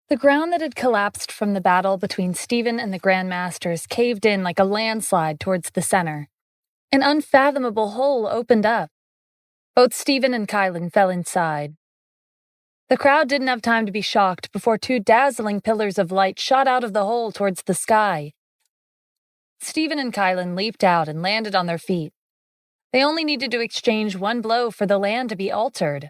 The ground that had collapsed from the battle between Stephen and the Grand Masters caved in like a landslide towards the center. An unfathomable hole opened up. Both Stephen and Kylan fell inside. The crowd didn't have time to be shocked before two dazzling pillars of light shot out of the hole towards the sky. Stephen and Kylan leaped out and landed on their feet. They only needed to exchange one blow for the land to be altered.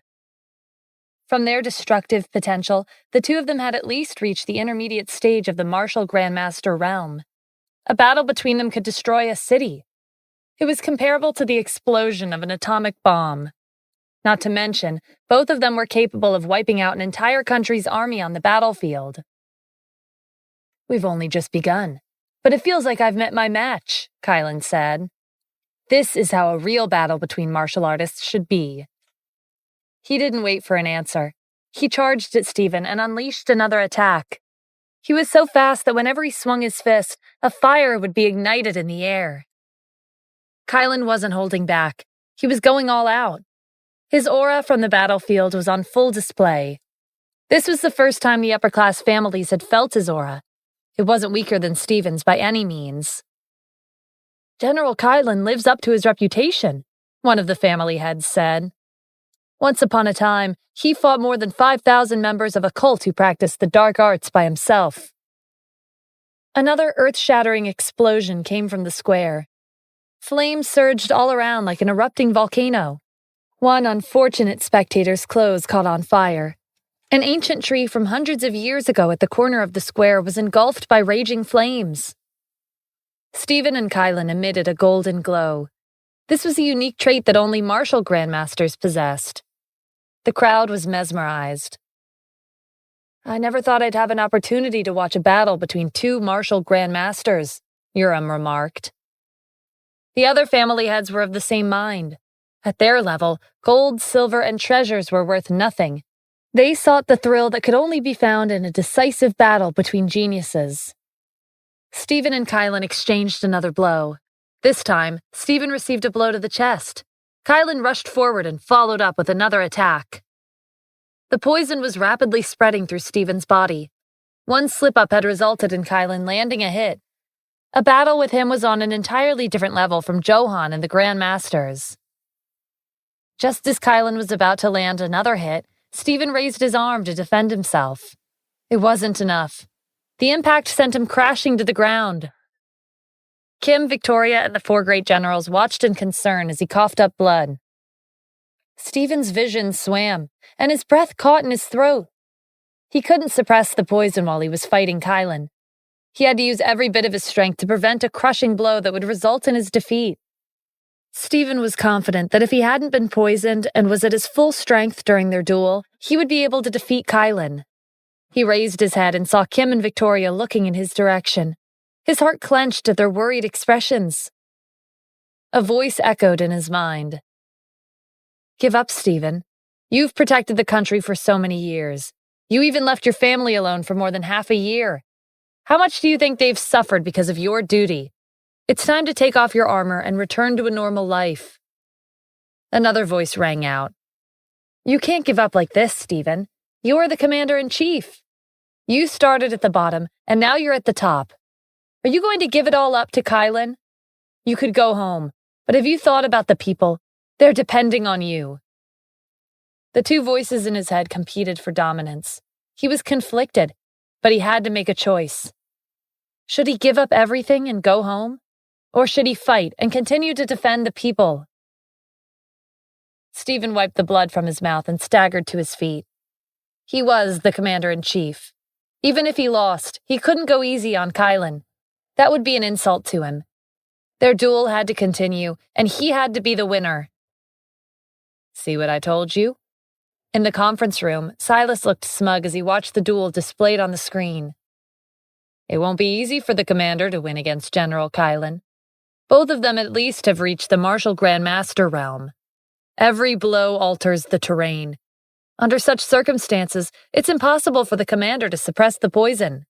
From their destructive potential, the two of them had at least reached the intermediate stage of the martial Grandmaster realm. A battle between them could destroy a city. It was comparable to the explosion of an atomic bomb. Not to mention, both of them were capable of wiping out an entire country's army on the battlefield. "We've only just begun, but it feels like I've met my match," Kylan said. "This is how a real battle between martial artists should be." He didn't wait for an answer. He charged at Stephen and unleashed another attack. He was so fast that whenever he swung his fist, a fire would be ignited in the air. Kylan wasn't holding back. He was going all out. His aura from the battlefield was on full display. This was the first time the upper-class families had felt his aura. It wasn't weaker than Stephen's by any means. "General Kylan lives up to his reputation," one of the family heads said. "Once upon a time, he fought more than 5,000 members of a cult who practiced the dark arts by himself." Another earth-shattering explosion came from the square. Flames surged all around like an erupting volcano. One unfortunate spectator's clothes caught on fire. An ancient tree from hundreds of years ago at the corner of the square was engulfed by raging flames. Stephen and Kylan emitted a golden glow. This was a unique trait that only martial grandmasters possessed. The crowd was mesmerized. "I never thought I'd have an opportunity to watch a battle between two martial grandmasters," Urim remarked. The other family heads were of the same mind. At their level, gold, silver, and treasures were worth nothing. They sought the thrill that could only be found in a decisive battle between geniuses. Stephen and Kylan exchanged another blow. This time, Stephen received a blow to the chest. Kylan rushed forward and followed up with another attack. The poison was rapidly spreading through Stephen's body. One slip-up had resulted in Kylan landing a hit. A battle with him was on an entirely different level from Johan and the Grand Masters. Just as Kylan was about to land another hit, Stephen raised his arm to defend himself. It wasn't enough. The impact sent him crashing to the ground. Kim, Victoria, and the four great generals watched in concern as he coughed up blood. Stephen's vision swam, and his breath caught in his throat. He couldn't suppress the poison while he was fighting Kylan. He had to use every bit of his strength to prevent a crushing blow that would result in his defeat. Stephen was confident that if he hadn't been poisoned and was at his full strength during their duel, he would be able to defeat Kylan. He raised his head and saw Kim and Victoria looking in his direction. His heart clenched at their worried expressions. A voice echoed in his mind. "Give up, Stephen. You've protected the country for so many years. You even left your family alone for more than half a year. How much do you think they've suffered because of your duty? It's time to take off your armor and return to a normal life." Another voice rang out. "You can't give up like this, Stephen. You're the commander-in-chief. You started at the bottom, and now you're at the top. Are you going to give it all up to Kylan? You could go home, but have you thought about the people? They're depending on you." The two voices in his head competed for dominance. He was conflicted, but he had to make a choice. Should he give up everything and go home? Or should he fight and continue to defend the people? Stephen wiped the blood from his mouth and staggered to his feet. He was the commander-in-chief. Even if he lost, he couldn't go easy on Kylan. That would be an insult to him. Their duel had to continue, and he had to be the winner. "See what I told you?" In the conference room, Silas looked smug as he watched the duel displayed on the screen. "It won't be easy for the commander to win against General Kylan. Both of them at least have reached the martial Grandmaster realm. Every blow alters the terrain. Under such circumstances, it's impossible for the commander to suppress the poison.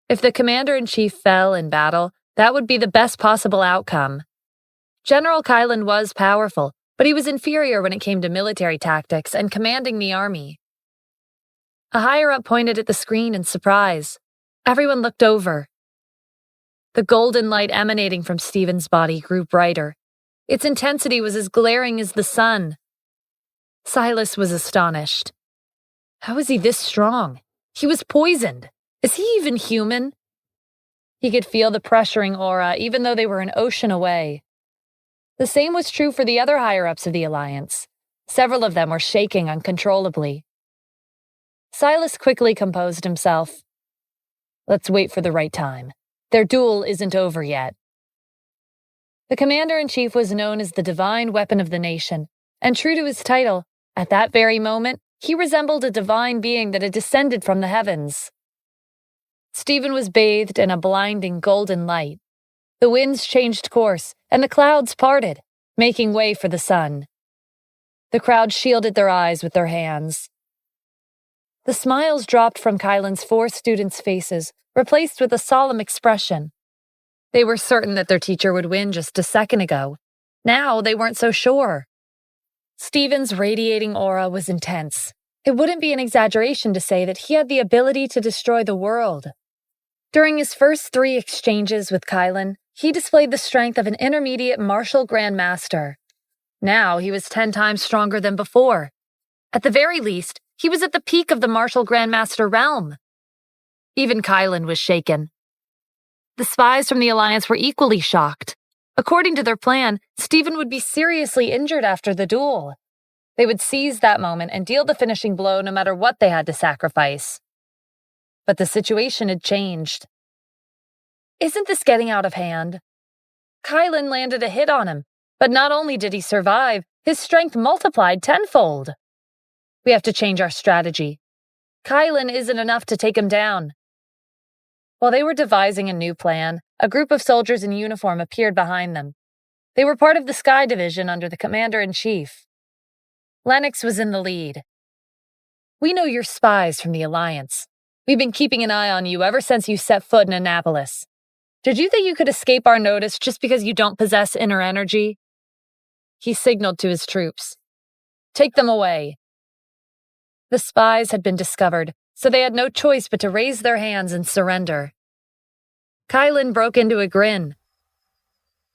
If the commander-in-chief fell in battle, that would be the best possible outcome. General Kylan was powerful, but he was inferior when it came to military tactics and commanding the army. A higher-up pointed at the screen in surprise. Everyone looked over. The golden light emanating from Stephen's body grew brighter. Its intensity was as glaring as the sun. Silas was astonished. How is he this strong? He was poisoned. Is he even human? He could feel the pressuring aura even though they were an ocean away. The same was true for the other higher-ups of the Alliance. Several of them were shaking uncontrollably. Silas quickly composed himself. Let's wait for the right time. Their duel isn't over yet. The commander-in-chief was known as the divine weapon of the nation, and true to his title, at that very moment, he resembled a divine being that had descended from the heavens. Stephen was bathed in a blinding golden light. The winds changed course, and the clouds parted, making way for the sun. The crowd shielded their eyes with their hands. The smiles dropped from Kylan's 4 students' faces, replaced with a solemn expression. They were certain that their teacher would win just a second ago. Now they weren't so sure. Stephen's radiating aura was intense. It wouldn't be an exaggeration to say that he had the ability to destroy the world. During his first 3 exchanges with Kylan, he displayed the strength of an intermediate martial grandmaster. Now he was 10 times stronger than before. At the very least, he was at the peak of the martial grandmaster realm. Even Kylan was shaken. The spies from the Alliance were equally shocked. According to their plan, Stephen would be seriously injured after the duel. They would seize that moment and deal the finishing blow no matter what they had to sacrifice. But the situation had changed. Isn't this getting out of hand? Kylan landed a hit on him, but not only did he survive, his strength multiplied tenfold. We have to change our strategy. Kylan isn't enough to take him down. While they were devising a new plan, a group of soldiers in uniform appeared behind them. They were part of the Sky Division under the commander-in-chief. Lennox was in the lead. We know you're spies from the Alliance. We've been keeping an eye on you ever since you set foot in Annapolis. Did you think you could escape our notice just because you don't possess inner energy? He signaled to his troops. Take them away. The spies had been discovered, so they had no choice but to raise their hands and surrender. Kylan broke into a grin.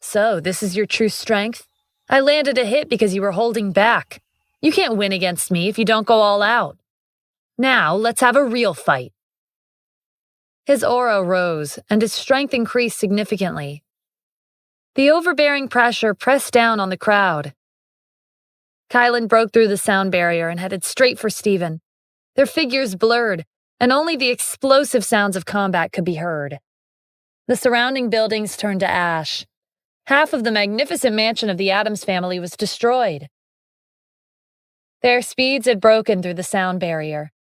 So, this is your true strength? I landed a hit because you were holding back. You can't win against me if you don't go all out. Now, let's have a real fight. His aura rose, and his strength increased significantly. The overbearing pressure pressed down on the crowd. Kylan broke through the sound barrier and headed straight for Stephen. Their figures blurred, and only the explosive sounds of combat could be heard. The surrounding buildings turned to ash. Half of the magnificent mansion of the Addams family was destroyed. Their speeds had broken through the sound barrier.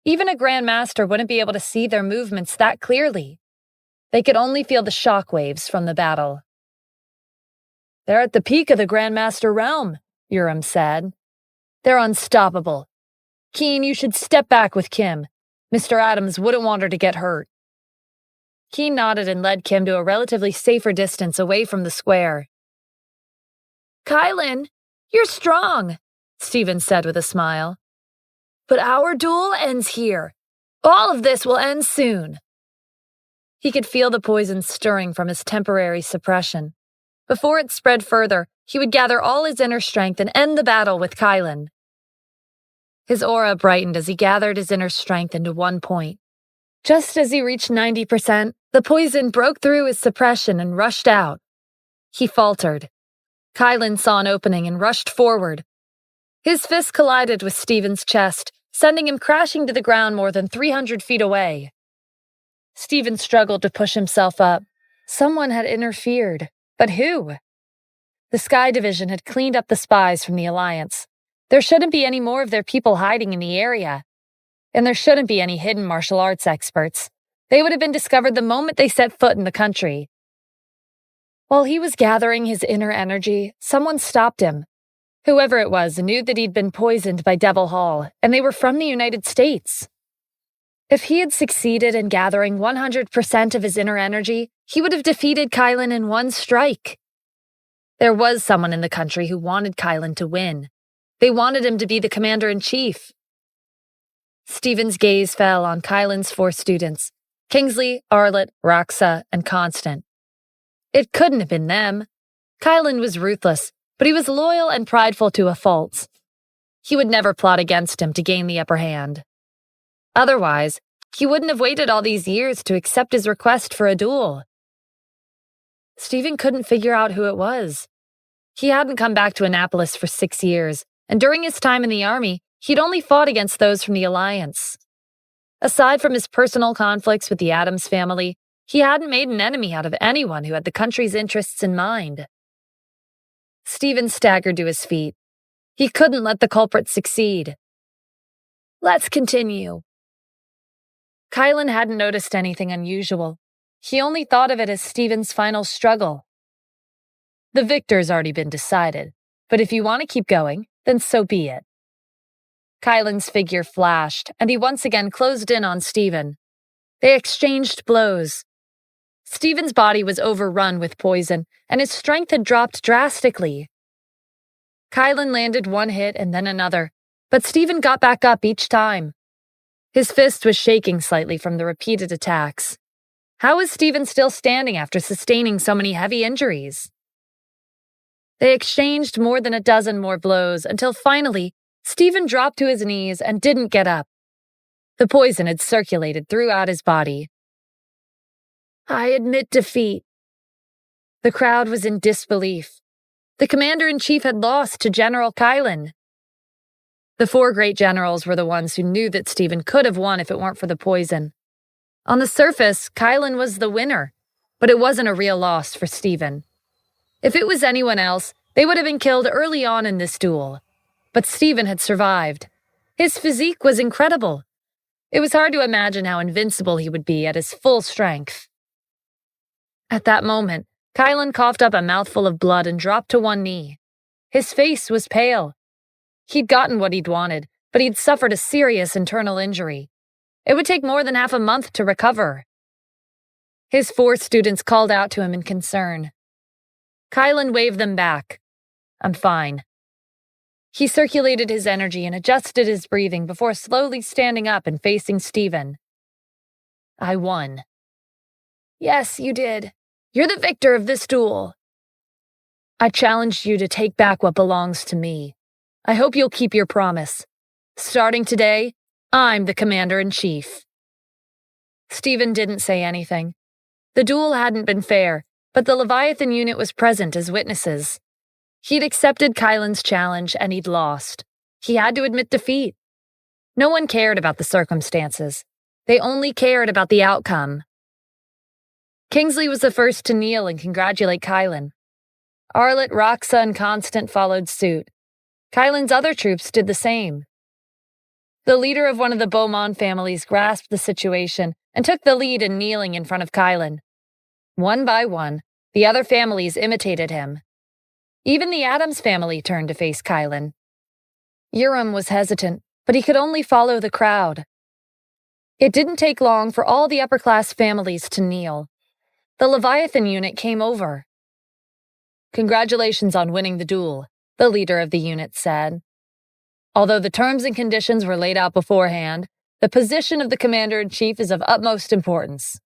Even a Grandmaster wouldn't be able to see their movements that clearly. They could only feel the shockwaves from the battle. They're at the peak of the Grandmaster realm, Urim said. They're unstoppable. Keen, you should step back with Kim. Mr. Addams wouldn't want her to get hurt. Keen nodded and led Kim to a relatively safer distance away from the square. Kylan, you're strong, Stephen said with a smile. But our duel ends here. All of this will end soon. He could feel the poison stirring from his temporary suppression. Before it spread further, he would gather all his inner strength and end the battle with Kylan. His aura brightened as he gathered his inner strength into one point. Just as he reached 90%, the poison broke through his suppression and rushed out. He faltered. Kylan saw an opening and rushed forward. His fist collided with Stephen's chest, sending him crashing to the ground more than 300 feet away. Stephen struggled to push himself up. Someone had interfered. But who? The Sky Division had cleaned up the spies from the Alliance. There shouldn't be any more of their people hiding in the area. And there shouldn't be any hidden martial arts experts. They would have been discovered the moment they set foot in the country. While he was gathering his inner energy, someone stopped him. Whoever it was knew that he'd been poisoned by Devil Hall, and they were from the United States. If he had succeeded in gathering 100% of his inner energy, he would have defeated Kylan in one strike. There was someone in the country who wanted Kylan to win. They wanted him to be the commander-in-chief. Stephen's gaze fell on Kylan's 4 students, Kingsley, Arlett, Roxa, and Constant. It couldn't have been them. Kylan was ruthless, but he was loyal and prideful to a fault. He would never plot against him to gain the upper hand. Otherwise, he wouldn't have waited all these years to accept his request for a duel. Stephen couldn't figure out who it was. He hadn't come back to Annapolis for 6 years, and during his time in the army, he'd only fought against those from the Alliance. Aside from his personal conflicts with the Adams family, he hadn't made an enemy out of anyone who had the country's interests in mind. Stephen staggered to his feet. He couldn't let the culprit succeed. "Let's continue." Kylan hadn't noticed anything unusual. He only thought of it as Stephen's final struggle. The victor's already been decided, but if you want to keep going, then so be it. Kylan's figure flashed, and he once again closed in on Stephen. They exchanged blows. Stephen's body was overrun with poison, and his strength had dropped drastically. Kylan landed one hit and then another, but Stephen got back up each time. His fist was shaking slightly from the repeated attacks. How was Stephen still standing after sustaining so many heavy injuries? They exchanged more than a dozen more blows until finally, Stephen dropped to his knees and didn't get up. The poison had circulated throughout his body. "I admit defeat." The crowd was in disbelief. The commander-in-chief had lost to General Kylan. The 4 great generals were the ones who knew that Stephen could have won if it weren't for the poison. On the surface, Kylan was the winner, but it wasn't a real loss for Stephen. If it was anyone else, they would have been killed early on in this duel. But Stephen had survived. His physique was incredible. It was hard to imagine how invincible he would be at his full strength. At that moment, Kylan coughed up a mouthful of blood and dropped to one knee. His face was pale. He'd gotten what he'd wanted, but he'd suffered a serious internal injury. It would take more than half a month to recover. His 4 students called out to him in concern. Kylan waved them back. "I'm fine." He circulated his energy and adjusted his breathing before slowly standing up and facing Stephen. "I won." "Yes, you did. You're the victor of this duel." "I challenged you to take back what belongs to me. I hope you'll keep your promise. Starting today, I'm the commander-in-chief." Stephen didn't say anything. The duel hadn't been fair, but the Leviathan unit was present as witnesses. He'd accepted Kylan's challenge and he'd lost. He had to admit defeat. No one cared about the circumstances. They only cared about the outcome. Kingsley was the first to kneel and congratulate Kylan. Arlett, Roxa, and Constant followed suit. Kylan's other troops did the same. The leader of one of the Beaumont families grasped the situation and took the lead in kneeling in front of Kylan. One by one, the other families imitated him. Even the Adams family turned to face Kylan. Urim was hesitant, but he could only follow the crowd. It didn't take long for all the upper-class families to kneel. The Leviathan unit came over. "Congratulations on winning the duel," the leader of the unit said. "Although the terms and conditions were laid out beforehand, the position of the commander-in-chief is of utmost importance.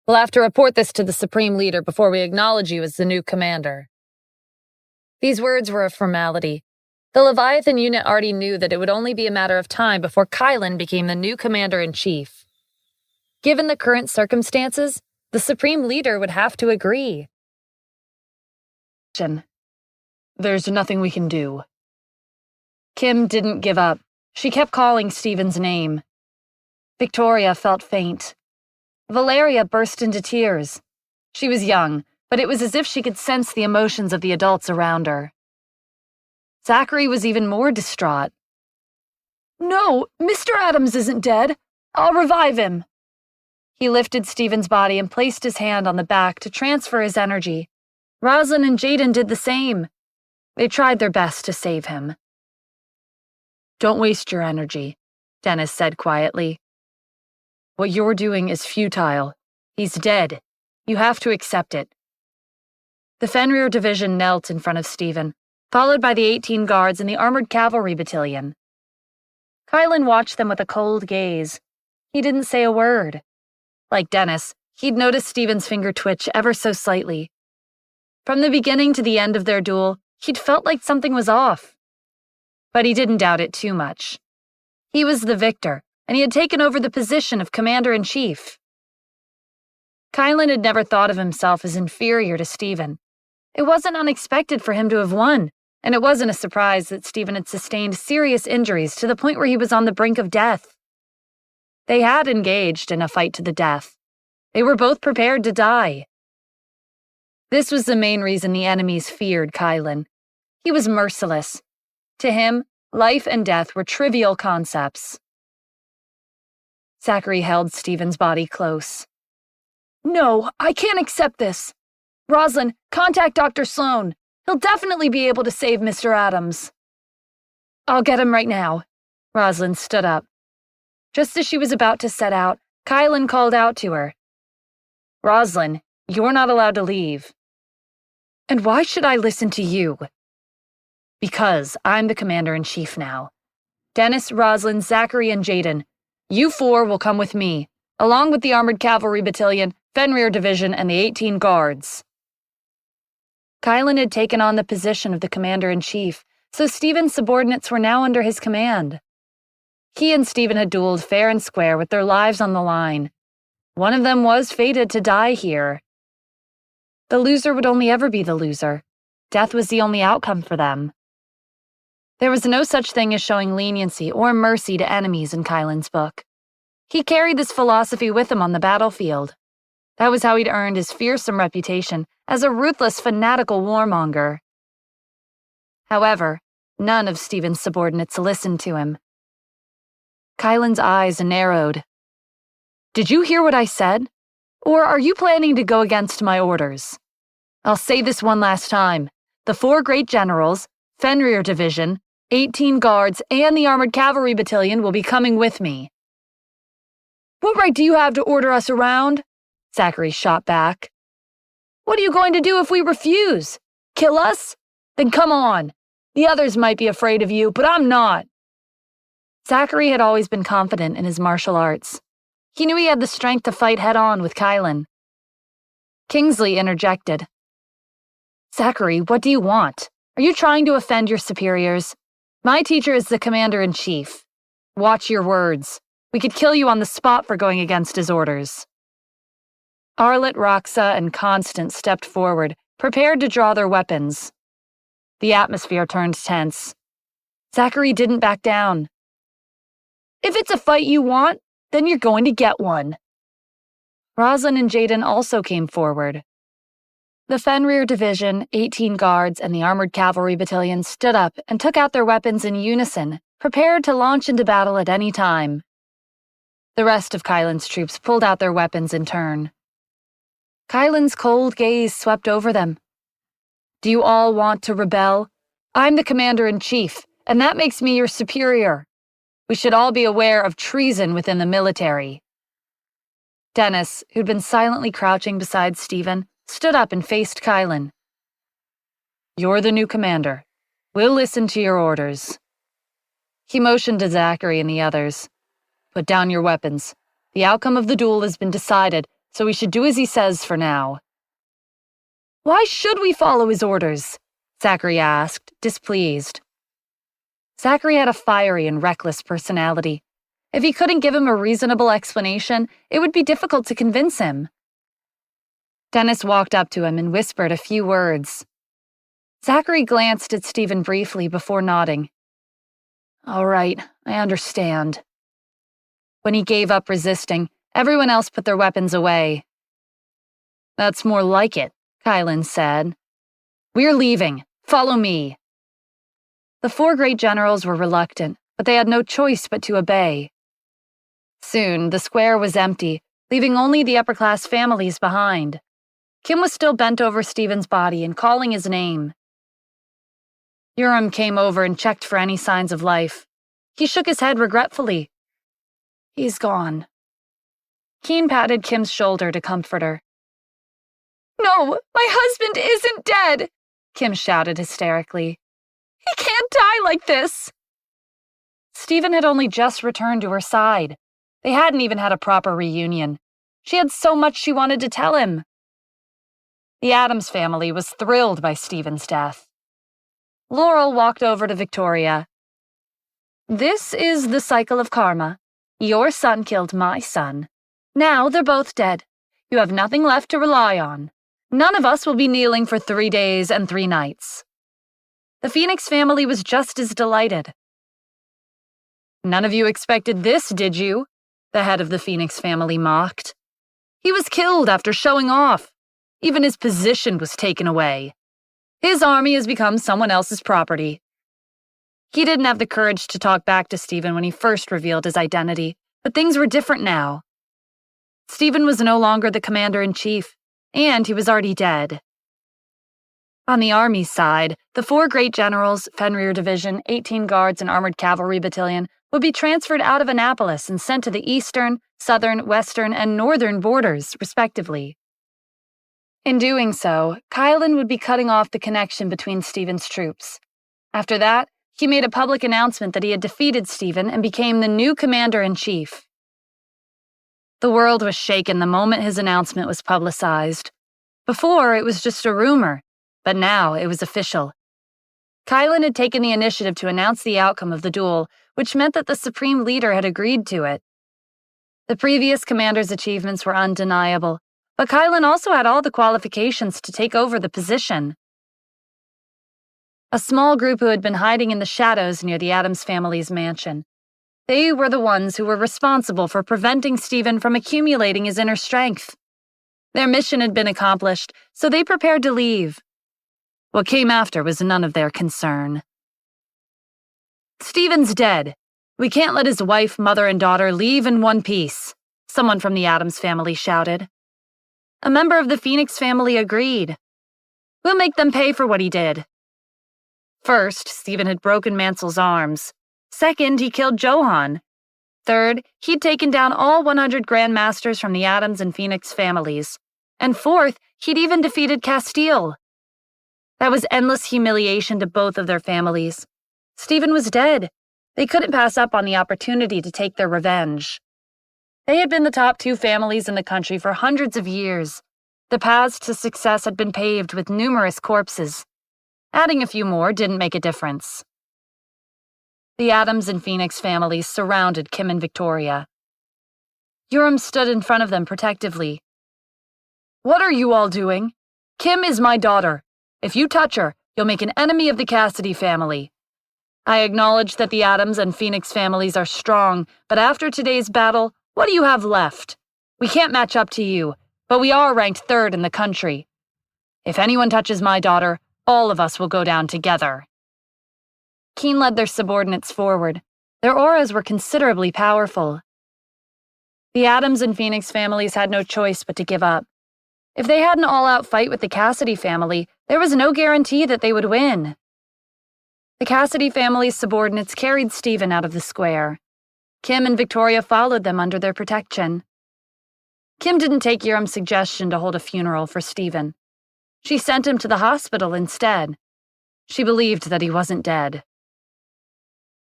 We'll have to report this to the supreme leader before we acknowledge you as the new commander." These words were a formality. The Leviathan unit already knew that it would only be a matter of time before Kylan became the new commander-in-chief. Given the current circumstances, the supreme leader would have to agree. "There's nothing we can do." Kim didn't give up. She kept calling Stephen's name. Victoria felt faint. Valeria burst into tears. She was young, but it was as if she could sense the emotions of the adults around her. Zachary was even more distraught. "No, Mr. Adams isn't dead. I'll revive him." He lifted Stephen's body and placed his hand on the back to transfer his energy. Roslyn and Jaden did the same. They tried their best to save him. "Don't waste your energy," Dennis said quietly. "What you're doing is futile. He's dead. You have to accept it." The Fenrir Division knelt in front of Stephen, followed by the 18 guards and the Armored Cavalry Battalion. Kylan watched them with a cold gaze. He didn't say a word. Like Dennis, he'd noticed Stephen's finger twitch ever so slightly. From the beginning to the end of their duel, he'd felt like something was off. But he didn't doubt it too much. He was the victor, and he had taken over the position of commander-in-chief. Kylan had never thought of himself as inferior to Stephen. It wasn't unexpected for him to have won, and it wasn't a surprise that Stephen had sustained serious injuries to the point where he was on the brink of death. They had engaged in a fight to the death. They were both prepared to die. This was the main reason the enemies feared Kylan. He was merciless. To him, life and death were trivial concepts. Zachary held Stephen's body close. "No, I can't accept this. Rosalind, contact Dr. Sloan. He'll definitely be able to save Mr. Adams." "I'll get him right now." Rosalind stood up. Just as she was about to set out, Kylan called out to her. "Rosalind, you're not allowed to leave." "And why should I listen to you?" "Because I'm the commander-in-chief now. Dennis, Rosalind, Zachary, and Jaden. You four will come with me, along with the Armored Cavalry Battalion, Fenrir Division, and the 18 Guards." Kylan had taken on the position of the commander-in-chief, so Stephen's subordinates were now under his command. He and Stephen had dueled fair and square with their lives on the line. One of them was fated to die here. The loser would only ever be the loser. Death was the only outcome for them. There was no such thing as showing leniency or mercy to enemies in Kylan's book. He carried this philosophy with him on the battlefield. That was how he'd earned his fearsome reputation as a ruthless, fanatical warmonger. However, none of Stephen's subordinates listened to him. Kylan's eyes narrowed. "Did you hear what I said? Or are you planning to go against my orders? I'll say this one last time. The 4 great generals, Fenrir Division, 18 Guards, and the Armored Cavalry Battalion will be coming with me." "What right do you have to order us around?" Zachary shot back. "What are you going to do if we refuse? Kill us? Then come on. The others might be afraid of you, but I'm not." Zachary had always been confident in his martial arts. He knew he had the strength to fight head-on with Kylan. Kingsley interjected. "Zachary, what do you want? Are you trying to offend your superiors? My teacher is the commander-in-chief. Watch your words. We could kill you on the spot for going against his orders." Arlet, Roxa, and Constance stepped forward, prepared to draw their weapons. The atmosphere turned tense. Zachary didn't back down. "If it's a fight you want, then you're going to get one." Rosalind and Jaden also came forward. The Fenrir Division, 18 Guards, and the Armored Cavalry Battalion stood up and took out their weapons in unison, prepared to launch into battle at any time. The rest of Kylan's troops pulled out their weapons in turn. Kylan's cold gaze swept over them. "Do you all want to rebel? I'm the commander-in-chief, and that makes me your superior. We should all be aware of treason within the military." Dennis, who'd been silently crouching beside Stephen, stood up and faced Kylan. "You're the new commander. We'll listen to your orders." He motioned to Zachary and the others. "Put down your weapons. The outcome of the duel has been decided, so we should do as he says for now." "Why should we follow his orders?" Zachary asked, displeased. Zachary had a fiery and reckless personality. If he couldn't give him a reasonable explanation, it would be difficult to convince him. Dennis walked up to him and whispered a few words. Zachary glanced at Stephen briefly before nodding. "All right, I understand." When he gave up resisting, everyone else put their weapons away. "That's more like it," Kylan said. "We're leaving. Follow me." The 4 great generals were reluctant, but they had no choice but to obey. Soon, the square was empty, leaving only the upper-class families behind. Kim was still bent over Stephen's body and calling his name. Urim came over and checked for any signs of life. He shook his head regretfully. "He's gone." Keen patted Kim's shoulder to comfort her. "No, my husband isn't dead!" Kim shouted hysterically. "He can't die like this!" Stephen had only just returned to her side. They hadn't even had a proper reunion. She had so much she wanted to tell him. The Addams family was thrilled by Stephen's death. Laurel walked over to Victoria. "This is the cycle of karma. Your son killed my son. Now they're both dead. You have nothing left to rely on. None of us will be kneeling for 3 days and 3 nights. The Phoenix family was just as delighted. "None of you expected this, did you?" the head of the Phoenix family mocked. "He was killed after showing off. Even his position was taken away. His army has become someone else's property." He didn't have the courage to talk back to Stephen when he first revealed his identity, but things were different now. Stephen was no longer the commander-in-chief, and he was already dead. On the Army's side, the 4 great generals, Fenrir Division, 18 Guards, and Armored Cavalry Battalion would be transferred out of Annapolis and sent to the eastern, southern, western, and northern borders, respectively. In doing so, Kylan would be cutting off the connection between Stephen's troops. After that, he made a public announcement that he had defeated Stephen and became the new commander-in-chief. The world was shaken the moment his announcement was publicized. Before, it was just a rumor, but now it was official. Kylan had taken the initiative to announce the outcome of the duel, which meant that the Supreme Leader had agreed to it. The previous commander's achievements were undeniable, but Kylan also had all the qualifications to take over the position. A small group who had been hiding in the shadows near the Addams family's mansion. They were the ones who were responsible for preventing Stephen from accumulating his inner strength. Their mission had been accomplished, so they prepared to leave. What came after was none of their concern. "Stephen's dead. We can't let his wife, mother, and daughter leave in one piece," someone from the Addams family shouted. A member of the Phoenix family agreed. "We'll make them pay for what he did." First, Stephen had broken Mansel's arms. Second, he killed Johann. Third, he'd taken down all 100 Grandmasters from the Addams and Phoenix families. And fourth, he'd even defeated Castile. That was endless humiliation to both of their families. Stephen was dead. They couldn't pass up on the opportunity to take their revenge. They had been the top 2 families in the country for hundreds of years. The paths to success had been paved with numerous corpses. Adding a few more didn't make a difference. The Addams and Phoenix families surrounded Kim and Victoria. Urim stood in front of them protectively. "What are you all doing? Kim is my daughter. If you touch her, you'll make an enemy of the Cassidy family. I acknowledge that the Addams and Phoenix families are strong, but after today's battle, what do you have left? We can't match up to you, but we are ranked 3rd in the country. If anyone touches my daughter, all of us will go down together." Keen led their subordinates forward. Their auras were considerably powerful. The Addams and Phoenix families had no choice but to give up. If they had an all-out fight with the Cassidy family, there was no guarantee that they would win. The Cassidy family's subordinates carried Stephen out of the square. Kim and Victoria followed them under their protection. Kim didn't take Urim's suggestion to hold a funeral for Stephen. She sent him to the hospital instead. She believed that he wasn't dead.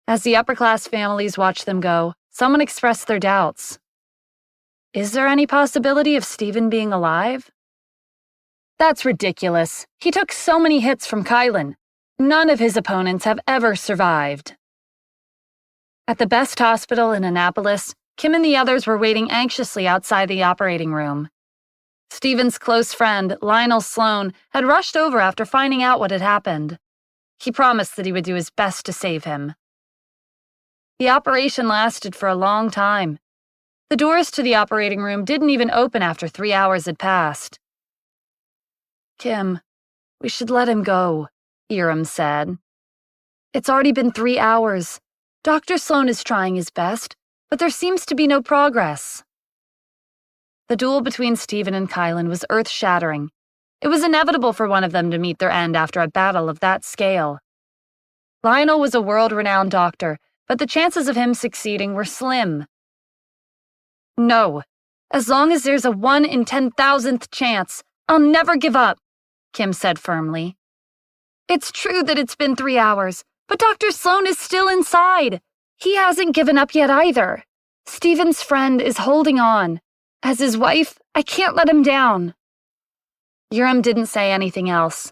As the upper-class families watched them go, someone expressed their doubts. Is there any possibility of Stephen being alive? That's ridiculous. He took so many hits from Kylan. None of his opponents have ever survived. At the best hospital in Annapolis, Kim and the others were waiting anxiously outside the operating room. Stephen's close friend, Lionel Sloan, had rushed over after finding out what had happened. He promised that he would do his best to save him. The operation lasted for a long time. The doors to the operating room didn't even open after 3 hours had passed. "Kim, we should let him go," Urim said. "It's already been 3 hours. Dr. Sloan is trying his best, but there seems to be no progress." The duel between Stephen and Kylan was earth-shattering. It was inevitable for one of them to meet their end after a battle of that scale. Lionel was a world-renowned doctor, but the chances of him succeeding were slim. "No, as long as there's a 1 in 10,000th chance, I'll never give up," Kim said firmly. "It's true that it's been 3 hours, but Dr. Sloan is still inside. He hasn't given up yet either. Stephen's friend is holding on. As his wife, I can't let him down. Urim didn't say anything else.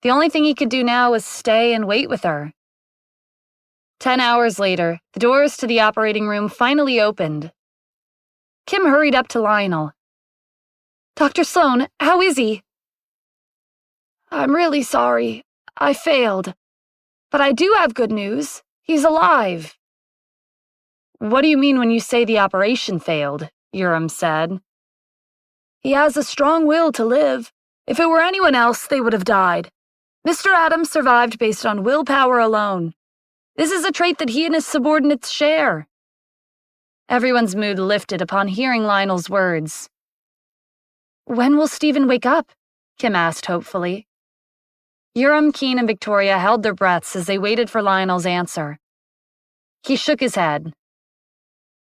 The only thing he could do now was stay and wait with her. 10 hours later, the doors to the operating room finally opened. Kim hurried up to Lionel. Dr. Sloan, how is he? I'm really sorry. I failed. But I do have good news. He's alive. What do you mean when you say the operation failed? Urim said. He has a strong will to live. If it were anyone else, they would have died. Mr. Adams survived based on willpower alone. This is a trait that he and his subordinates share. Everyone's mood lifted upon hearing Lionel's words. When will Stephen wake up? Kim asked hopefully. Urim, Keen, and Victoria held their breaths as they waited for Lionel's answer. He shook his head.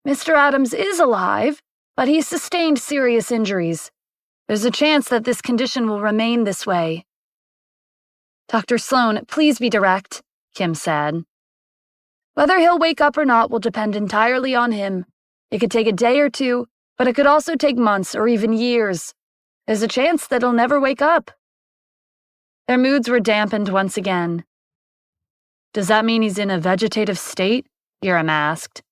Mr. Adams is alive, but he's sustained serious injuries. There's a chance that this condition will remain this way. Dr. Sloan, please be direct, Kim said. Whether he'll wake up or not will depend entirely on him. It could take a day or two, but it could also take months or even years. There's a chance that he'll never wake up. Their moods were dampened once again. Does that mean he's in a vegetative state? Urim asked.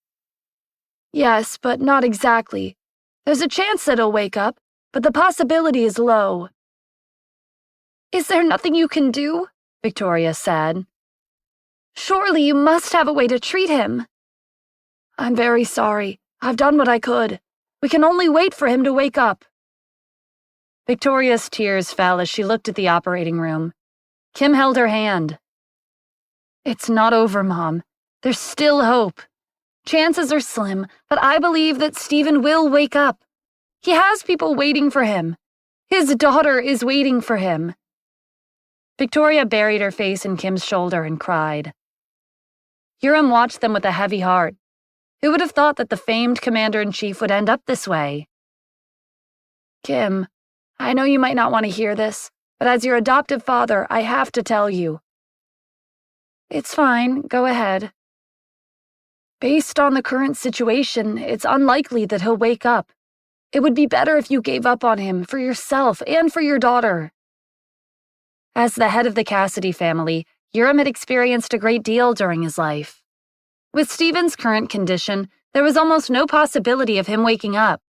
Yes, but not exactly. There's a chance that he'll wake up, but the possibility is low. Is there nothing you can do? Victoria said. Surely you must have a way to treat him. I'm very sorry. I've done what I could. We can only wait for him to wake up. Victoria's tears fell as she looked at the operating room. Kim held her hand. It's not over, Mom. There's still hope. Chances are slim, but I believe that Stephen will wake up. He has people waiting for him. His daughter is waiting for him. Victoria buried her face in Kim's shoulder and cried. Urim watched them with a heavy heart. Who would have thought that the famed commander-in-chief would end up this way? Kim, I know you might not want to hear this, but as your adoptive father, I have to tell you. It's fine, go ahead. Based on the current situation, it's unlikely that he'll wake up. It would be better if you gave up on him for yourself and for your daughter. As the head of the Cassidy family, Urim had experienced a great deal during his life. With Stephen's current condition, there was almost no possibility of him waking up.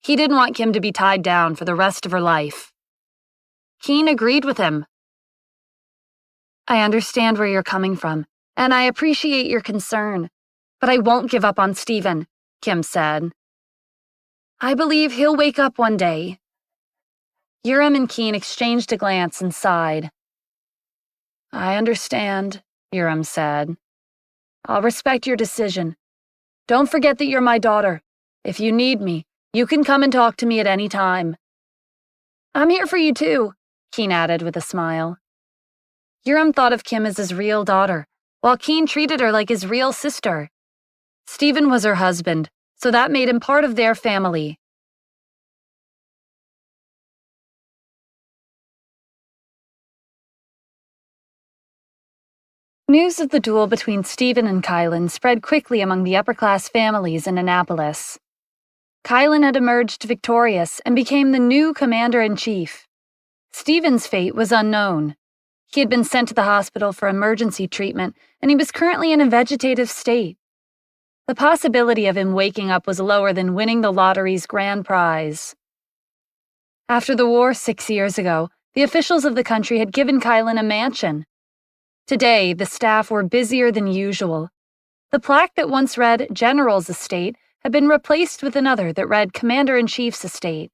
He didn't want Kim to be tied down for the rest of her life. Keen agreed with him. I understand where you're coming from, and I appreciate your concern, but I won't give up on Stephen, Kim said. I believe he'll wake up one day. Urim and Keen exchanged a glance and sighed. I understand, Urim said. I'll respect your decision. Don't forget that you're my daughter. If you need me, you can come and talk to me at any time. I'm here for you too, Keen added with a smile. Urim thought of Kim as his real daughter, while Keen treated her like his real sister. Stephen was her husband, so that made him part of their family. News of the duel between Stephen and Kylan spread quickly among the upper-class families in Annapolis. Kylan had emerged victorious and became the new commander-in-chief. Stephen's fate was unknown. He had been sent to the hospital for emergency treatment, and he was currently in a vegetative state. The possibility of him waking up was lower than winning the lottery's grand prize. After the war 6 years ago, the officials of the country had given Kylan a mansion. Today, the staff were busier than usual. The plaque that once read General's Estate had been replaced with another that read Commander-in-Chief's Estate.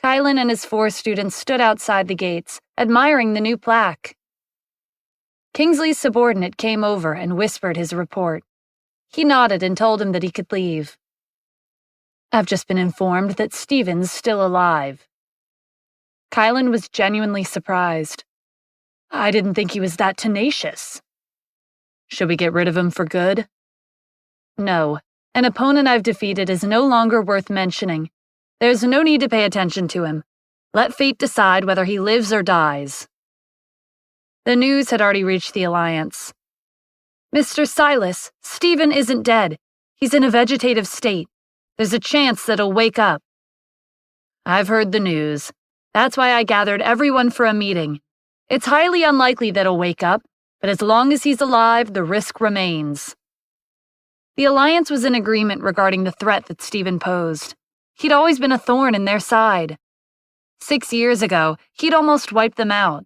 Kylan and his 4 students stood outside the gates, admiring the new plaque. Kingsley's subordinate came over and whispered his report. He nodded and told him that he could leave. I've just been informed that Stephen's still alive. Kylan was genuinely surprised. I didn't think he was that tenacious. Should we get rid of him for good? No, an opponent I've defeated is no longer worth mentioning. There's no need to pay attention to him. Let fate decide whether he lives or dies. The news had already reached the Alliance. Mr. Silas, Stephen isn't dead. He's in a vegetative state. There's a chance that he'll wake up. I've heard the news. That's why I gathered everyone for a meeting. It's highly unlikely that he'll wake up, but as long as he's alive, the risk remains. The Alliance was in agreement regarding the threat that Stephen posed. He'd always been a thorn in their side. 6 years ago, he'd almost wiped them out.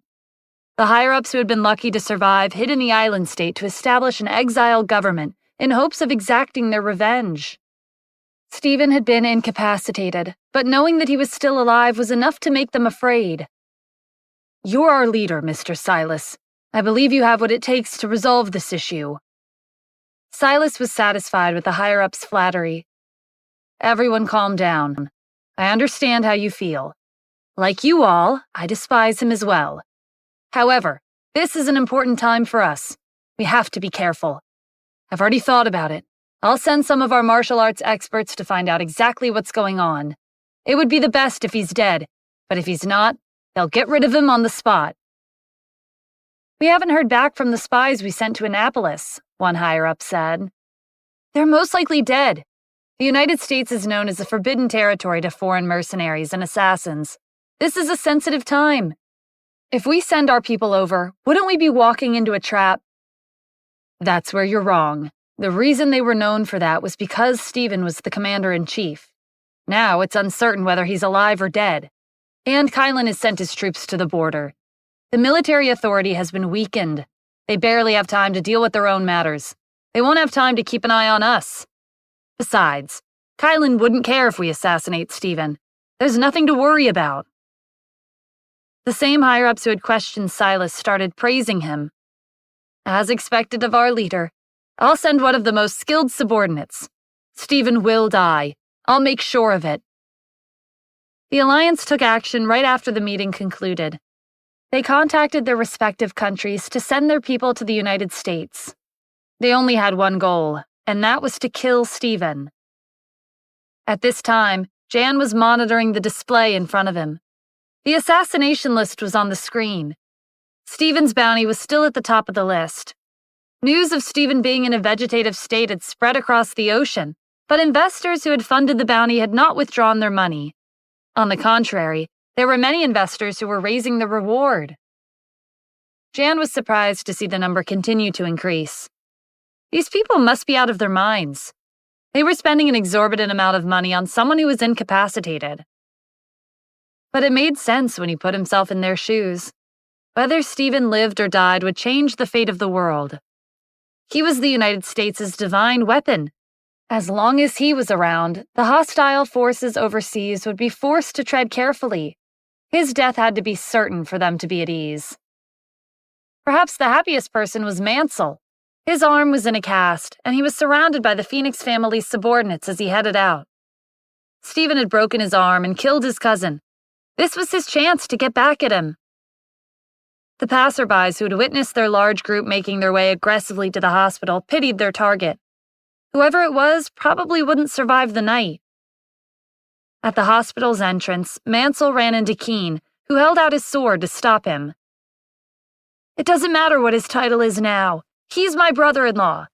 The higher-ups who had been lucky to survive hid in the island state to establish an exile government in hopes of exacting their revenge. Stephen had been incapacitated, but knowing that he was still alive was enough to make them afraid. You're our leader, Mr. Silas. I believe you have what it takes to resolve this issue. Silas was satisfied with the higher-ups' flattery. Everyone calm down. I understand how you feel. Like you all, I despise him as well. However, this is an important time for us. We have to be careful. I've already thought about it. I'll send some of our martial arts experts to find out exactly what's going on. It would be the best if he's dead, but if he's not, they'll get rid of him on the spot. We haven't heard back from the spies we sent to Annapolis, one higher-up said. They're most likely dead. The United States is known as a forbidden territory to foreign mercenaries and assassins. This is a sensitive time. If we send our people over, wouldn't we be walking into a trap? That's where you're wrong. The reason they were known for that was because Stephen was the commander-in-chief. Now it's uncertain whether he's alive or dead. And Kylan has sent his troops to the border. The military authority has been weakened. They barely have time to deal with their own matters. They won't have time to keep an eye on us. Besides, Kylan wouldn't care if we assassinate Stephen. There's nothing to worry about. The same higher-ups who had questioned Silas started praising him. As expected of our leader, I'll send one of the most skilled subordinates. Stephen will die. I'll make sure of it. The Alliance took action right after the meeting concluded. They contacted their respective countries to send their people to the United States. They only had one goal, and that was to kill Stephen. At this time, Jan was monitoring the display in front of him. The assassination list was on the screen. Stephen's bounty was still at the top of the list. News of Stephen being in a vegetative state had spread across the ocean, but investors who had funded the bounty had not withdrawn their money. On the contrary, there were many investors who were raising the reward. Jan was surprised to see the number continue to increase. These people must be out of their minds. They were spending an exorbitant amount of money on someone who was incapacitated. But it made sense when he put himself in their shoes. Whether Stephen lived or died would change the fate of the world. He was the United States' divine weapon. As long as he was around, the hostile forces overseas would be forced to tread carefully. His death had to be certain for them to be at ease. Perhaps the happiest person was Mansell. His arm was in a cast, and he was surrounded by the Phoenix family's subordinates as he headed out. Stephen had broken his arm and killed his cousin. This was his chance to get back at him. The passerbys who had witnessed their large group making their way aggressively to the hospital pitied their target. Whoever it was probably wouldn't survive the night. At the hospital's entrance, Mansell ran into Keene, who held out his sword to stop him. It doesn't matter what his title is now. He's my brother-in-law.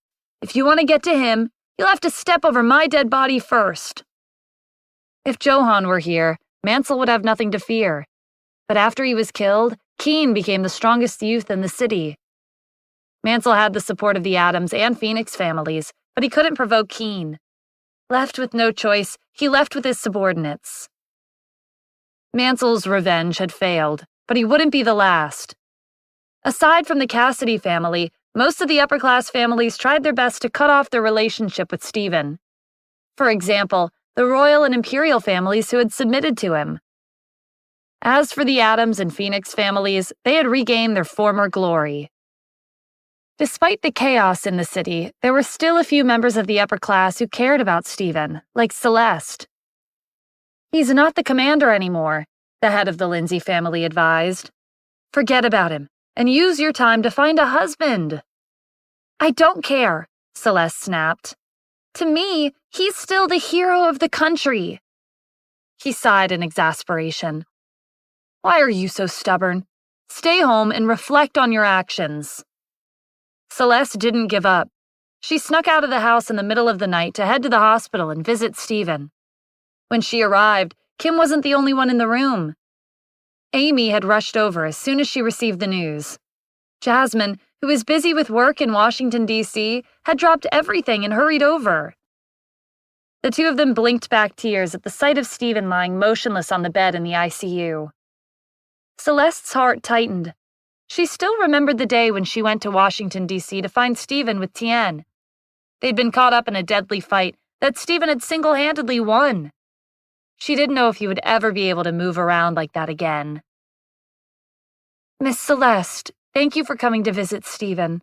If you want to get to him, you'll have to step over my dead body first. If Johann were here, Mansell would have nothing to fear. But after he was killed, Keene became the strongest youth in the city. Mansell had the support of the Adams and Phoenix families, but he couldn't provoke Keene. Left with no choice, he left with his subordinates. Mansell's revenge had failed, but he wouldn't be the last. Aside from the Cassidy family, most of the upper-class families tried their best to cut off their relationship with Stephen. For example, the royal and imperial families who had submitted to him. As for the Adams and Phoenix families, they had regained their former glory. Despite the chaos in the city, there were still a few members of the upper class who cared about Stephen, like Celeste. He's not the commander anymore, the head of the Lindsay family advised. Forget about him, and use your time to find a husband. I don't care, Celeste snapped. To me, he's still the hero of the country. He sighed in exasperation. Why are you so stubborn? Stay home and reflect on your actions. Celeste didn't give up. She snuck out of the house in the middle of the night to head to the hospital and visit Stephen. When she arrived, Kim wasn't the only one in the room. Amy had rushed over as soon as she received the news. Jasmine, who was busy with work in Washington, D.C., had dropped everything and hurried over. The two of them blinked back tears at the sight of Stephen lying motionless on the bed in the ICU. Celeste's heart tightened. She still remembered the day when she went to Washington, D.C. to find Stephen with Tien. They'd been caught up in a deadly fight that Stephen had single-handedly won. She didn't know if he would ever be able to move around like that again. Miss Celeste, thank you for coming to visit Stephen.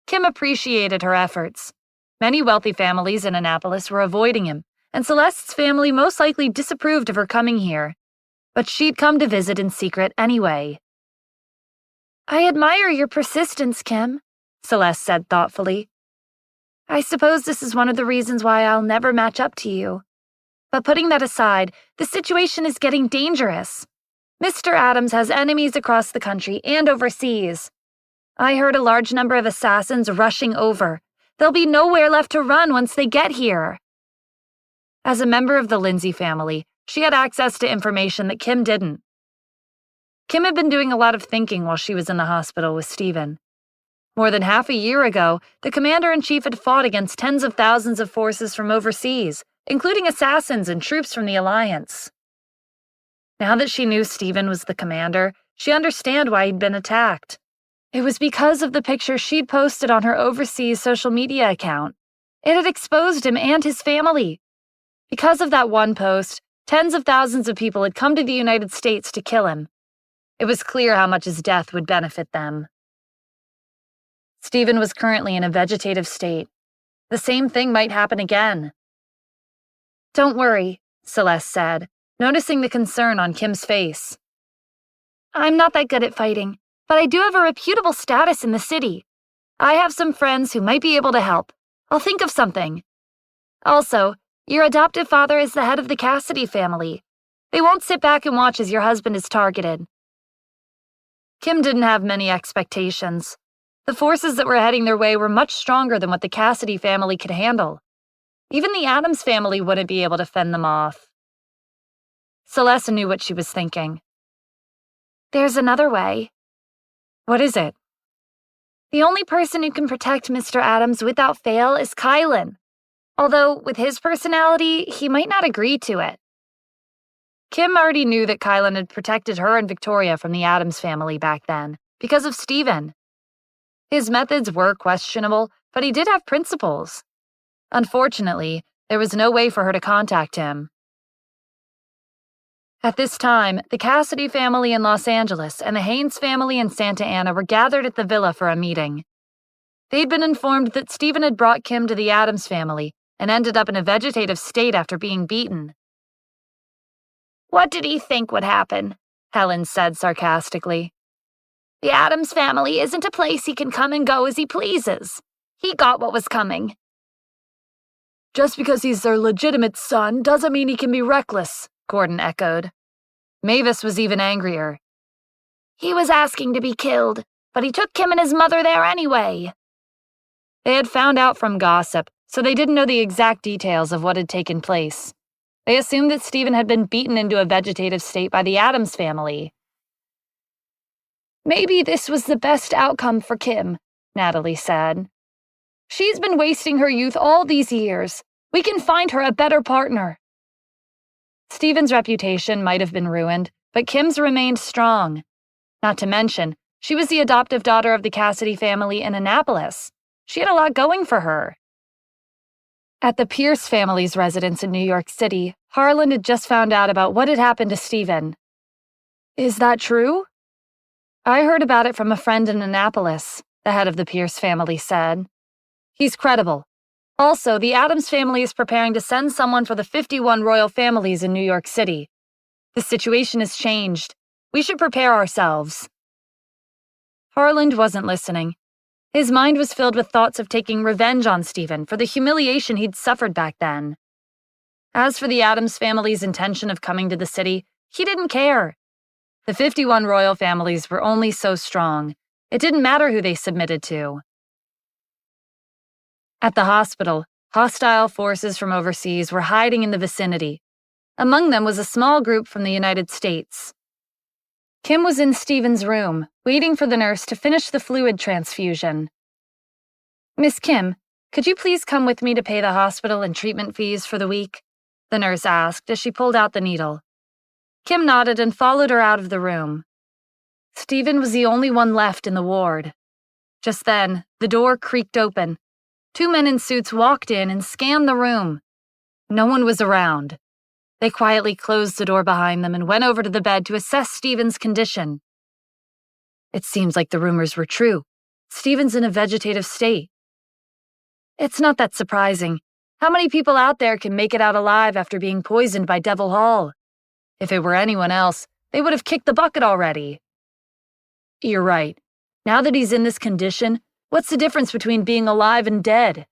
Kim appreciated her efforts. Many wealthy families in Annapolis were avoiding him, and Celeste's family most likely disapproved of her coming here. But she'd come to visit in secret anyway. I admire your persistence, Kim, Celeste said thoughtfully. I suppose this is one of the reasons why I'll never match up to you. But putting that aside, the situation is getting dangerous. Mr. Adams has enemies across the country and overseas. I heard a large number of assassins rushing over. There'll be nowhere left to run once they get here. As a member of the Lindsay family, she had access to information that Kim didn't. Kim had been doing a lot of thinking while she was in the hospital with Stephen. More than half a year ago, the commander-in-chief had fought against tens of thousands of forces from overseas, including assassins and troops from the Alliance. Now that she knew Stephen was the commander, she understood why he'd been attacked. It was because of the picture she'd posted on her overseas social media account. It had exposed him and his family. Because of that one post, tens of thousands of people had come to the United States to kill him. It was clear how much his death would benefit them. Stephen was currently in a vegetative state. The same thing might happen again. Don't worry, Celeste said, noticing the concern on Kim's face. I'm not that good at fighting, but I do have a reputable status in the city. I have some friends who might be able to help. I'll think of something. Also, your adoptive father is the head of the Cassidy family. They won't sit back and watch as your husband is targeted. Kim didn't have many expectations. The forces that were heading their way were much stronger than what the Cassidy family could handle. Even the Adams family wouldn't be able to fend them off. Celeste knew what she was thinking. There's another way. What is it? The only person who can protect Mr. Adams without fail is Kylan. Although, with his personality, he might not agree to it. Kim already knew that Kylan had protected her and Victoria from the Adams family back then, because of Stephen. His methods were questionable, but he did have principles. Unfortunately, there was no way for her to contact him. At this time, the Cassidy family in Los Angeles and the Haynes family in Santa Ana were gathered at the villa for a meeting. They'd been informed that Stephen had brought Kim to the Adams family and ended up in a vegetative state after being beaten. What did he think would happen? Helen said sarcastically. The Adams family isn't a place he can come and go as he pleases. He got what was coming. Just because he's their legitimate son doesn't mean he can be reckless, Gordon echoed. Mavis was even angrier. He was asking to be killed, but he took Kim and his mother there anyway. They had found out from gossip, so they didn't know the exact details of what had taken place. They assumed that Stephen had been beaten into a vegetative state by the Adams family. Maybe this was the best outcome for Kim, Natalie said. She's been wasting her youth all these years. We can find her a better partner. Stephen's reputation might have been ruined, but Kim's remained strong. Not to mention, she was the adoptive daughter of the Cassidy family in Annapolis. She had a lot going for her. At the Pierce family's residence in New York City, Harlan had just found out about what had happened to Stephen. Is that true? I heard about it from a friend in Annapolis, the head of the Pierce family said. He's credible. Also, the Adams family is preparing to send someone for the 51 royal families in New York City. The situation has changed. We should prepare ourselves. Harlan wasn't listening. His mind was filled with thoughts of taking revenge on Stephen for the humiliation he'd suffered back then. As for the Adams family's intention of coming to the city, he didn't care. The 51 royal families were only so strong. It didn't matter who they submitted to. At the hospital, hostile forces from overseas were hiding in the vicinity. Among them was a small group from the United States. Kim was in Stephen's room, waiting for the nurse to finish the fluid transfusion. "Miss Kim, could you please come with me to pay the hospital and treatment fees for the week?" the nurse asked as she pulled out the needle. Kim nodded and followed her out of the room. Stephen was the only one left in the ward. Just then, the door creaked open. 2 men in suits walked in and scanned the room. No one was around. They quietly closed the door behind them and went over to the bed to assess Stephen's condition. It seems like the rumors were true. Stephen's in a vegetative state. It's not that surprising. How many people out there can make it out alive after being poisoned by Devil Hall? If it were anyone else, they would have kicked the bucket already. You're right. Now that he's in this condition, what's the difference between being alive and dead?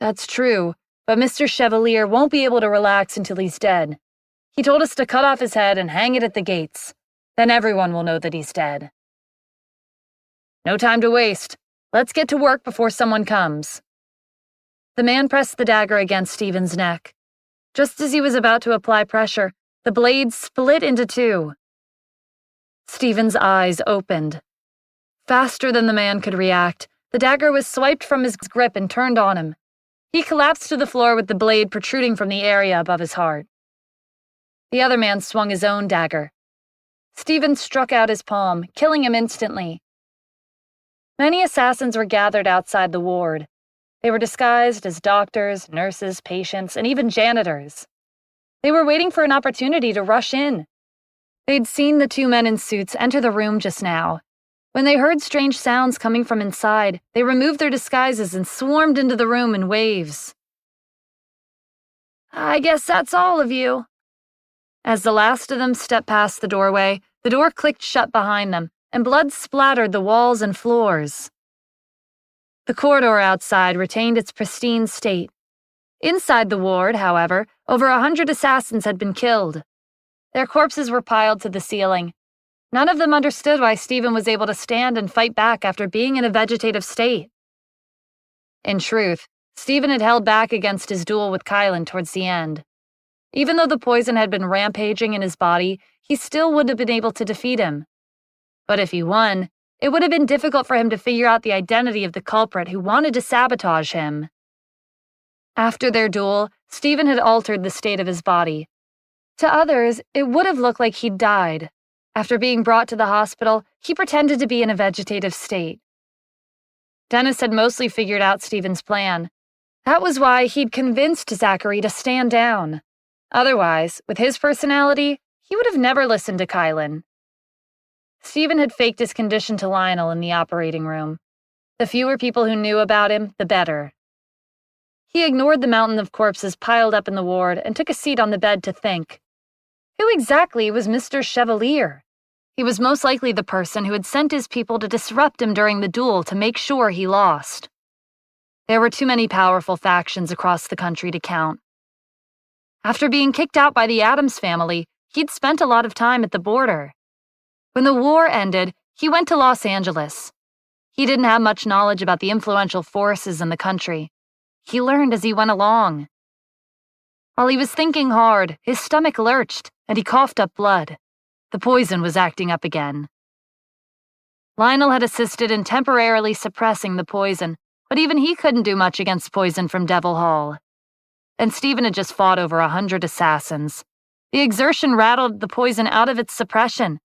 That's true, but Mr. Chevalier won't be able to relax until he's dead. He told us to cut off his head and hang it at the gates. Then everyone will know that he's dead. No time to waste. Let's get to work before someone comes. The man pressed the dagger against Stephen's neck. Just as he was about to apply pressure, the blade split into two. Stephen's eyes opened. Faster than the man could react, the dagger was swiped from his grip and turned on him. He collapsed to the floor with the blade protruding from the area above his heart. The other man swung his own dagger. Stephen struck out his palm, killing him instantly. Many assassins were gathered outside the ward. They were disguised as doctors, nurses, patients, and even janitors. They were waiting for an opportunity to rush in. They'd seen the 2 men in suits enter the room just now. When they heard strange sounds coming from inside, they removed their disguises and swarmed into the room in waves. "I guess that's all of you." As the last of them stepped past the doorway, the door clicked shut behind them, and blood splattered the walls and floors. The corridor outside retained its pristine state. Inside the ward, however, over 100 assassins had been killed. Their corpses were piled to the ceiling. None of them understood why Stephen was able to stand and fight back after being in a vegetative state. In truth, Stephen had held back against his duel with Kylan towards the end. Even though the poison had been rampaging in his body, he still would have been able to defeat him. But if he won, it would have been difficult for him to figure out the identity of the culprit who wanted to sabotage him. After their duel, Stephen had altered the state of his body. To others, it would have looked like he'd died. After being brought to the hospital, he pretended to be in a vegetative state. Dennis had mostly figured out Stephen's plan. That was why he'd convinced Zachary to stand down. Otherwise, with his personality, he would have never listened to Kylan. Stephen had faked his condition to Lionel in the operating room. The fewer people who knew about him, the better. He ignored the mountain of corpses piled up in the ward and took a seat on the bed to think. Who exactly was Mr. Chevalier? He was most likely the person who had sent his people to disrupt him during the duel to make sure he lost. There were too many powerful factions across the country to count. After being kicked out by the Addams family, he'd spent a lot of time at the border. When the war ended, he went to Los Angeles. He didn't have much knowledge about the influential forces in the country. He learned as he went along. While he was thinking hard, his stomach lurched, and he coughed up blood. The poison was acting up again. Lionel had assisted in temporarily suppressing the poison, but even he couldn't do much against poison from Devil Hall. And Stephen had just fought over 100 assassins. The exertion rattled the poison out of its suppression.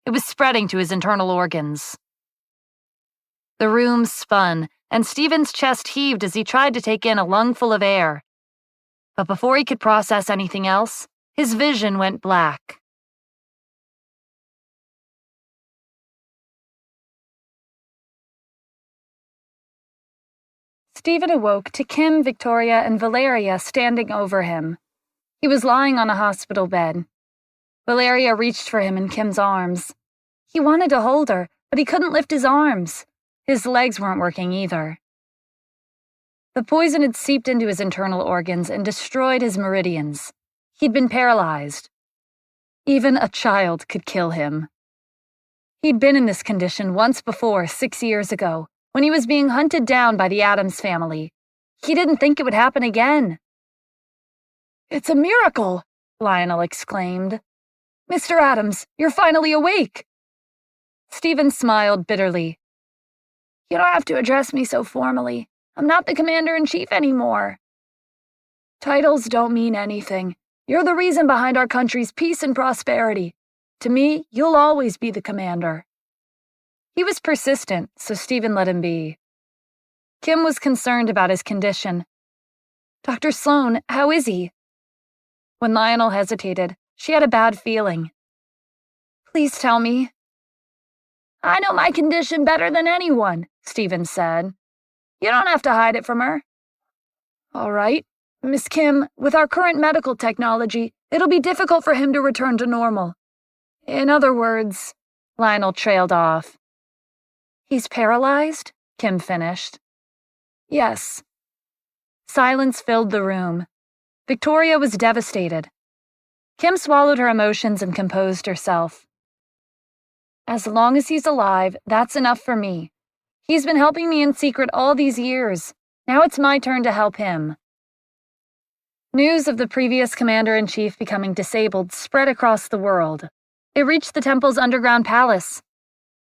It was spreading to his internal organs. The room spun, and Stephen's chest heaved as he tried to take in a lungful of air. But before he could process anything else, his vision went black. Stephen awoke to Kim, Victoria, and Valeria standing over him. He was lying on a hospital bed. Valeria reached for him in Kim's arms. He wanted to hold her, but he couldn't lift his arms. His legs weren't working either. The poison had seeped into his internal organs and destroyed his meridians. He'd been paralyzed. Even a child could kill him. He'd been in this condition once before, 6 years ago, when he was being hunted down by the Addams family. He didn't think it would happen again. "It's a miracle," Lionel exclaimed. "Mr. Addams, you're finally awake." Stephen smiled bitterly. "You don't have to address me so formally. I'm not the commander-in-chief anymore." "Titles don't mean anything. You're the reason behind our country's peace and prosperity. To me, you'll always be the commander." He was persistent, so Stephen let him be. Kim was concerned about his condition. "Dr. Sloan, how is he?" When Lionel hesitated, she had a bad feeling. "Please tell me." "I know my condition better than anyone," Stephen said. "You don't have to hide it from her." "All right. Miss Kim, with our current medical technology, it'll be difficult for him to return to normal. In other words," Lionel trailed off. "He's paralyzed?" Kim finished. "Yes." Silence filled the room. Victoria was devastated. Kim swallowed her emotions and composed herself. "As long as he's alive, that's enough for me. He's been helping me in secret all these years. Now it's my turn to help him." News of the previous commander-in-chief becoming disabled spread across the world. It reached the temple's underground palace.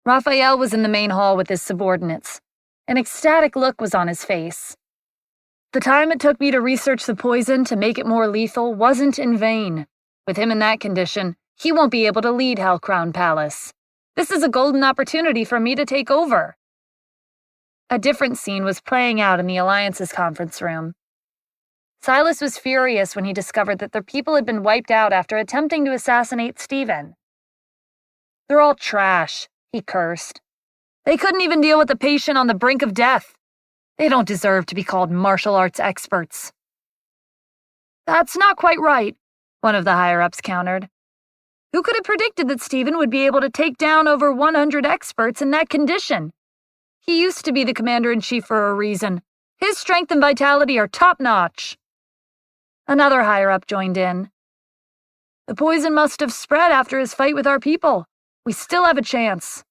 Raphael was in the main hall with his subordinates. An ecstatic look was on his face. "The time it took me to research the poison to make it more lethal wasn't in vain. With him in that condition, he won't be able to lead Hellcrown Palace. This is a golden opportunity for me to take over." A different scene was playing out in the Alliance's conference room. Silas was furious when he discovered that their people had been wiped out after attempting to assassinate Stephen. "They're all trash," he cursed. "They couldn't even deal with the patient on the brink of death. They don't deserve to be called martial arts experts." "That's not quite right," one of the higher-ups countered. "Who could have predicted that Stephen would be able to take down over 100 experts in that condition? He used to be the commander-in-chief for a reason. His strength and vitality are top-notch." Another higher-up joined in. "The poison must have spread after his fight with our people. We still have a chance."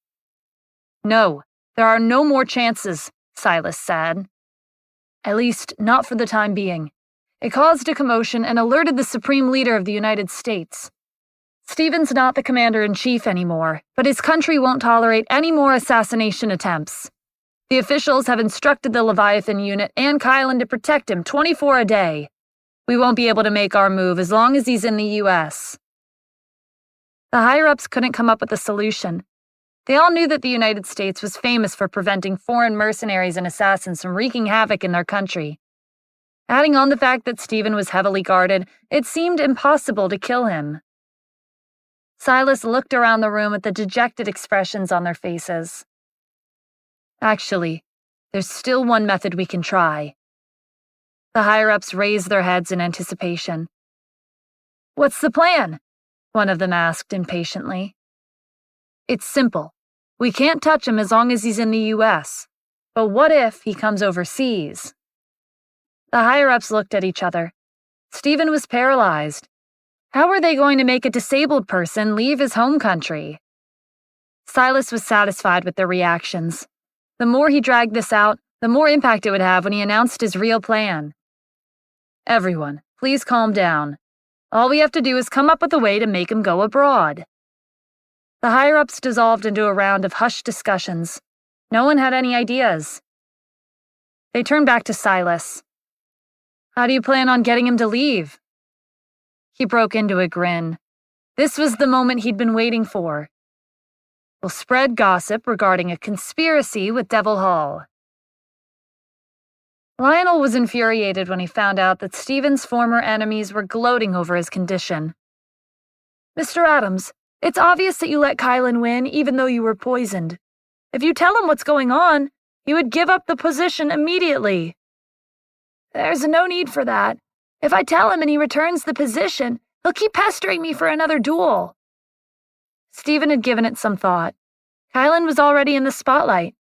"No, there are no more chances," Silas said. "At least, not for the time being. It caused a commotion and alerted the Supreme Leader of the United States. Stephen's not the commander-in-chief anymore, but his country won't tolerate any more assassination attempts. The officials have instructed the Leviathan unit and Kylan to protect him 24 a day. We won't be able to make our move as long as he's in the U.S. The higher-ups couldn't come up with a solution. They all knew that the United States was famous for preventing foreign mercenaries and assassins from wreaking havoc in their country. Adding on the fact that Stephen was heavily guarded, it seemed impossible to kill him. Silas looked around the room at the dejected expressions on their faces. "Actually, there's still one method we can try." The higher-ups raised their heads in anticipation. "What's the plan?" one of them asked impatiently. "It's simple. We can't touch him as long as he's in the U.S. But what if he comes overseas?" The higher-ups looked at each other. Stephen was paralyzed. How were they going to make a disabled person leave his home country? Silas was satisfied with their reactions. The more he dragged this out, the more impact it would have when he announced his real plan. "Everyone, please calm down. All we have to do is come up with a way to make him go abroad." The higher-ups dissolved into a round of hushed discussions. No one had any ideas. They turned back to Silas. "How do you plan on getting him to leave?" He broke into a grin. This was the moment he'd been waiting for. "We'll spread gossip regarding a conspiracy with Devil Hall." Lionel was infuriated when he found out that Stephen's former enemies were gloating over his condition. "Mr. Addams, it's obvious that you let Kylan win even though you were poisoned. If you tell him what's going on, he would give up the position immediately." "There's no need for that. If I tell him and he returns the position, he'll keep pestering me for another duel." Stephen had given it some thought. Kylan was already in the spotlight.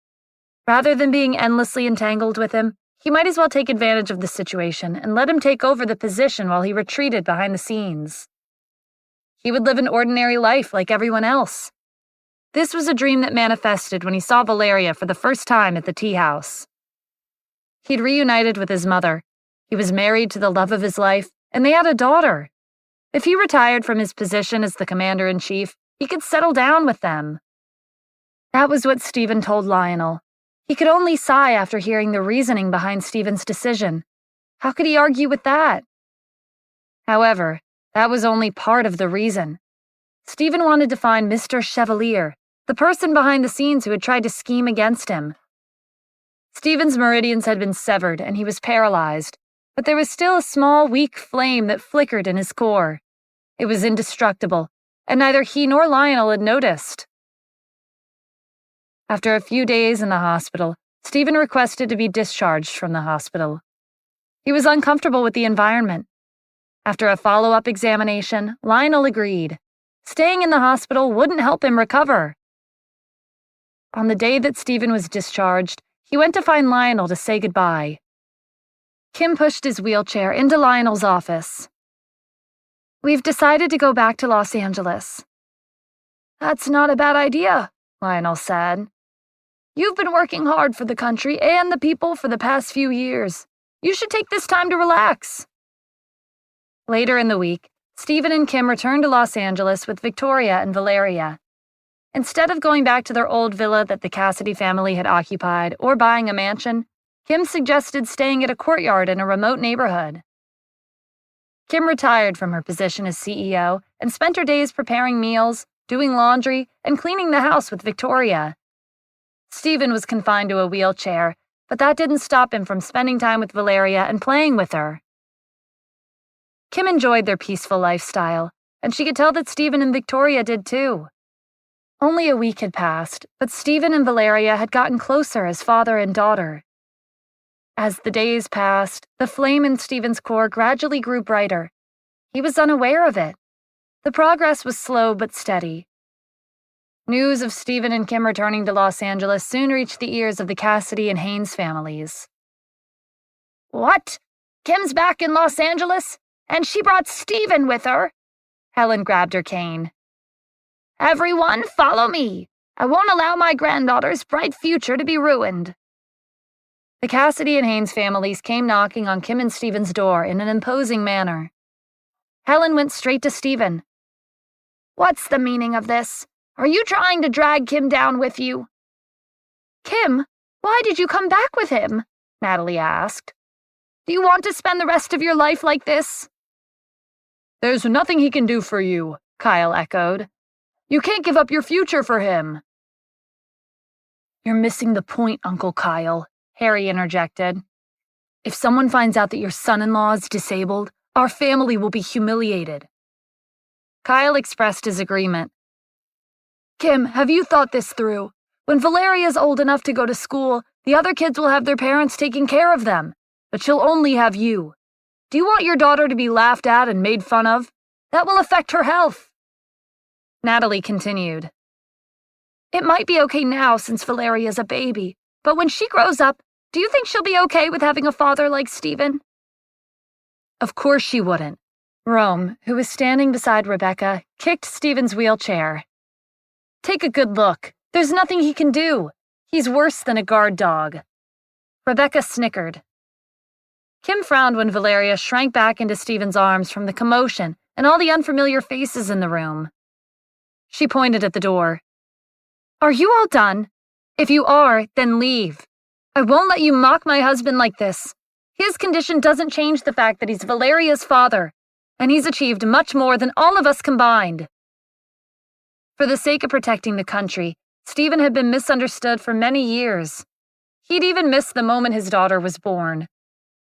Rather than being endlessly entangled with him, he might as well take advantage of the situation and let him take over the position while he retreated behind the scenes. He would live an ordinary life like everyone else. This was a dream that manifested when he saw Valeria for the first time at the tea house. He'd reunited with his mother. He was married to the love of his life, and they had a daughter. If he retired from his position as the commander-in-chief, he could settle down with them. That was what Stephen told Lionel. He could only sigh after hearing the reasoning behind Stephen's decision. How could he argue with that? However, that was only part of the reason. Stephen wanted to find Mr. Chevalier, the person behind the scenes who had tried to scheme against him. Stephen's meridians had been severed and he was paralyzed, but there was still a small, weak flame that flickered in his core. It was indestructible, and neither he nor Lionel had noticed. After a few days in the hospital, Stephen requested to be discharged from the hospital. He was uncomfortable with the environment. After a follow-up examination, Lionel agreed. Staying in the hospital wouldn't help him recover. On the day that Stephen was discharged, he went to find Lionel to say goodbye. Kim pushed his wheelchair into Lionel's office. "We've decided to go back to Los Angeles." "That's not a bad idea," Lionel said. "You've been working hard for the country and the people for the past few years. You should take this time to relax." Later in the week, Stephen and Kim returned to Los Angeles with Victoria and Valeria. Instead of going back to their old villa that the Cassidy family had occupied or buying a mansion, Kim suggested staying at a courtyard in a remote neighborhood. Kim retired from her position as CEO and spent her days preparing meals, doing laundry, and cleaning the house with Victoria. Stephen was confined to a wheelchair, but that didn't stop him from spending time with Valeria and playing with her. Kim enjoyed their peaceful lifestyle, and she could tell that Stephen and Victoria did too. Only a week had passed, but Stephen and Valeria had gotten closer as father and daughter. As the days passed, the flame in Stephen's core gradually grew brighter. He was unaware of it. The progress was slow but steady. News of Stephen and Kim returning to Los Angeles soon reached the ears of the Cassidy and Haynes families. "What? Kim's back in Los Angeles? And she brought Stephen with her?" Helen grabbed her cane. "Everyone, follow me. I won't allow my granddaughter's bright future to be ruined." The Cassidy and Haynes families came knocking on Kim and Stephen's door in an imposing manner. Helen went straight to Stephen. "What's the meaning of this? Are you trying to drag Kim down with you?" "Kim, why did you come back with him?" Natalie asked. "Do you want to spend the rest of your life like this?" "There's nothing he can do for you," Kyle echoed. "You can't give up your future for him." "You're missing the point, Uncle Kyle," Harry interjected. "If someone finds out that your son-in-law is disabled, our family will be humiliated." Kyle expressed his agreement. "Kim, have you thought this through? When Valeria's old enough to go to school, the other kids will have their parents taking care of them, but she'll only have you. Do you want your daughter to be laughed at and made fun of? That will affect her health." Natalie continued. "It might be okay now since Valeria's a baby, but when she grows up, do you think she'll be okay with having a father like Stephen?" Of course she wouldn't. Rome, who was standing beside Rebecca, kicked Stephen's wheelchair. "Take a good look. There's nothing he can do. He's worse than a guard dog." Rebecca snickered. Kim frowned when Valeria shrank back into Stephen's arms from the commotion and all the unfamiliar faces in the room. She pointed at the door. "Are you all done? If you are, then leave. I won't let you mock my husband like this. His condition doesn't change the fact that he's Valeria's father, and he's achieved much more than all of us combined." For the sake of protecting the country, Stephen had been misunderstood for many years. He'd even missed the moment his daughter was born.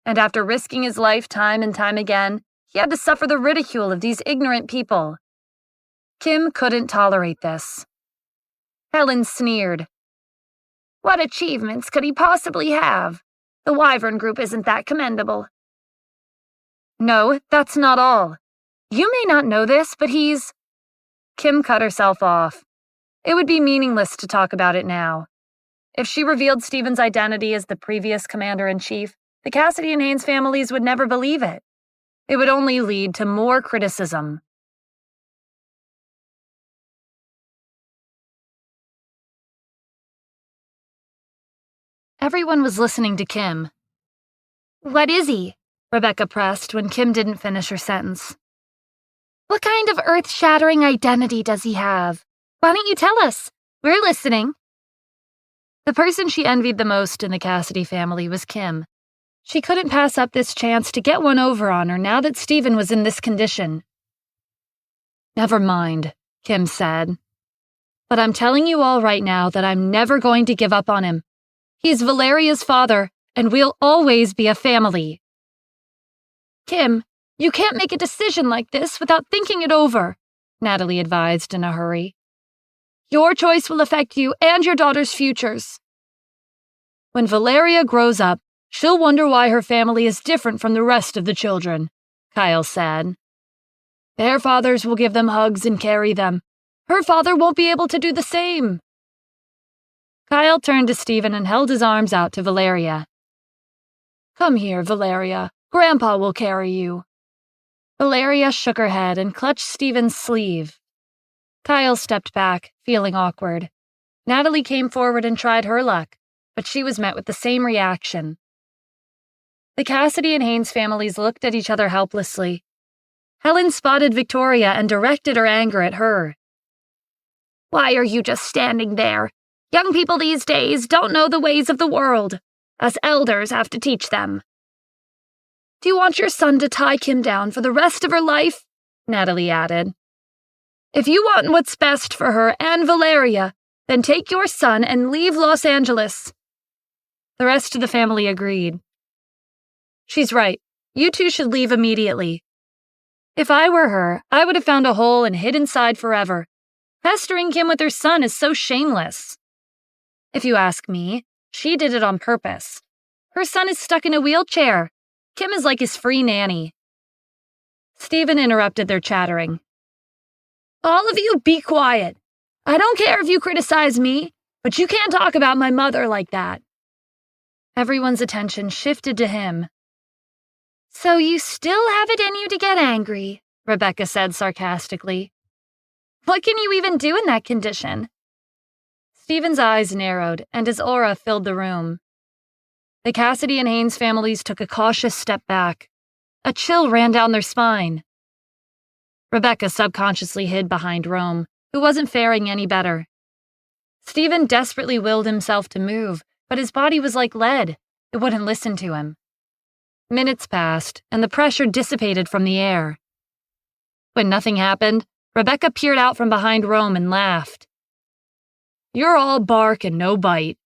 And after risking his life time and time again, he had to suffer the ridicule of these ignorant people. Kim couldn't tolerate this. Helen sneered. "What achievements could he possibly have? The Wyvern Group isn't that commendable." "No, that's not all. You may not know this, but he's—" Kim cut herself off. It would be meaningless to talk about it now. If she revealed Stephen's identity as the previous commander-in-chief, the Cassidy and Haynes families would never believe it. It would only lead to more criticism. Everyone was listening to Kim. "What is he?" Rebecca pressed when Kim didn't finish her sentence. "What kind of earth-shattering identity does he have? Why don't you tell us? We're listening." The person she envied the most in the Cassidy family was Kim. She couldn't pass up this chance to get one over on her now that Stephen was in this condition. "Never mind," Kim said. "But I'm telling you all right now that I'm never going to give up on him. He's Valeria's father, and we'll always be a family." "Kim, you can't make a decision like this without thinking it over," Natalie advised in a hurry. "Your choice will affect you and your daughter's futures." "When Valeria grows up, she'll wonder why her family is different from the rest of the children," Kyle said. "Their fathers will give them hugs and carry them. Her father won't be able to do the same." Kyle turned to Stephen and held his arms out to Valeria. "Come here, Valeria. Grandpa will carry you." Valeria shook her head and clutched Stephen's sleeve. Kyle stepped back, feeling awkward. Natalie came forward and tried her luck, but she was met with the same reaction. The Cassidy and Haynes families looked at each other helplessly. Helen spotted Victoria and directed her anger at her. "Why are you just standing there? Young people these days don't know the ways of the world. Us elders have to teach them." "Do you want your son to tie Kim down for the rest of her life?" Natalie added. "If you want what's best for her and Valeria, then take your son and leave Los Angeles." The rest of the family agreed. "She's right. You two should leave immediately." "If I were her, I would have found a hole and hid inside forever. Pestering Kim with her son is so shameless." "If you ask me, she did it on purpose. Her son is stuck in a wheelchair. Kim is like his free nanny." Stephen interrupted their chattering. "All of you be quiet. I don't care if you criticize me, but you can't talk about my mother like that." Everyone's attention shifted to him. "So you still have it in you to get angry," Rebecca said sarcastically. "What can you even do in that condition?" Stephen's eyes narrowed, and his aura filled the room. The Cassidy and Haynes families took a cautious step back. A chill ran down their spine. Rebecca subconsciously hid behind Rome, who wasn't faring any better. Stephen desperately willed himself to move, but his body was like lead. It wouldn't listen to him. Minutes passed, and the pressure dissipated from the air. When nothing happened, Rebecca peered out from behind Rome and laughed. "You're all bark and no bite."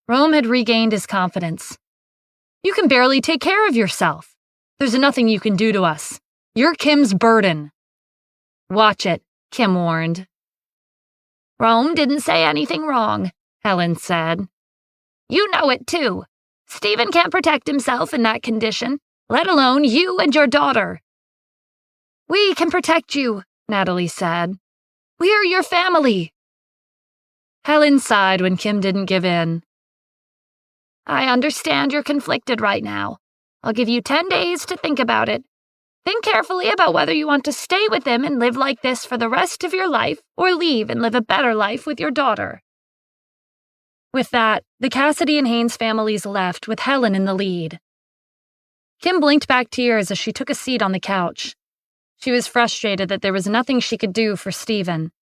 Rome had regained his confidence. "You can barely take care of yourself. There's nothing you can do to us. You're Kim's burden." "Watch it," Kim warned. "Rome didn't say anything wrong," Helen said. "You know it too. Stephen can't protect himself in that condition, let alone you and your daughter." "We can protect you," Natalie said. "We're your family." Helen sighed when Kim didn't give in. "I understand you're conflicted right now. I'll give you 10 days to think about it. Think carefully about whether you want to stay with him and live like this for the rest of your life or leave and live a better life with your daughter." With that, the Cassidy and Haynes families left with Helen in the lead. Kim blinked back tears as she took a seat on the couch. She was frustrated that there was nothing she could do for Stephen.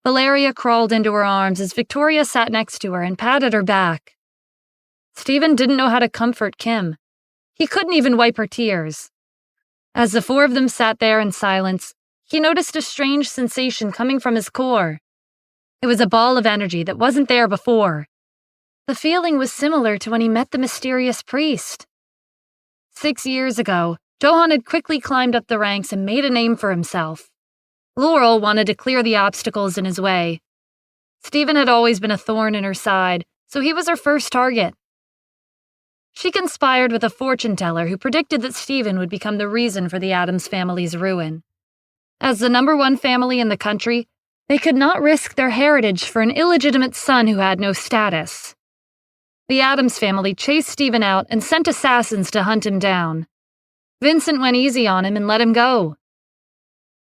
Valeria crawled into her arms as Victoria sat next to her and patted her back. Stephen didn't know how to comfort Kim. He couldn't even wipe her tears. As the four of them sat there in silence, he noticed a strange sensation coming from his core. It was a ball of energy that wasn't there before. The feeling was similar to when he met the mysterious priest. 6 years ago, Johann had quickly climbed up the ranks and made a name for himself. Laurel wanted to clear the obstacles in his way. Stephen had always been a thorn in her side, so he was her first target. She conspired with a fortune teller who predicted that Stephen would become the reason for the Addams family's ruin. As the #1 family in the country, they could not risk their heritage for an illegitimate son who had no status. The Addams family chased Stephen out and sent assassins to hunt him down. Vincent went easy on him and let him go.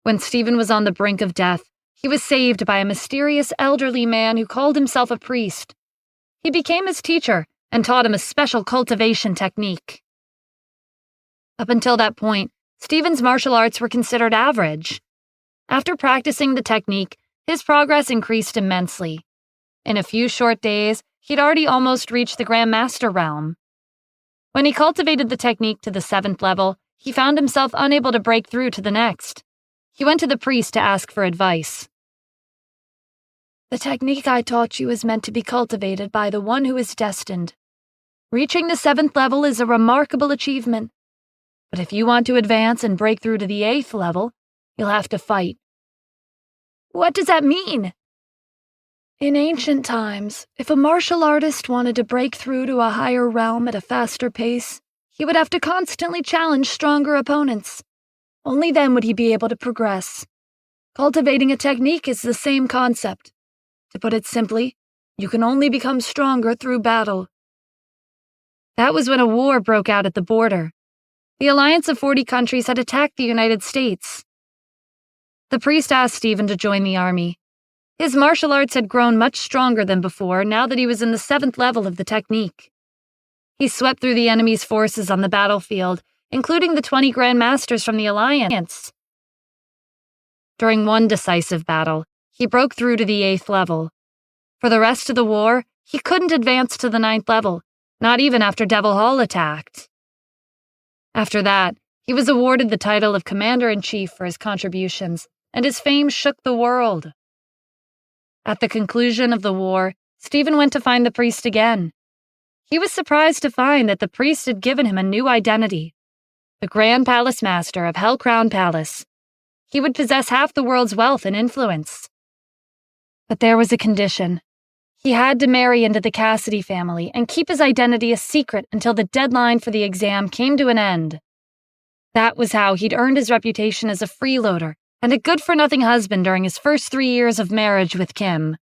When Stephen was on the brink of death, he was saved by a mysterious elderly man who called himself a priest. He became his teacher and taught him a special cultivation technique. Up until that point, Stephen's martial arts were considered average. After practicing the technique, his progress increased immensely. In a few short days, he'd already almost reached the Grand Master realm. When he cultivated the technique to the 7th level, he found himself unable to break through to the next. He went to the priest to ask for advice. "The technique I taught you is meant to be cultivated by the one who is destined. Reaching the 7th level is a remarkable achievement. But if you want to advance and break through to the 8th level, you'll have to fight." "What does that mean?" "In ancient times, if a martial artist wanted to break through to a higher realm at a faster pace, he would have to constantly challenge stronger opponents. Only then would he be able to progress. Cultivating a technique is the same concept. To put it simply, you can only become stronger through battle." That was when a war broke out at the border. The alliance of 40 countries had attacked the United States. The priest asked Stephen to join the army. His martial arts had grown much stronger than before now that he was in the 7th level of the technique. He swept through the enemy's forces on the battlefield, including the 20 Grand Masters from the Alliance. During one decisive battle, he broke through to the 8th level. For the rest of the war, he couldn't advance to the 9th level, not even after Devil Hall attacked. After that, he was awarded the title of Commander-in-Chief for his contributions, and his fame shook the world. At the conclusion of the war, Stephen went to find the priest again. He was surprised to find that the priest had given him a new identity, the Grand Palace Master of Hellcrown Palace. He would possess half the world's wealth and influence. But there was a condition. He had to marry into the Cassidy family and keep his identity a secret until the deadline for the exam came to an end. That was how he'd earned his reputation as a freeloader and a good-for-nothing husband during his first 3 years of marriage with Kim.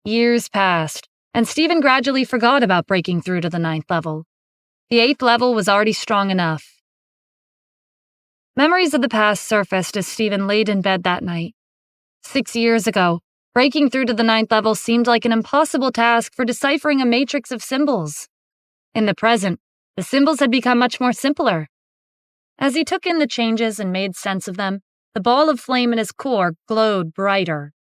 Years passed, and Stephen gradually forgot about breaking through to the 9th level. The 8th level was already strong enough. Memories of the past surfaced as Stephen laid in bed that night. 6 years ago, breaking through to the 9th level seemed like an impossible task for deciphering a matrix of symbols. In the present, the symbols had become much more simpler. As he took in the changes and made sense of them, the ball of flame in his core glowed brighter.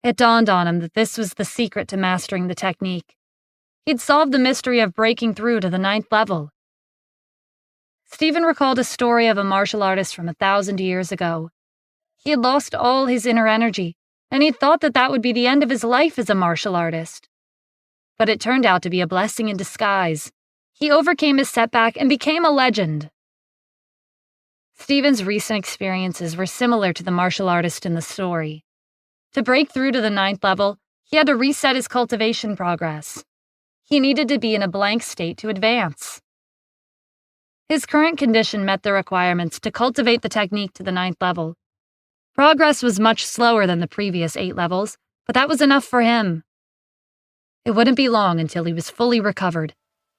It dawned on him that this was the secret to mastering the technique. He'd solved the mystery of breaking through to the 9th level. Stephen recalled a story of a martial artist from 1,000 years ago. He had lost all his inner energy, and he'd thought that that would be the end of his life as a martial artist. But it turned out to be a blessing in disguise. He overcame his setback and became a legend. Stephen's recent experiences were similar to the martial artist in the story. To break through to the 9th level, he had to reset his cultivation progress. He needed to be in a blank state to advance. His current condition met the requirements to cultivate the technique to the 9th level. Progress was much slower than the previous 8 levels, but that was enough for him. It wouldn't be long until he was fully recovered,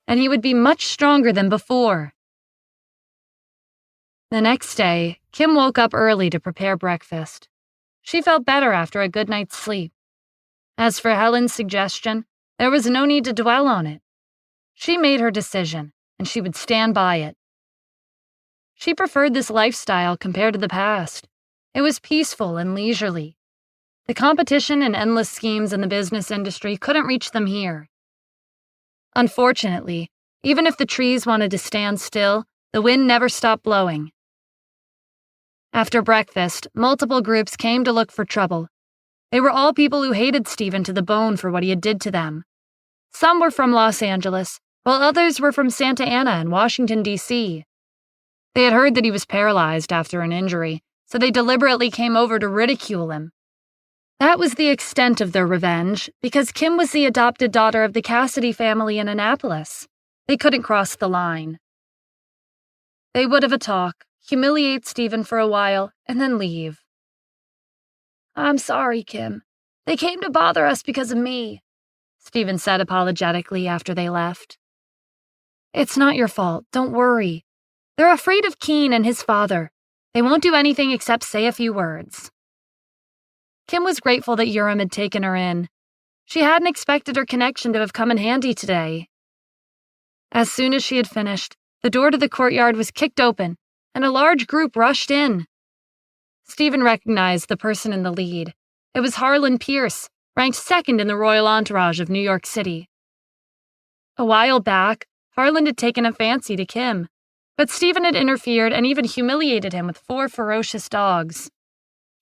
and he would be much stronger than before. The next day, Kim woke up early to prepare breakfast. She felt better after a good night's sleep. As for Helen's suggestion, there was no need to dwell on it. She made her decision, and she would stand by it. She preferred this lifestyle compared to the past. It was peaceful and leisurely. The competition and endless schemes in the business industry couldn't reach them here. Unfortunately, even if the trees wanted to stand still, the wind never stopped blowing. After breakfast, multiple groups came to look for trouble. They were all people who hated Stephen to the bone for what he had did to them. Some were from Los Angeles, while others were from Santa Ana and Washington, D.C. They had heard that he was paralyzed after an injury, so they deliberately came over to ridicule him. That was the extent of their revenge, because Kim was the adopted daughter of the Cassidy family in Annapolis. They couldn't cross the line. They would have a talk, humiliate Stephen for a while, and then leave. "I'm sorry, Kim. They came to bother us because of me," Stephen said apologetically after they left. "It's not your fault, don't worry. They're afraid of Keen and his father. They won't do anything except say a few words." Kim was grateful that Urim had taken her in. She hadn't expected her connection to have come in handy today. As soon as she had finished, the door to the courtyard was kicked open, and a large group rushed in. Stephen recognized the person in the lead. It was Harlan Pierce, ranked second in the royal entourage of New York City. A while back, Harlan had taken a fancy to Kim, but Stephen had interfered and even humiliated him with 4 ferocious dogs.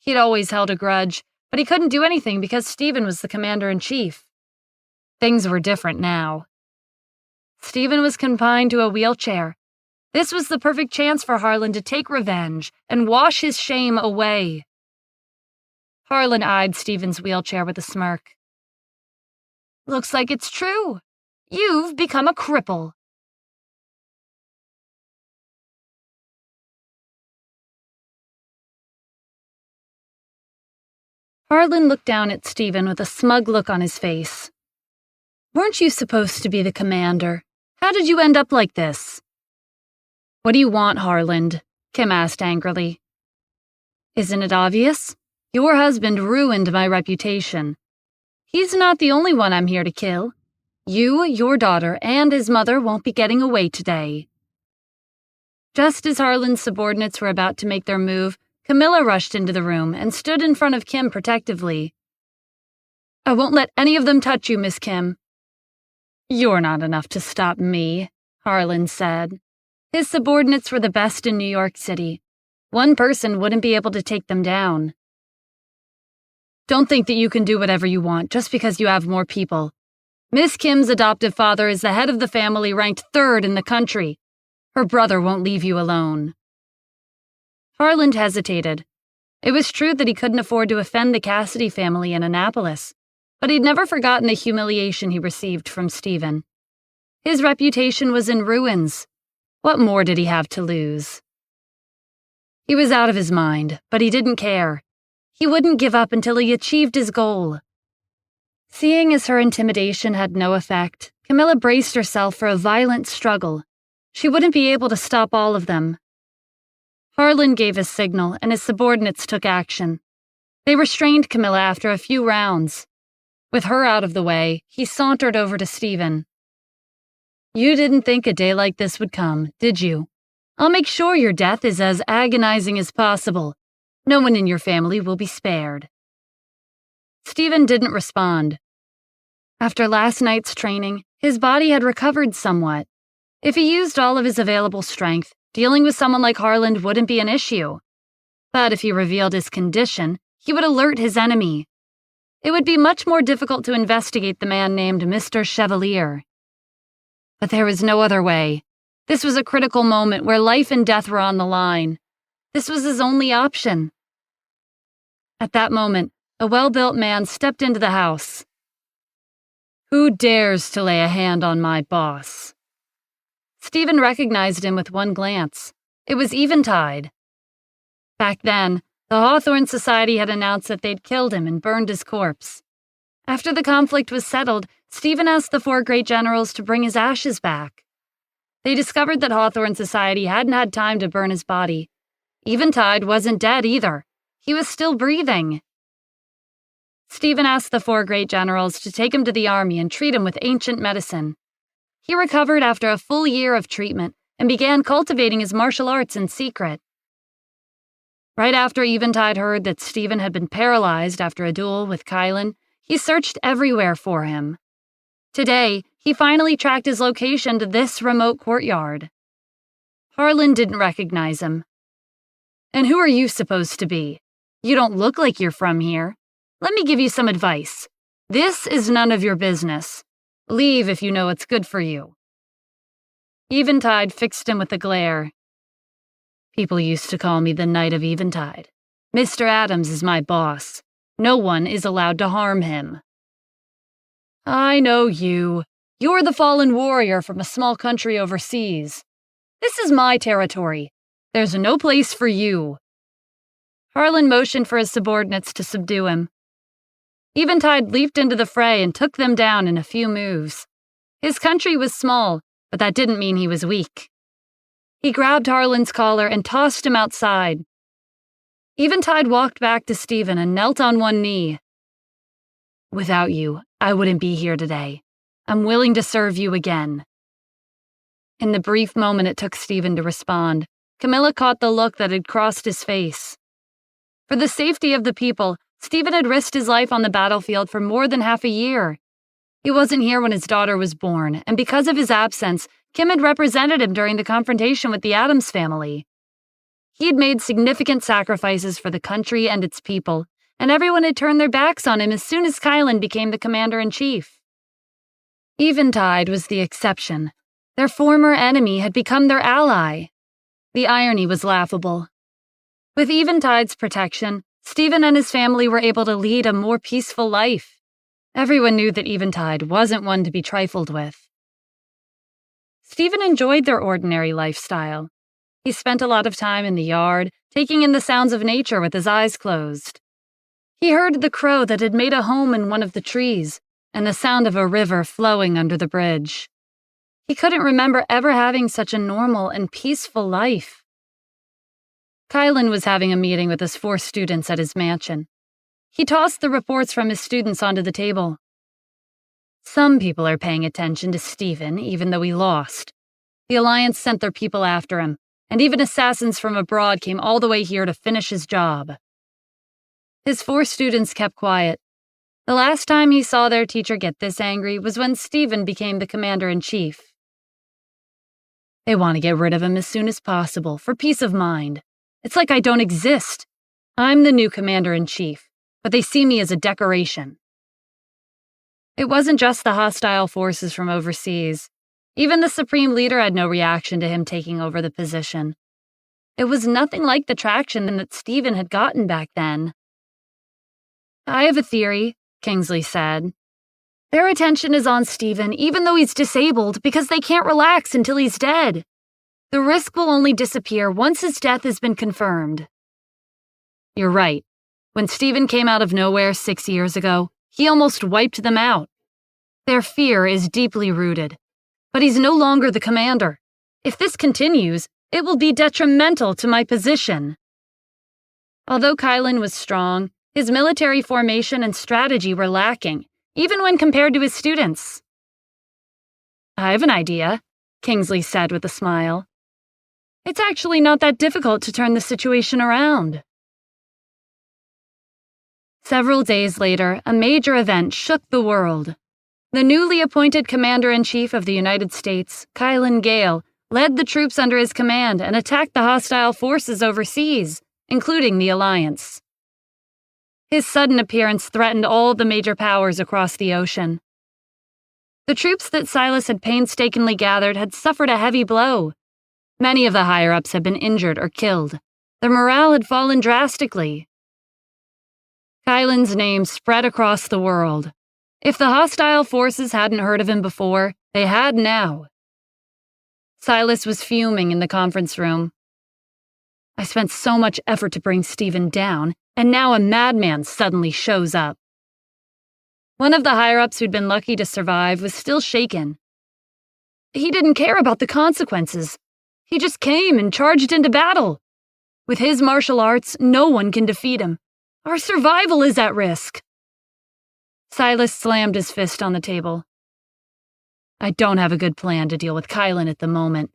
He'd always held a grudge, but he couldn't do anything because Stephen was the commander-in-chief. Things were different now. Stephen was confined to a wheelchair. This was the perfect chance for Harlan to take revenge and wash his shame away. Harlan eyed Stephen's wheelchair with a smirk. "Looks like it's true. You've become a cripple." Harlan looked down at Stephen with a smug look on his face. "Weren't you supposed to be the commander? How did you end up like this?" "What do you want, Harlan?" Kim asked angrily. "Isn't it obvious? Your husband ruined my reputation. He's not the only one I'm here to kill. You, your daughter, and his mother won't be getting away today." Just as Harlan's subordinates were about to make their move, Camilla rushed into the room and stood in front of Kim protectively. "I won't let any of them touch you, Miss Kim." "You're not enough to stop me," Harlan said. His subordinates were the best in New York City. One person wouldn't be able to take them down. "Don't think that you can do whatever you want just because you have more people. Miss Kim's adoptive father is the head of the family, ranked 3rd in the country. Her brother won't leave you alone." Harlan hesitated. It was true that he couldn't afford to offend the Cassidy family in Annapolis, but he'd never forgotten the humiliation he received from Stephen. His reputation was in ruins. What more did he have to lose? He was out of his mind, but he didn't care. He wouldn't give up until he achieved his goal. Seeing as her intimidation had no effect, Camilla braced herself for a violent struggle. She wouldn't be able to stop all of them. Harlan gave his signal, and his subordinates took action. They restrained Camilla after a few rounds. With her out of the way, he sauntered over to Stephen. "You didn't think a day like this would come, did you? I'll make sure your death is as agonizing as possible. No one in your family will be spared." Stephen didn't respond. After last night's training, his body had recovered somewhat. If he used all of his available strength, dealing with someone like Harlan wouldn't be an issue. But if he revealed his condition, he would alert his enemy. It would be much more difficult to investigate the man named Mr. Chevalier. But there was no other way. This was a critical moment where life and death were on the line. This was his only option. At that moment, a well-built man stepped into the house. "Who dares to lay a hand on my boss?" Stephen recognized him with one glance. It was Eventide. Back then, the Hawthorne Society had announced that they'd killed him and burned his corpse. After the conflict was settled, Stephen asked the 4 great generals to bring his ashes back. They discovered that Hawthorne Society hadn't had time to burn his body. Eventide wasn't dead either. He was still breathing. Stephen asked the 4 great generals to take him to the army and treat him with ancient medicine. He recovered after a full year of treatment and began cultivating his martial arts in secret. Right after Eventide heard that Stephen had been paralyzed after a duel with Kylan, he searched everywhere for him. Today, he finally tracked his location to this remote courtyard. Harlan didn't recognize him. "And who are you supposed to be? You don't look like you're from here. Let me give you some advice. This is none of your business. Leave if you know what's good for you." Eventide fixed him with a glare. "People used to call me the Knight of Eventide. Mr. Adams is my boss. No one is allowed to harm him." "I know you. You're the fallen warrior from a small country overseas. This is my territory. There's no place for you." Harlan motioned for his subordinates to subdue him. Eventide leaped into the fray and took them down in a few moves. His country was small, but that didn't mean he was weak. He grabbed Harlan's collar and tossed him outside. Eventide walked back to Stephen and knelt on one knee. Without you, I wouldn't be here today. I'm willing to serve you again." In the brief moment it took Stephen to respond, Camilla caught the look that had crossed his face. For the safety of the people, Stephen had risked his life on the battlefield for more than half a year. He wasn't here when his daughter was born, and because of his absence, Kim had represented him during the confrontation with the Addams family. He had made significant sacrifices for the country and its people, and everyone had turned their backs on him as soon as Kylan became the commander-in-chief. Eventide was the exception. Their former enemy had become their ally. The irony was laughable. With Eventide's protection, Stephen and his family were able to lead a more peaceful life. Everyone knew that Eventide wasn't one to be trifled with. Stephen enjoyed their ordinary lifestyle. He spent a lot of time in the yard, taking in the sounds of nature with his eyes closed. He heard the crow that had made a home in one of the trees, and the sound of a river flowing under the bridge. He couldn't remember ever having such a normal and peaceful life. Kylan was having a meeting with his 4 students at his mansion. He tossed the reports from his students onto the table. "Some people are paying attention to Stephen, even though he lost. The Alliance sent their people after him, and even assassins from abroad came all the way here to finish his job." His 4 students kept quiet. The last time he saw their teacher get this angry was when Stephen became the commander-in-chief. "They want to get rid of him as soon as possible, for peace of mind. It's like I don't exist. I'm the new commander-in-chief, but they see me as a decoration." It wasn't just the hostile forces from overseas. Even the supreme leader had no reaction to him taking over the position. It was nothing like the traction that Stephen had gotten back then. "I have a theory," Kingsley said. "Their attention is on Stephen even though he's disabled because they can't relax until he's dead. The risk will only disappear once his death has been confirmed." "You're right. When Stephen came out of nowhere 6 years ago, he almost wiped them out. Their fear is deeply rooted. But he's no longer the commander. If this continues, it will be detrimental to my position." Although Kylan was strong, his military formation and strategy were lacking, even when compared to his students. "I have an idea," Kingsley said with a smile. "It's actually not that difficult to turn the situation around." Several days later, a major event shook the world. The newly appointed Commander-in-Chief of the United States, Kylan Gale, led the troops under his command and attacked the hostile forces overseas, including the Alliance. His sudden appearance threatened all the major powers across the ocean. The troops that Silas had painstakingly gathered had suffered a heavy blow. Many of the higher-ups had been injured or killed. Their morale had fallen drastically. Kylan's name spread across the world. If the hostile forces hadn't heard of him before, they had now. Silas was fuming in the conference room. "I spent so much effort to bring Stephen down, and now a madman suddenly shows up." One of the higher-ups who'd been lucky to survive was still shaken. "He didn't care about the consequences. He just came and charged into battle. With his martial arts, no one can defeat him. Our survival is at risk." Silas slammed his fist on the table. "I don't have a good plan to deal with Kylan at the moment.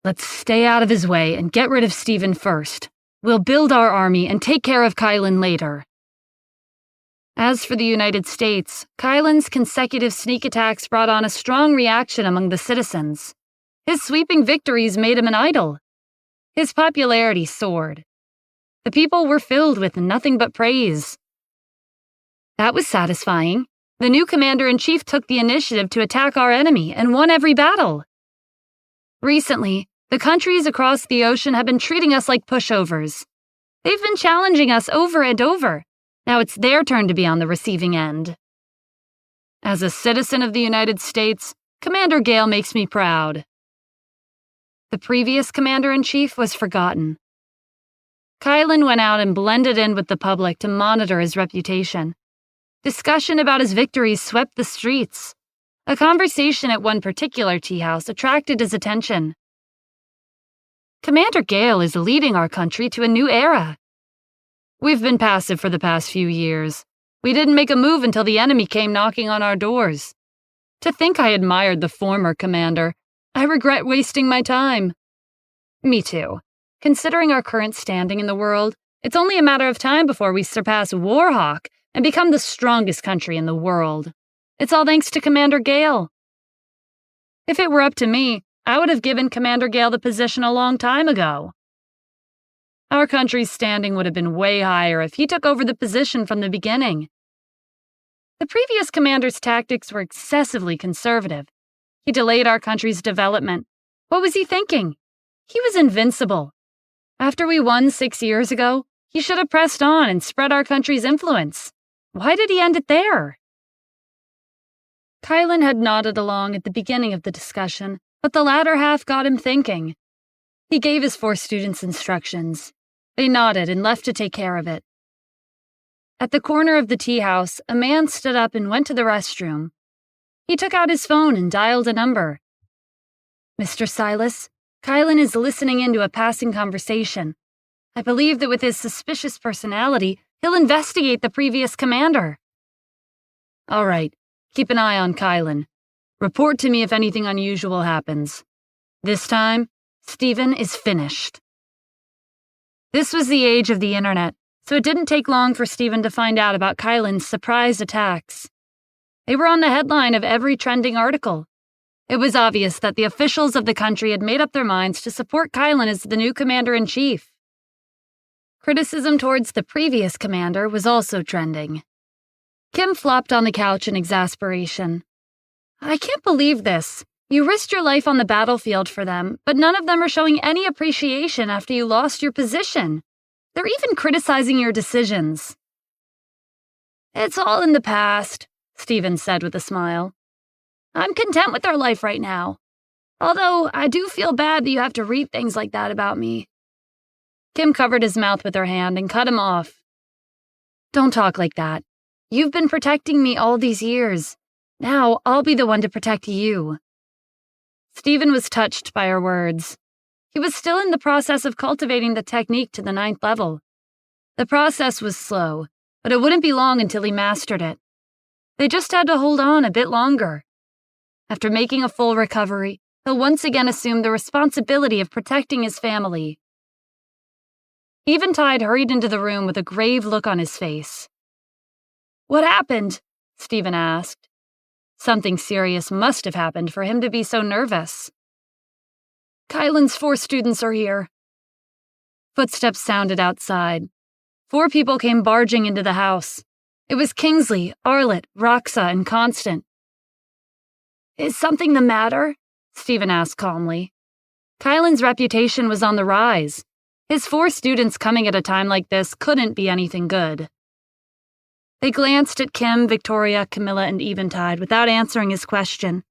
Let's stay out of his way and get rid of Stephen first. We'll build our army and take care of Kylan later." As for the United States, Kylan's consecutive sneak attacks brought on a strong reaction among the citizens. His sweeping victories made him an idol. His popularity soared. The people were filled with nothing but praise. That was satisfying. The new commander-in-chief took the initiative to attack our enemy and won every battle. Recently, the countries across the ocean have been treating us like pushovers. They've been challenging us over and over. Now it's their turn to be on the receiving end. As a citizen of the United States, Commander Gale makes me proud. The previous commander-in-chief was forgotten. Kylan went out and blended in with the public to monitor his reputation. Discussion about his victories swept the streets. A conversation at one particular tea house attracted his attention. "Commander Gale is leading our country to a new era. We've been passive for the past few years. We didn't make a move until the enemy came knocking on our doors. To think I admired the former commander. I regret wasting my time." "Me too. Considering our current standing in the world, it's only a matter of time before we surpass Warhawk and become the strongest country in the world. It's all thanks to Commander Gale." "If it were up to me, I would have given Commander Gale the position a long time ago. Our country's standing would have been way higher if he took over the position from the beginning. The previous commander's tactics were excessively conservative. He delayed our country's development. What was he thinking? He was invincible. After we won 6 years ago, he should have pressed on and spread our country's influence. Why did he end it there?" Kylan had nodded along at the beginning of the discussion, but the latter half got him thinking. He gave his 4 students instructions. They nodded and left to take care of it. At the corner of the tea house, a man stood up and went to the restroom. He took out his phone and dialed a number. "Mr. Silas, Kylan is listening in to a passing conversation. I believe that with his suspicious personality, he'll investigate the previous commander." "All right, keep an eye on Kylan. Report to me if anything unusual happens. This time, Stephen is finished." This was the age of the internet, so it didn't take long for Stephen to find out about Kylan's surprise attacks. They were on the headline of every trending article. It was obvious that the officials of the country had made up their minds to support Kylan as the new commander-in-chief. Criticism towards the previous commander was also trending. Kim flopped on the couch in exasperation. "I can't believe this. You risked your life on the battlefield for them, but none of them are showing any appreciation after you lost your position. They're even criticizing your decisions." "It's all in the past," Stephen said with a smile. "I'm content with our life right now. Although I do feel bad that you have to read things like that about me." Kim covered his mouth with her hand and cut him off. "Don't talk like that. You've been protecting me all these years. Now I'll be the one to protect you." Stephen was touched by her words. He was still in the process of cultivating the technique to the 9th level. The process was slow, but it wouldn't be long until he mastered it. They just had to hold on a bit longer. After making a full recovery, he'll once again assume the responsibility of protecting his family. Eventide hurried into the room with a grave look on his face. "What happened?" Stephen asked. Something serious must have happened for him to be so nervous. "Kylan's 4 students are here." Footsteps sounded outside. 4 people came barging into the house. It was Kingsley, Arlett, Roxa, and Constant. "Is something the matter?" Stephen asked calmly. Kylan's reputation was on the rise. His 4 students coming at a time like this couldn't be anything good. They glanced at Kim, Victoria, Camilla, and Eventide without answering his question.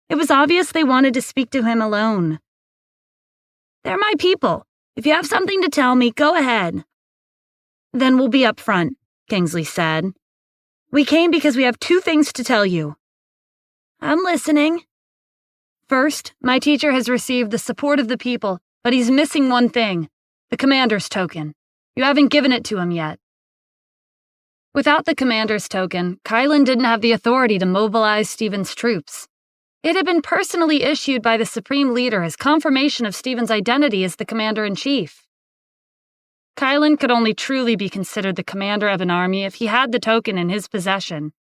It was obvious they wanted to speak to him alone. "They're my people. If you have something to tell me, go ahead." "Then we'll be up front," Kingsley said. "We came because we have 2 things to tell you." "I'm listening." "First, my teacher has received the support of the people, but he's missing one thing, the commander's token. You haven't given it to him yet." Without the commander's token, Kylan didn't have the authority to mobilize Stephen's troops. It had been personally issued by the Supreme Leader as confirmation of Stephen's identity as the commander-in-chief. Kylan could only truly be considered the commander of an army if he had the token in his possession.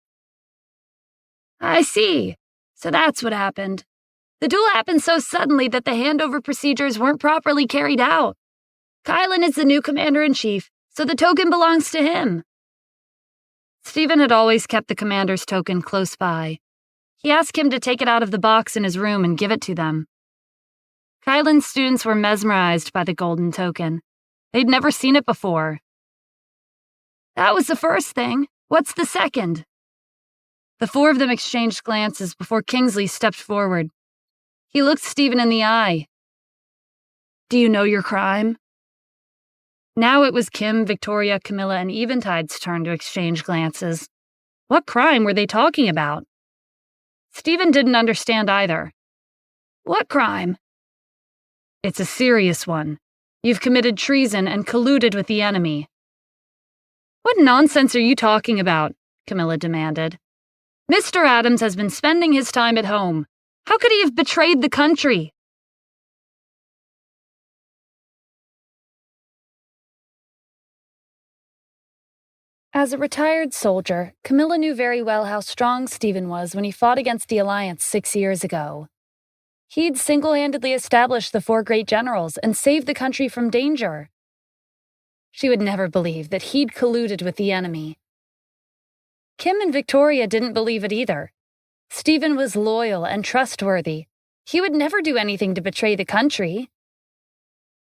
"I see. So that's what happened. The duel happened so suddenly that the handover procedures weren't properly carried out. Kylan is the new commander-in-chief, so the token belongs to him." Stephen had always kept the commander's token close by. He asked him to take it out of the box in his room and give it to them. Kylan's students were mesmerized by the golden token. They'd never seen it before. "That was the first thing. What's the second?" The 4 of them exchanged glances before Kingsley stepped forward. He looked Stephen in the eye. "Do you know your crime?" Now it was Kim, Victoria, Camilla, and Eventide's turn to exchange glances. What crime were they talking about? Stephen didn't understand either. "What crime?" "It's a serious one. You've committed treason and colluded with the enemy." "What nonsense are you talking about?" Camilla demanded. Mr. Adams has been spending his time at home. How could he have betrayed the country? As a retired soldier, Camilla knew very well how strong Stephen was when he fought against the Alliance 6 years ago. He'd single-handedly established the 4 great generals and saved the country from danger. She would never believe that he'd colluded with the enemy. Kim and Victoria didn't believe it either. Stephen was loyal and trustworthy. He would never do anything to betray the country.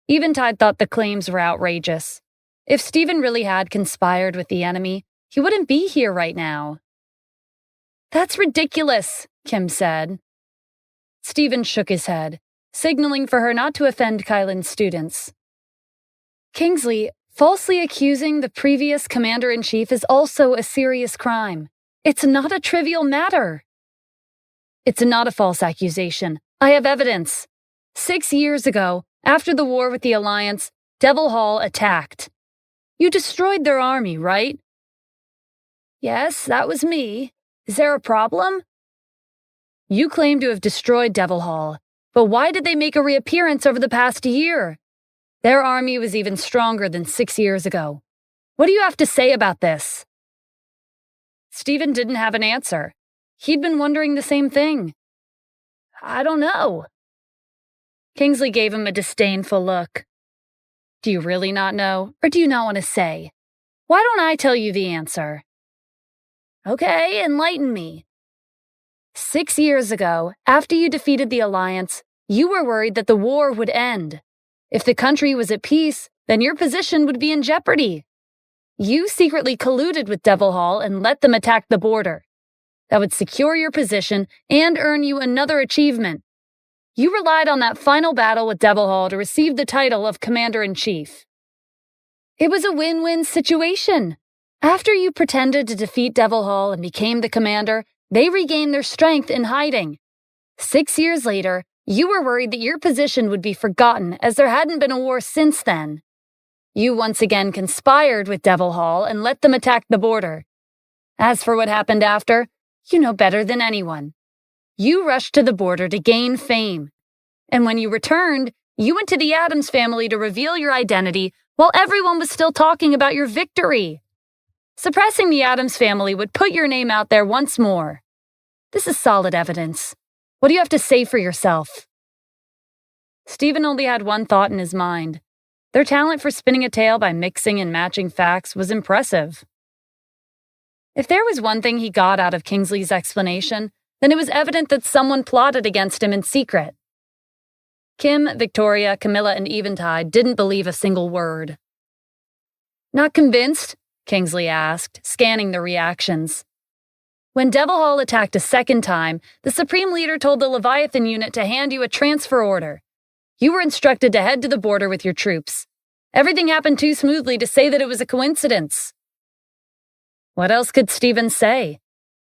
Eventide thought the claims were outrageous. If Stephen really had conspired with the enemy, he wouldn't be here right now. That's ridiculous, Kim said. Stephen shook his head, signaling for her not to offend Kylan's students. Kingsley, falsely accusing the previous commander-in-chief is also a serious crime. It's not a trivial matter. It's not a false accusation. I have evidence. 6 years ago, after the war with the Alliance, Devil Hall attacked. You destroyed their army, right? Yes, that was me. Is there a problem? You claim to have destroyed Devil Hall, but why did they make a reappearance over the past year? Their army was even stronger than 6 years ago. What do you have to say about this? Stephen didn't have an answer. He'd been wondering the same thing. I don't know. Kingsley gave him a disdainful look. Do you really not know, or do you not want to say? Why don't I tell you the answer? Okay, enlighten me. 6 years ago, after you defeated the Alliance, you were worried that the war would end. If the country was at peace, then your position would be in jeopardy. You secretly colluded with Devil Hall and let them attack the border. That would secure your position and earn you another achievement. You relied on that final battle with Devil Hall to receive the title of Commander-in-Chief. It was a win-win situation. After you pretended to defeat Devil Hall and became the commander, they regained their strength in hiding. 6 years later, you were worried that your position would be forgotten as there hadn't been a war since then. You once again conspired with Devil Hall and let them attack the border. As for what happened after, you know better than anyone. You rushed to the border to gain fame. And when you returned, you went to the Addams family to reveal your identity while everyone was still talking about your victory. Suppressing the Addams family would put your name out there once more. This is solid evidence. What do you have to say for yourself? Stephen only had one thought in his mind. Their talent for spinning a tale by mixing and matching facts was impressive. If there was one thing he got out of Kingsley's explanation, then it was evident that someone plotted against him in secret. Kim, Victoria, Camilla, and Eventide didn't believe a single word. Not convinced? Kingsley asked, scanning the reactions. When Devil Hall attacked a second time, the Supreme Leader told the Leviathan unit to hand you a transfer order. You were instructed to head to the border with your troops. Everything happened too smoothly to say that it was a coincidence. What else could Stephen say?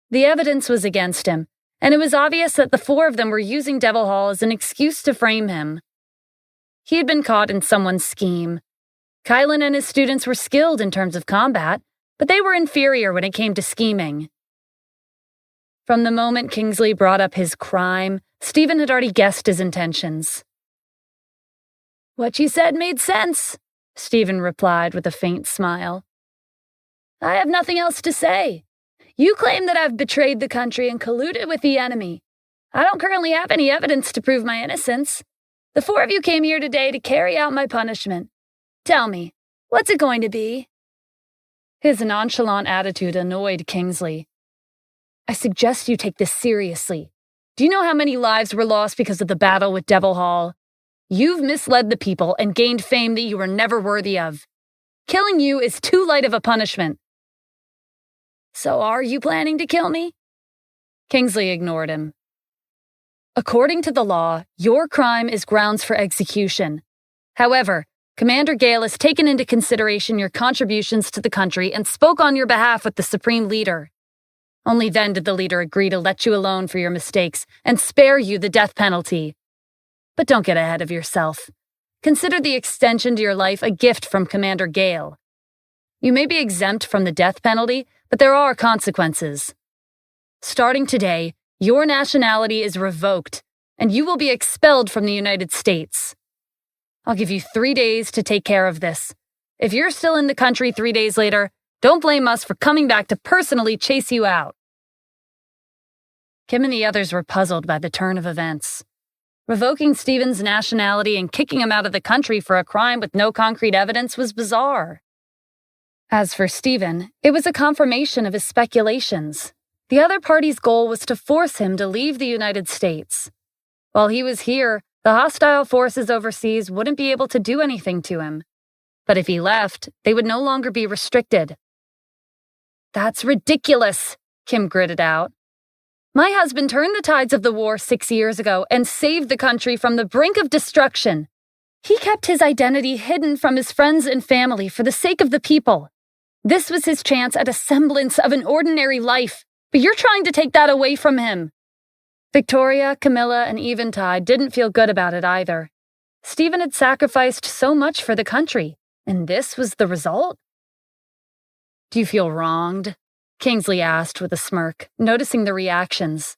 The evidence was against him, and it was obvious that the 4 of them were using Devil Hall as an excuse to frame him. He had been caught in someone's scheme. Kylan and his students were skilled in terms of combat, but they were inferior when it came to scheming. From the moment Kingsley brought up his crime, Stephen had already guessed his intentions. What you said made sense, Stephen replied with a faint smile. I have nothing else to say. You claim that I've betrayed the country and colluded with the enemy. I don't currently have any evidence to prove my innocence. The 4 of you came here today to carry out my punishment. Tell me, what's it going to be? His nonchalant attitude annoyed Kingsley. I suggest you take this seriously. Do you know how many lives were lost because of the battle with Devil Hall? You've misled the people and gained fame that you were never worthy of. Killing you is too light of a punishment. So are you planning to kill me? Kingsley ignored him. According to the law, your crime is grounds for execution. However, Commander Gale has taken into consideration your contributions to the country and spoke on your behalf with the Supreme Leader. Only then did the leader agree to let you alone for your mistakes and spare you the death penalty. But don't get ahead of yourself. Consider the extension to your life a gift from Commander Gale. You may be exempt from the death penalty, but there are consequences. Starting today, your nationality is revoked, and you will be expelled from the United States. I'll give you 3 days to take care of this. If you're still in the country 3 days later, don't blame us for coming back to personally chase you out. Kim and the others were puzzled by the turn of events. Revoking Stephen's nationality and kicking him out of the country for a crime with no concrete evidence was bizarre. As for Stephen, it was a confirmation of his speculations. The other party's goal was to force him to leave the United States. While he was here, the hostile forces overseas wouldn't be able to do anything to him. But if he left, they would no longer be restricted. "That's ridiculous," Kim gritted out. "My husband turned the tides of the war 6 years ago and saved the country from the brink of destruction. He kept his identity hidden from his friends and family for the sake of the people. This was his chance at a semblance of an ordinary life, but you're trying to take that away from him." Victoria, Camilla, and Eventide didn't feel good about it either. Stephen had sacrificed so much for the country, and this was the result? "Do you feel wronged?" Kingsley asked with a smirk, noticing the reactions.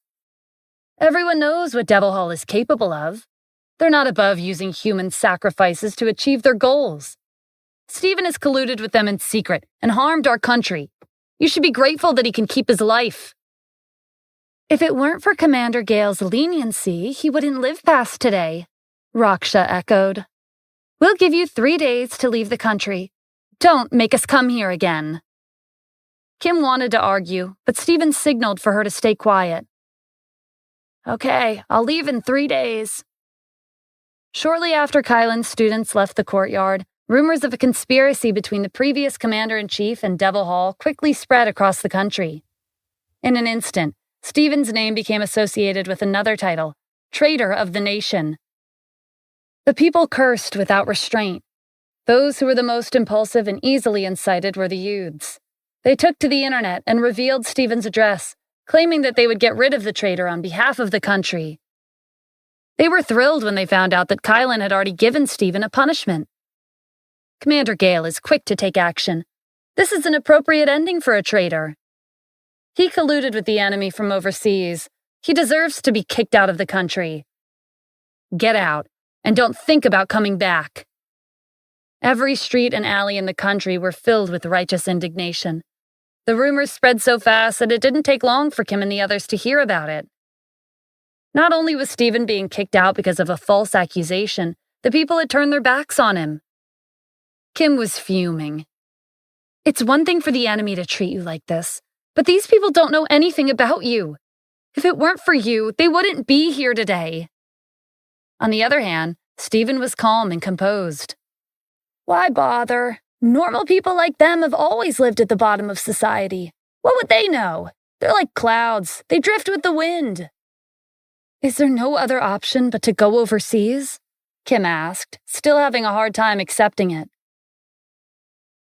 "Everyone knows what Devil Hall is capable of. They're not above using human sacrifices to achieve their goals. Stephen has colluded with them in secret and harmed our country. You should be grateful that he can keep his life." "If it weren't for Commander Gale's leniency, he wouldn't live past today," Raksha echoed. "We'll give you 3 days to leave the country. Don't make us come here again." Kim wanted to argue, but Stephen signaled for her to stay quiet. "Okay, I'll leave in 3 days." Shortly after Kylan's students left the courtyard, rumors of a conspiracy between the previous commander-in-chief and Devil Hall quickly spread across the country. In an instant, Stephen's name became associated with another title, Traitor of the Nation. The people cursed without restraint. Those who were the most impulsive and easily incited were the youths. They took to the internet and revealed Stephen's address, claiming that they would get rid of the traitor on behalf of the country. They were thrilled when they found out that Kylan had already given Stephen a punishment. Commander Gale is quick to take action. This is an appropriate ending for a traitor. He colluded with the enemy from overseas. He deserves to be kicked out of the country. Get out, and don't think about coming back. Every street and alley in the country were filled with righteous indignation. The rumors spread so fast that it didn't take long for Kim and the others to hear about it. Not only was Stephen being kicked out because of a false accusation, the people had turned their backs on him. Kim was fuming. "It's one thing for the enemy to treat you like this, but these people don't know anything about you. If it weren't for you, they wouldn't be here today." On the other hand, Stephen was calm and composed. "Why bother? Normal people like them have always lived at the bottom of society. What would they know? They're like clouds. They drift with the wind." "Is there no other option but to go overseas?" Kim asked, still having a hard time accepting it.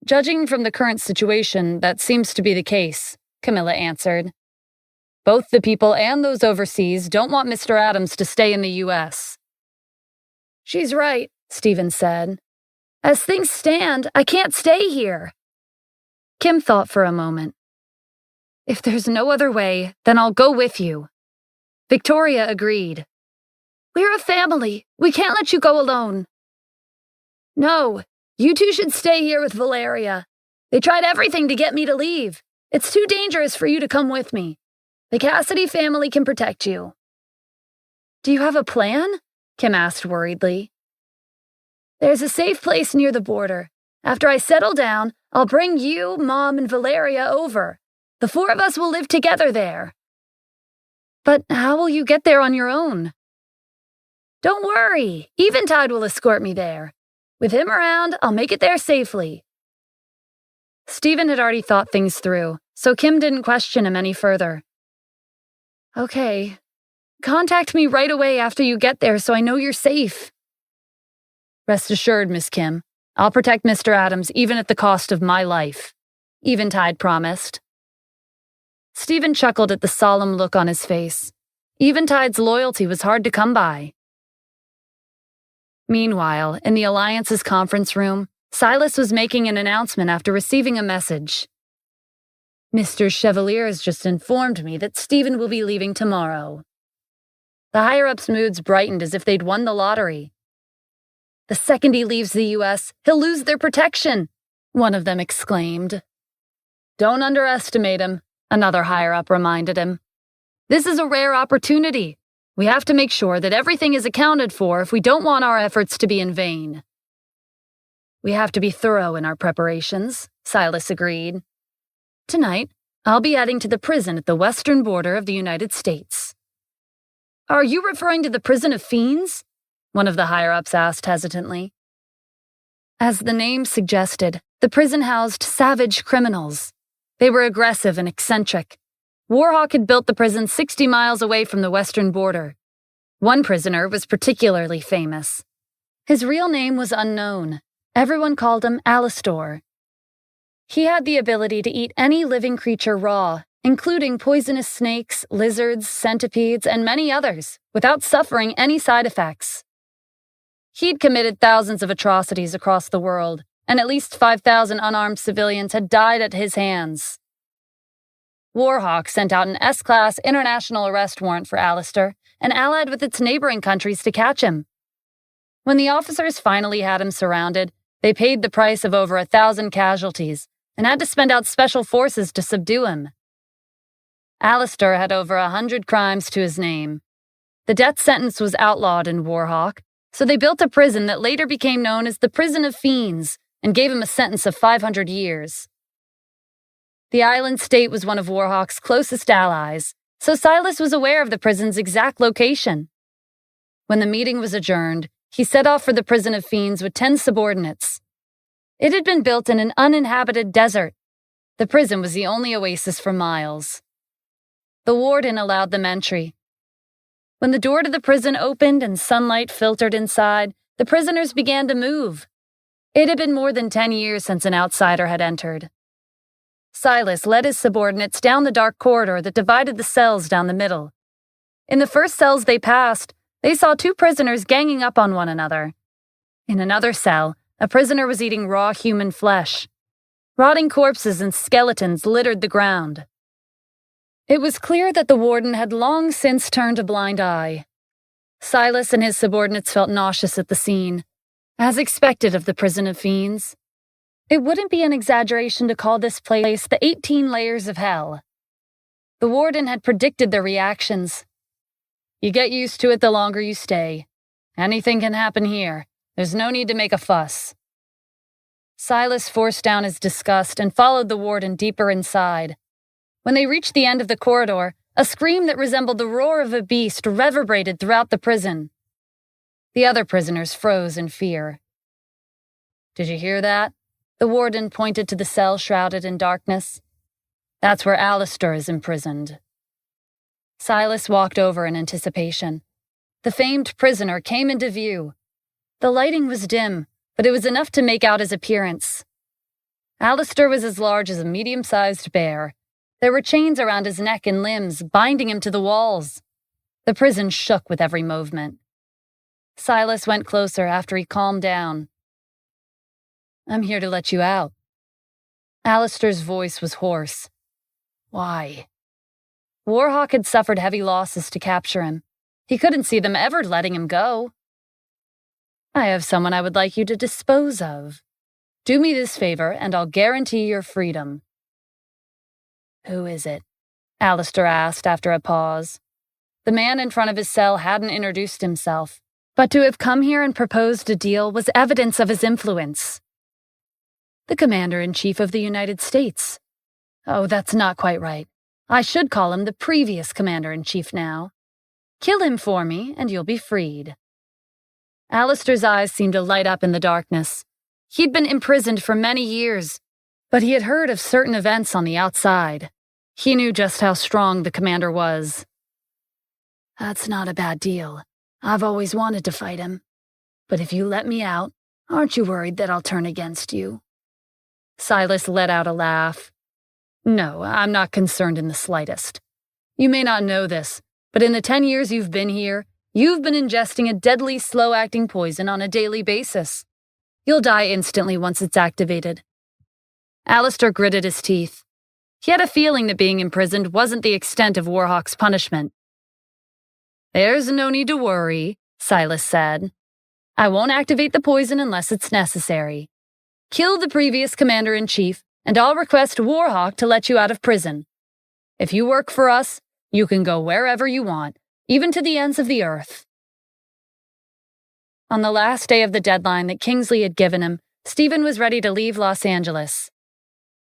"Judging from the current situation, that seems to be the case," Camilla answered. "Both the people and those overseas don't want Mr. Adams to stay in the U.S. "She's right," Stephen said. "As things stand, I can't stay here." Kim thought for a moment. "If there's no other way, then I'll go with you." Victoria agreed. "We're a family. We can't let you go alone." "No, you two should stay here with Valeria. They tried everything to get me to leave. It's too dangerous for you to come with me. The Cassidy family can protect you." "Do you have a plan?" Kim asked worriedly. "There's a safe place near the border. After I settle down, I'll bring you, Mom, and Valeria over. The 4 of us will live together there." "But how will you get there on your own?" "Don't worry. Eventide will escort me there. With him around, I'll make it there safely." Stephen had already thought things through, so Kim didn't question him any further. "Okay. Contact me right away after you get there so I know you're safe." "Rest assured, Miss Kim. I'll protect Mr. Adams even at the cost of my life," Eventide promised. Stephen chuckled at the solemn look on his face. Eventide's loyalty was hard to come by. Meanwhile, in the Alliance's conference room, Silas was making an announcement after receiving a message. Mr. Chevalier has just informed me that Stephen will be leaving tomorrow. The higher-ups' moods brightened as if they'd won the lottery. The second he leaves the U.S., he'll lose their protection, one of them exclaimed. Don't underestimate him, another higher-up reminded him. This is a rare opportunity. We have to make sure that everything is accounted for if we don't want our efforts to be in vain. We have to be thorough in our preparations, Silas agreed. Tonight, I'll be heading to the prison at the western border of the United States. Are you referring to the prison of fiends? One of the higher-ups asked hesitantly. As the name suggested, the prison housed savage criminals. They were aggressive and eccentric. Warhawk had built the prison 60 miles away from the western border. One prisoner was particularly famous. His real name was unknown. Everyone called him Alastor. He had the ability to eat any living creature raw, including poisonous snakes, lizards, centipedes, and many others, without suffering any side effects. He'd committed thousands of atrocities across the world, and at least 5,000 unarmed civilians had died at his hands. Warhawk sent out an S-Class international arrest warrant for Alastor and allied with its neighboring countries to catch him. When the officers finally had him surrounded, they paid the price of over 1,000 casualties and had to spend out special forces to subdue him. Alastor had over 100 crimes to his name. The death sentence was outlawed in Warhawk, so they built a prison that later became known as the Prison of Fiends and gave him a sentence of 500 years. The island state was one of Warhawk's closest allies, so Silas was aware of the prison's exact location. When the meeting was adjourned, he set off for the Prison of Fiends with 10 subordinates. It had been built in an uninhabited desert. The prison was the only oasis for miles. The warden allowed them entry. When the door to the prison opened and sunlight filtered inside, the prisoners began to move. It had been more than 10 years since an outsider had entered. Silas led his subordinates down the dark corridor that divided the cells down the middle. In the first cells they passed, they saw 2 prisoners ganging up on one another. In another cell, a prisoner was eating raw human flesh. Rotting corpses and skeletons littered the ground. It was clear that the warden had long since turned a blind eye. Silas and his subordinates felt nauseous at the scene, as expected of the Prison of Fiends. It wouldn't be an exaggeration to call this place the 18 layers of hell. The warden had predicted their reactions. You get used to it the longer you stay. Anything can happen here. There's no need to make a fuss. Silas forced down his disgust and followed the warden deeper inside. When they reached the end of the corridor, a scream that resembled the roar of a beast reverberated throughout the prison. The other prisoners froze in fear. Did you hear that? The warden pointed to the cell shrouded in darkness. That's where Alastor is imprisoned. Silas walked over in anticipation. The famed prisoner came into view. The lighting was dim, but it was enough to make out his appearance. Alastor was as large as a medium-sized bear. There were chains around his neck and limbs, binding him to the walls. The prison shook with every movement. Silas went closer after he calmed down. I'm here to let you out. Alastor's voice was hoarse. Why? Warhawk had suffered heavy losses to capture him. He couldn't see them ever letting him go. I have someone I would like you to dispose of. Do me this favor, and I'll guarantee your freedom. Who is it? Alastor asked after a pause. The man in front of his cell hadn't introduced himself, but to have come here and proposed a deal was evidence of his influence. The Commander-in-Chief of the United States. Oh, that's not quite right. I should call him the previous Commander-in-Chief now. Kill him for me, and you'll be freed. Alastor's eyes seemed to light up in the darkness. He'd been imprisoned for many years, but he had heard of certain events on the outside. He knew just how strong the commander was. That's not a bad deal. I've always wanted to fight him. But if you let me out, aren't you worried that I'll turn against you? Silas let out a laugh. No, I'm not concerned in the slightest. You may not know this, but in the 10 years you've been here, you've been ingesting a deadly, slow-acting poison on a daily basis. You'll die instantly once it's activated. Alastor gritted his teeth. He had a feeling that being imprisoned wasn't the extent of Warhawk's punishment. "There's no need to worry," Silas said. "I won't activate the poison unless it's necessary. Kill the previous commander-in-chief, and I'll request Warhawk to let you out of prison. If you work for us, you can go wherever you want, even to the ends of the earth." On the last day of the deadline that Kingsley had given him, Stephen was ready to leave Los Angeles.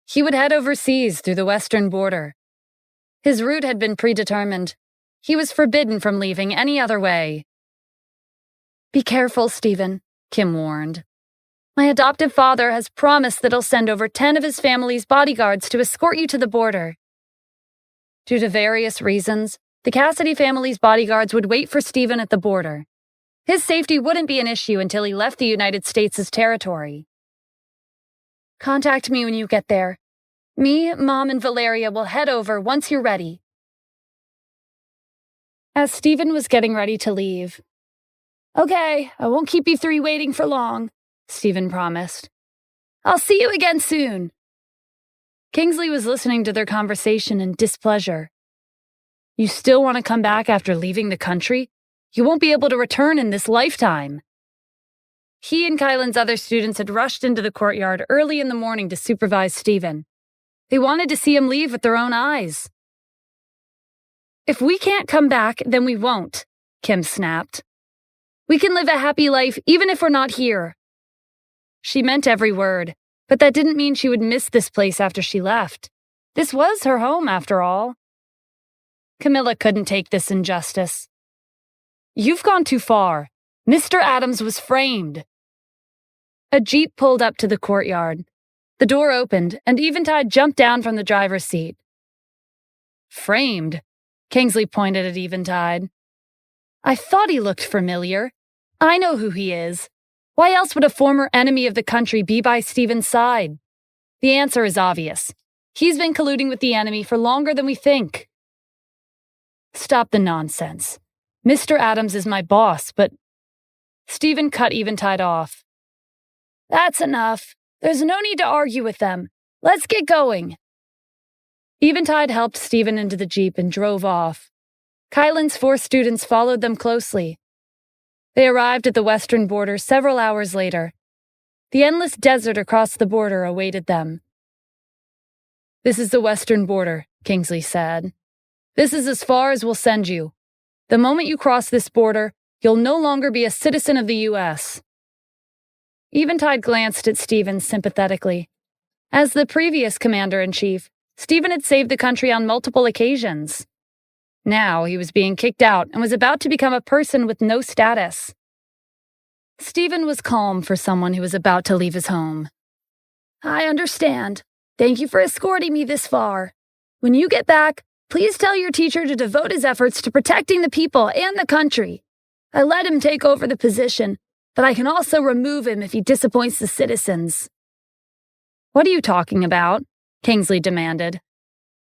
He would head overseas through the western border. His route had been predetermined. He was forbidden from leaving any other way. "Be careful, Stephen," Kim warned. "My adoptive father has promised that he'll send over 10 of his family's bodyguards to escort you to the border." Due to various reasons, the Cassidy family's bodyguards would wait for Stephen at the border. His safety wouldn't be an issue until he left the United States' territory. "Contact me when you get there. Me, Mom, and Valeria will head over once you're ready." As Stephen was getting ready to leave, "Okay, I won't keep you three waiting for long," Stephen promised. "I'll see you again soon." Kingsley was listening to their conversation in displeasure. "You still want to come back after leaving the country? You won't be able to return in this lifetime." He and Kylan's other students had rushed into the courtyard early in the morning to supervise Stephen. They wanted to see him leave with their own eyes. "If we can't come back, then we won't," Kim snapped. "We can live a happy life even if we're not here." She meant every word, but that didn't mean she would miss this place after she left. This was her home, after all. Camilla couldn't take this injustice. "You've gone too far. Mr. Adams was framed." A jeep pulled up to the courtyard. The door opened, and Eventide jumped down from the driver's seat. "Framed?" Kingsley pointed at Eventide. "I thought he looked familiar. I know who he is. Why else would a former enemy of the country be by Stephen's side? The answer is obvious. He's been colluding with the enemy for longer than we think." "Stop the nonsense. Mr. Adams is my boss, but—" Stephen cut Eventide off. "That's enough. There's no need to argue with them. Let's get going." Eventide helped Stephen into the jeep and drove off. Kylan's 4 students followed them closely. They arrived at the western border several hours later. The endless desert across the border awaited them. "This is the western border," Kingsley said. "This is as far as we'll send you. The moment you cross this border, you'll no longer be a citizen of the U.S. Eventide glanced at Stephen sympathetically. As the previous commander-in-chief, Stephen had saved the country on multiple occasions. Now he was being kicked out and was about to become a person with no status. Stephen was calm for someone who was about to leave his home. "I understand. Thank you for escorting me this far. When you get back, please tell your teacher to devote his efforts to protecting the people and the country. I let him take over the position, but I can also remove him if he disappoints the citizens." "What are you talking about?" Kingsley demanded.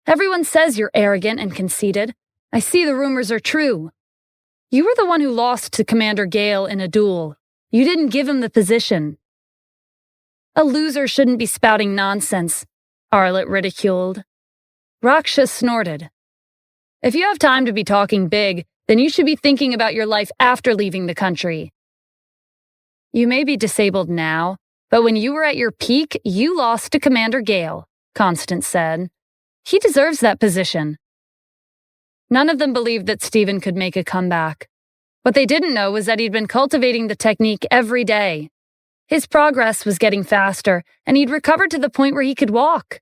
"Everyone says you're arrogant and conceited. I see the rumors are true. You were the one who lost to Commander Gale in a duel. You didn't give him the position." "A loser shouldn't be spouting nonsense," Arlett ridiculed. Raksha snorted. "If you have time to be talking big, then you should be thinking about your life after leaving the country. You may be disabled now, but when you were at your peak, you lost to Commander Gale," Constance said. "He deserves that position." None of them believed that Stephen could make a comeback. What they didn't know was that he'd been cultivating the technique every day. His progress was getting faster, and he'd recovered to the point where he could walk.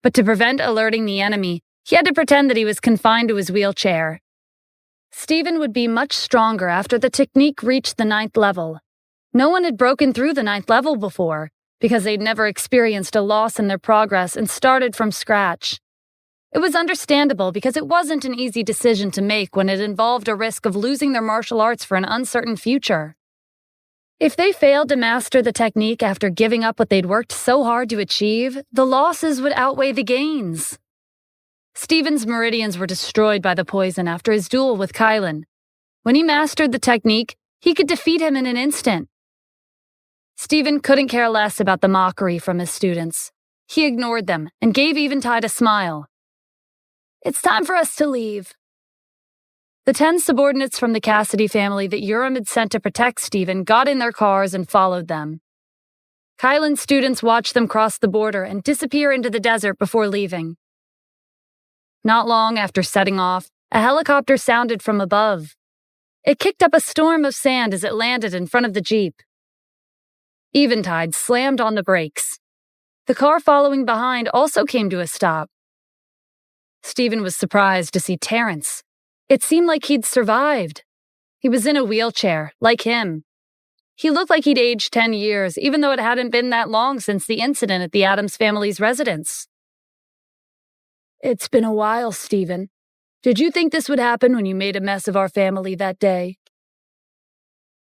But to prevent alerting the enemy, he had to pretend that he was confined to his wheelchair. Stephen would be much stronger after the technique reached the 9th level. No one had broken through the 9th level before, because they'd never experienced a loss in their progress and started from scratch. It was understandable because it wasn't an easy decision to make when it involved a risk of losing their martial arts for an uncertain future. If they failed to master the technique after giving up what they'd worked so hard to achieve, the losses would outweigh the gains. Stephen's meridians were destroyed by the poison after his duel with Kylan. When he mastered the technique, he could defeat him in an instant. Stephen couldn't care less about the mockery from his students. He ignored them and gave Eventide a smile. "It's time for us to leave." The 10 subordinates from the Cassidy family that Urim had sent to protect Stephen got in their cars and followed them. Kylan's students watched them cross the border and disappear into the desert before leaving. Not long after setting off, a helicopter sounded from above. It kicked up a storm of sand as it landed in front of the Jeep. Eventide slammed on the brakes. The car following behind also came to a stop. Stephen was surprised to see Terrence. It seemed like he'd survived. He was in a wheelchair, like him. He looked like he'd aged 10 years, even though it hadn't been that long since the incident at the Addams family's residence. "It's been a while, Stephen. Did you think this would happen when you made a mess of our family that day?"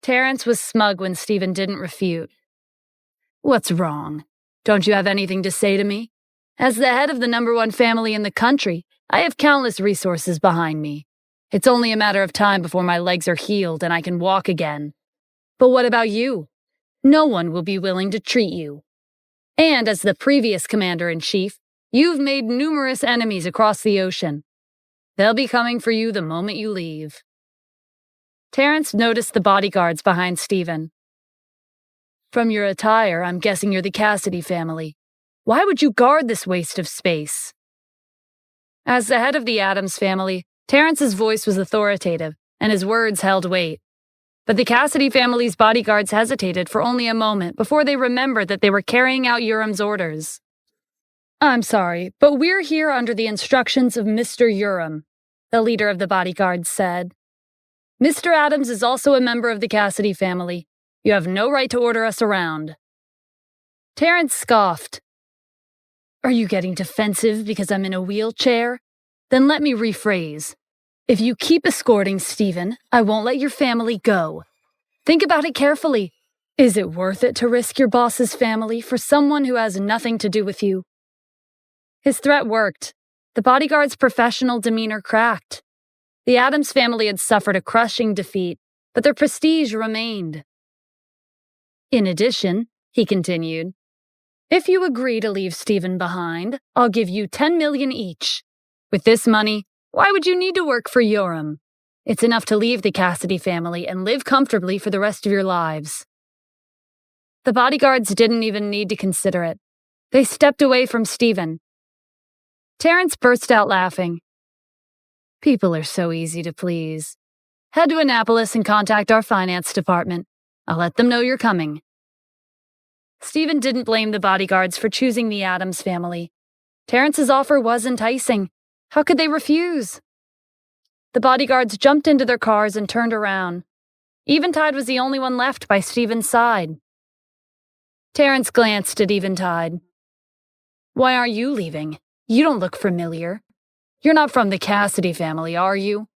Terrence was smug when Stephen didn't refute. "What's wrong? Don't you have anything to say to me? As the head of the #1 family in the country, I have countless resources behind me. It's only a matter of time before my legs are healed and I can walk again. But what about you? No one will be willing to treat you. And as the previous commander-in-chief, you've made numerous enemies across the ocean. They'll be coming for you the moment you leave." Terrence noticed the bodyguards behind Stephen. "From your attire, I'm guessing you're the Cassidy family. Why would you guard this waste of space?" As the head of the Addams family, Terrence's voice was authoritative, and his words held weight. But the Cassidy family's bodyguards hesitated for only a moment before they remembered that they were carrying out Urim's orders. "I'm sorry, but we're here under the instructions of Mr. Urim," the leader of the bodyguards said. "Mr. Addams is also a member of the Cassidy family. You have no right to order us around." Terrence scoffed. "Are you getting defensive because I'm in a wheelchair? Then let me rephrase. If you keep escorting Stephen, I won't let your family go. Think about it carefully. Is it worth it to risk your boss's family for someone who has nothing to do with you?" His threat worked. The bodyguard's professional demeanor cracked. The Addams family had suffered a crushing defeat, but their prestige remained. "In addition," he continued, "if you agree to leave Stephen behind, I'll give you 10 million each. With this money, why would you need to work for Urim? It's enough to leave the Cassidy family and live comfortably for the rest of your lives." The bodyguards didn't even need to consider it. They stepped away from Stephen. Terrence burst out laughing. "People are so easy to please. Head to Annapolis and contact our finance department. I'll let them know you're coming." Stephen didn't blame the bodyguards for choosing the Addams family. Terrence's offer was enticing. How could they refuse? The bodyguards jumped into their cars and turned around. Eventide was the only one left by Stephen's side. Terrence glanced at Eventide. "Why aren't you leaving? You don't look familiar. You're not from the Cassidy family, are you?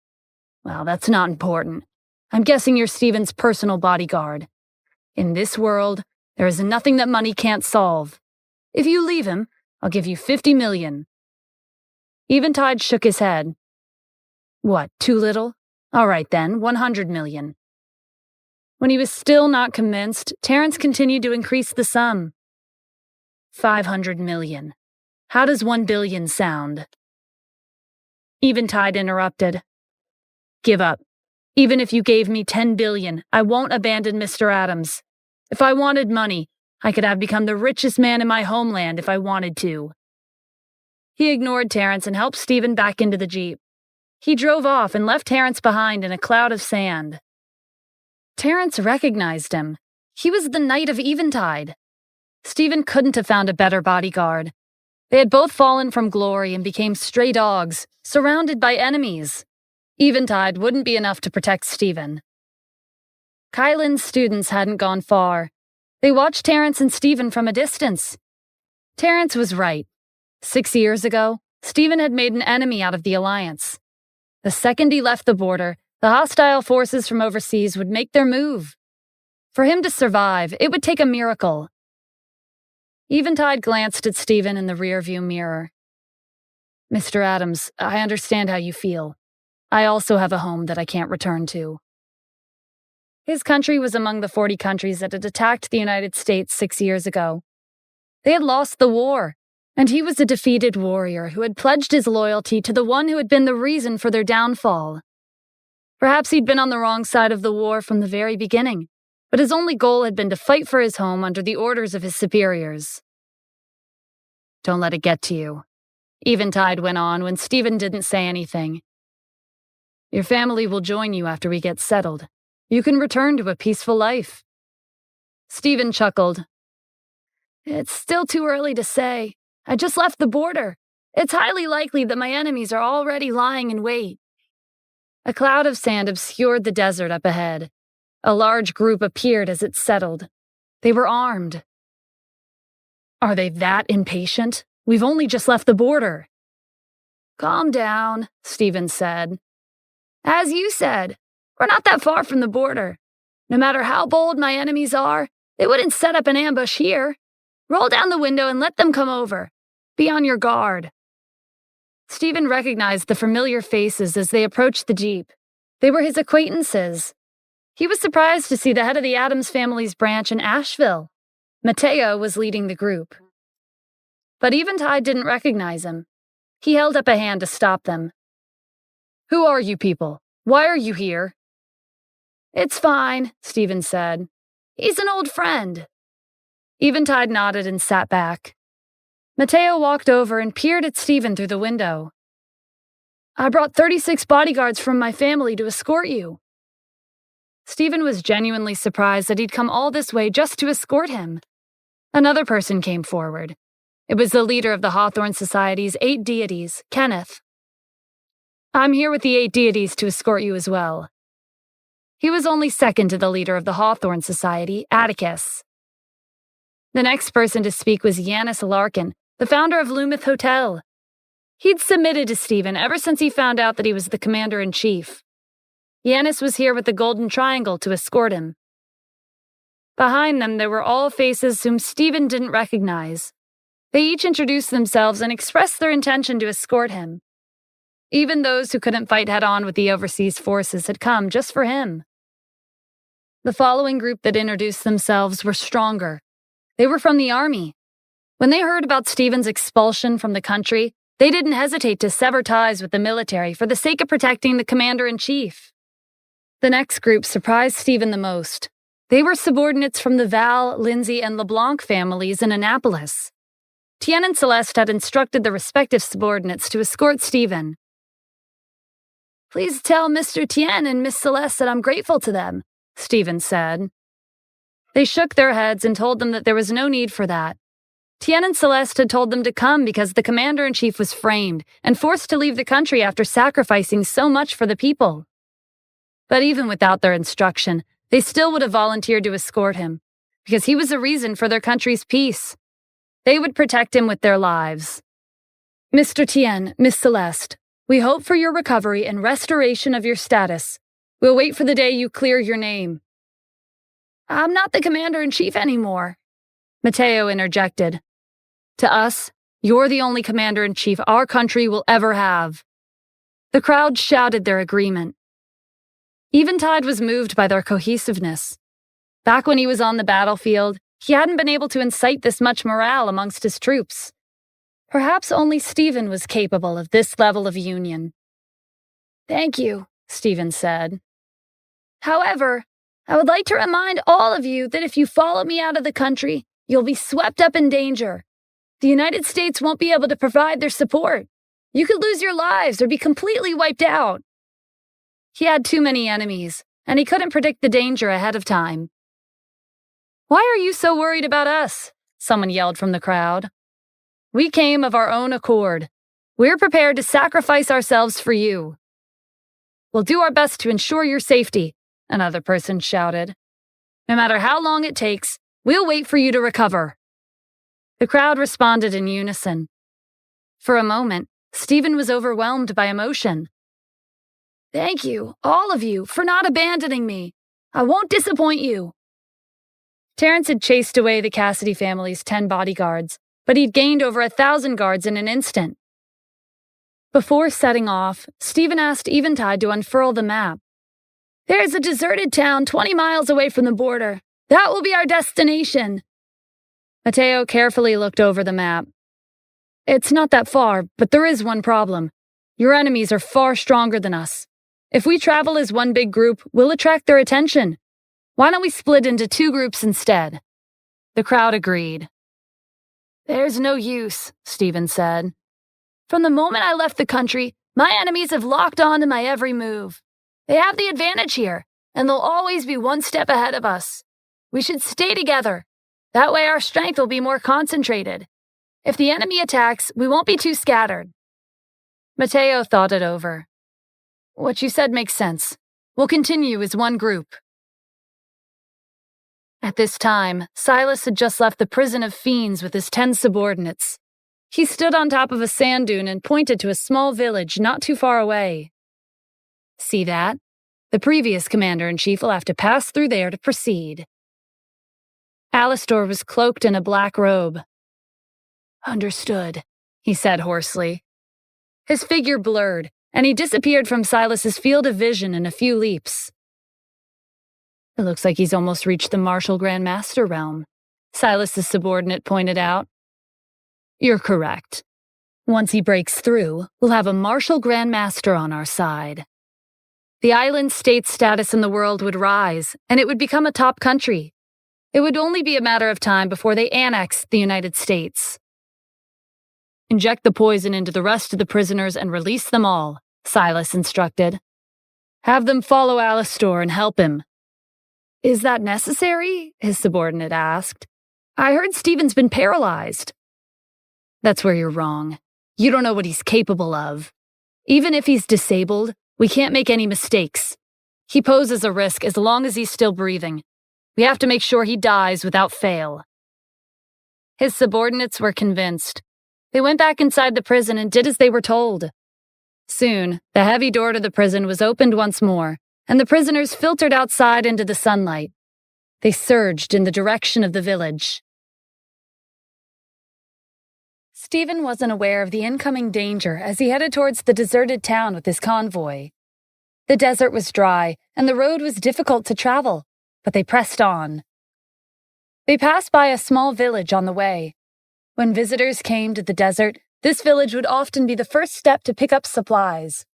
Well, that's not important. I'm guessing you're Stephen's personal bodyguard. In this world, there is nothing that money can't solve. If you leave him, I'll give you 50 million. Eventide shook his head. "What, too little? All right then, 100 million. When he was still not convinced, Terrence continued to increase the sum. 500 million. How does 1 billion sound? Eventide interrupted. "Give up. Even if you gave me 10 billion, I won't abandon Mr. Addams. If I wanted money, I could have become the richest man in my homeland if I wanted to." He ignored Terrence and helped Stephen back into the Jeep. He drove off and left Terrence behind in a cloud of sand. Terrence recognized him. He was the Knight of Eventide. Stephen couldn't have found a better bodyguard. They had both fallen from glory and became stray dogs, surrounded by enemies. Eventide wouldn't be enough to protect Stephen. Kylan's students hadn't gone far. They watched Terrence and Stephen from a distance. Terrence was right. 6 years ago, Stephen had made an enemy out of the alliance. The second he left the border, the hostile forces from overseas would make their move. For him to survive, it would take a miracle. Eventide glanced at Stephen in the rearview mirror. "Mr. Addams, I understand how you feel. I also have a home that I can't return to." His country was among the 40 countries that had attacked the United States 6 years ago. They had lost the war, And he was a defeated warrior who had pledged his loyalty to the one who had been the reason for their downfall. Perhaps he'd been on the wrong side of the war from the very beginning, but his only goal had been to fight for his home under the orders of his superiors. "Don't let it get to you," Eventide went on when Stephen didn't say anything. "Your family will join you after we get settled. You can return to a peaceful life." Stephen chuckled. "It's still too early to say. I just left the border. It's highly likely that my enemies are already lying in wait." A cloud of sand obscured the desert up ahead. A large group appeared as it settled. They were armed. "Are they that impatient? We've only just left the border." "Calm down," Stephen said. "As you said, we're not that far from the border. No matter how bold my enemies are, they wouldn't set up an ambush here. Roll down the window and let them come over. Be on your guard." Stephen recognized the familiar faces as they approached the Jeep. They were his acquaintances. He was surprised to see the head of the Addams family's branch in Asheville. Mateo was leading the group. But Eventide didn't recognize him. He held up a hand to stop them. "Who are you people? Why are you here?" "It's fine," Stephen said. "He's an old friend." Eventide nodded and sat back. Mateo walked over and peered at Stephen through the window. "I brought 36 bodyguards from my family to escort you." Stephen was genuinely surprised that he'd come all this way just to escort him. Another person came forward. It was the leader of the Hawthorne Society's 8 deities, Kenneth. "I'm here with the 8 deities to escort you as well." He was only second to the leader of the Hawthorne Society, Atticus. The next person to speak was Yanis Larkin, the founder of Lumith Hotel. He'd submitted to Stephen ever since he found out that he was the commander-in-chief. Yanis was here with the Golden Triangle to escort him. Behind them, there were all faces whom Stephen didn't recognize. They each introduced themselves and expressed their intention to escort him. Even those who couldn't fight head-on with the overseas forces had come just for him. The following group that introduced themselves were stronger. They were from the army. When they heard about Stephen's expulsion from the country, they didn't hesitate to sever ties with the military for the sake of protecting the commander-in-chief. The next group surprised Stephen the most. They were subordinates from the Val, Lindsay, and LeBlanc families in Annapolis. Tien and Celeste had instructed the respective subordinates to escort Stephen. "Please tell Mr. Tien and Miss Celeste that I'm grateful to them," Stephen said. They shook their heads and told them that there was no need for that. Tien and Celeste had told them to come because the commander-in-chief was framed and forced to leave the country after sacrificing so much for the people. But even without their instruction, they still would have volunteered to escort him, because he was the reason for their country's peace. They would protect him with their lives. "Mr. Tien, Miss Celeste, we hope for your recovery and restoration of your status. We'll wait for the day you clear your name." "I'm not the commander-in-chief anymore," Mateo interjected. "To us, you're the only commander-in-chief our country will ever have." The crowd shouted their agreement. Eventide was moved by their cohesiveness. Back when he was on the battlefield, he hadn't been able to incite this much morale amongst his troops. Perhaps only Stephen was capable of this level of union. "Thank you," Stephen said. "However, I would like to remind all of you that if you follow me out of the country, you'll be swept up in danger. The United States won't be able to provide their support. You could lose your lives or be completely wiped out." He had too many enemies, and he couldn't predict the danger ahead of time. "Why are you so worried about us?" someone yelled from the crowd. "We came of our own accord. We're prepared to sacrifice ourselves for you." "We'll do our best to ensure your safety," another person shouted. "No matter how long it takes, we'll wait for you to recover." The crowd responded in unison. For a moment, Stephen was overwhelmed by emotion. "Thank you, all of you, for not abandoning me. I won't disappoint you." Terrence had chased away the Cassidy family's 10 bodyguards, but he'd gained over 1,000 guards in an instant. Before setting off, Stephen asked Eventide to unfurl the map. "There's a deserted town 20 miles away from the border. That will be our destination." Mateo carefully looked over the map. It's not that far, but there is one problem. Your enemies are far stronger than us. If we travel as one big group, we'll attract their attention. Why don't we split into 2 groups instead?" The crowd agreed. "There's no use," Stephen said. "From the moment I left the country, my enemies have locked on to my every move. They have the advantage here, and they'll always be one step ahead of us. We should stay together. That way our strength will be more concentrated. If the enemy attacks, we won't be too scattered." Matteo thought it over. "What you said makes sense. We'll continue as one group." At this time, Silas had just left the prison of fiends with his 10 subordinates. He stood on top of a sand dune and pointed to a small village not too far away. "See that? The previous commander-in-chief will have to pass through there to proceed." Alastor was cloaked in a black robe. "Understood," he said hoarsely. His figure blurred, and he disappeared from Silas's field of vision in a few leaps. "It looks like he's almost reached the Martial Grand Master realm," Silas's subordinate pointed out. "You're correct. Once he breaks through, we'll have a Martial Grand Master on our side. The island state's status in the world would rise, and it would become a top country. It would only be a matter of time before they annexed the United States." "Inject the poison into the rest of the prisoners and release them all," Silas instructed. "Have them follow Alastor and help him." "Is that necessary?" his subordinate asked. "I heard Stephen's been paralyzed." "That's where you're wrong. You don't know what he's capable of. Even if he's disabled, we can't make any mistakes. He poses a risk as long as he's still breathing. We have to make sure he dies without fail." His subordinates were convinced. They went back inside the prison and did as they were told. Soon, the heavy door to the prison was opened once more, and the prisoners filtered outside into the sunlight. They surged in the direction of the village. Stephen wasn't aware of the incoming danger as he headed towards the deserted town with his convoy. The desert was dry, and the road was difficult to travel, but they pressed on. They passed by a small village on the way. When visitors came to the desert, this village would often be the first step to pick up supplies.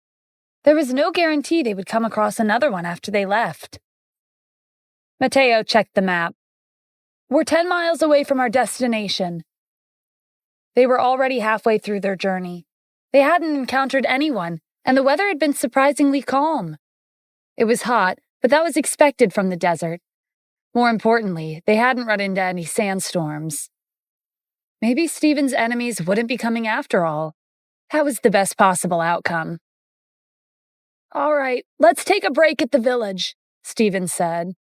There was no guarantee they would come across another one after they left. Matteo checked the map. "We're 10 miles away from our destination." They were already halfway through their journey. They hadn't encountered anyone, and the weather had been surprisingly calm. It was hot, but that was expected from the desert. More importantly, they hadn't run into any sandstorms. Maybe Stephen's enemies wouldn't be coming after all. That was the best possible outcome. "All right, let's take a break at the village," Stephen said.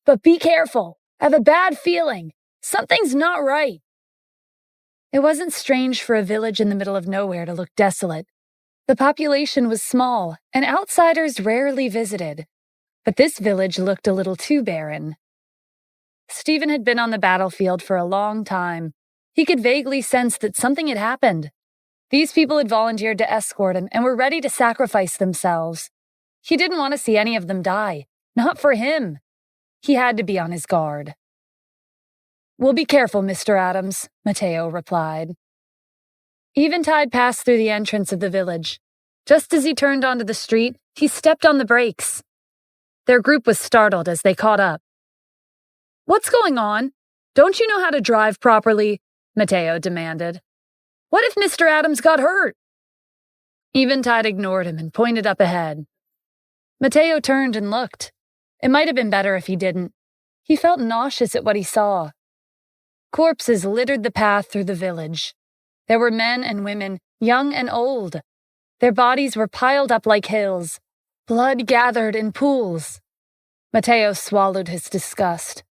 "But be careful. I have a bad feeling. Something's not right." It wasn't strange for a village in the middle of nowhere to look desolate. The population was small, and outsiders rarely visited. But this village looked a little too barren. Stephen had been on the battlefield for a long time. He could vaguely sense that something had happened. These people had volunteered to escort him and were ready to sacrifice themselves. He didn't want to see any of them die. Not for him. He had to be on his guard. "We'll be careful, Mr. Adams," Matteo replied. Eventide passed through the entrance of the village. Just as he turned onto the street, he stepped on the brakes. Their group was startled as they caught up. "What's going on? Don't you know how to drive properly?" Matteo demanded. "What if Mr. Adams got hurt?" Eventide ignored him and pointed up ahead. Matteo turned and looked. It might have been better if he didn't. He felt nauseous at what he saw. Corpses littered the path through the village. There were men and women, young and old. Their bodies were piled up like hills. Blood gathered in pools. Matteo swallowed his disgust.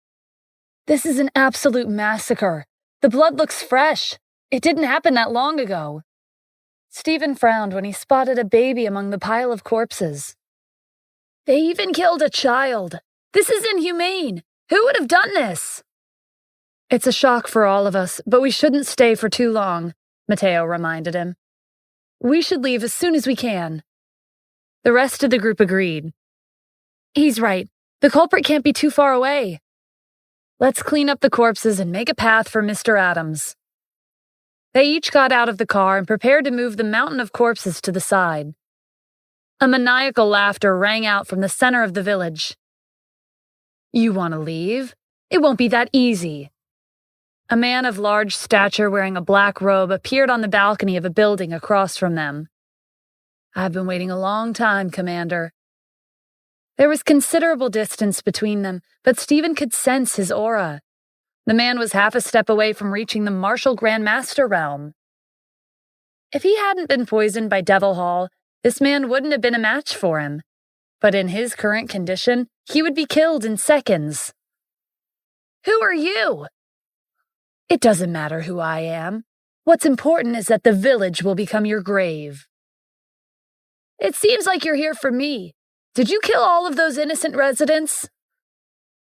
"This is an absolute massacre. The blood looks fresh. It didn't happen that long ago." Stephen frowned when he spotted a baby among the pile of corpses. "They even killed a child. This is inhumane. Who would have done this?" "It's a shock for all of us, but we shouldn't stay for too long," Matteo reminded him. "We should leave as soon as we can." The rest of the group agreed. "He's right. The culprit can't be too far away. Let's clean up the corpses and make a path for Mr. Adams." They each got out of the car and prepared to move the mountain of corpses to the side. A maniacal laughter rang out from the center of the village. "You want to leave? It won't be that easy." A man of large stature wearing a black robe appeared on the balcony of a building across from them. "I've been waiting a long time, Commander." There was considerable distance between them, but Stephen could sense his aura. The man was half a step away from reaching the martial Grand Master realm. If he hadn't been poisoned by Devil Hall, this man wouldn't have been a match for him. But in his current condition, he would be killed in seconds. "Who are you?" "It doesn't matter who I am. What's important is that the village will become your grave." "It seems like you're here for me. Did you kill all of those innocent residents?"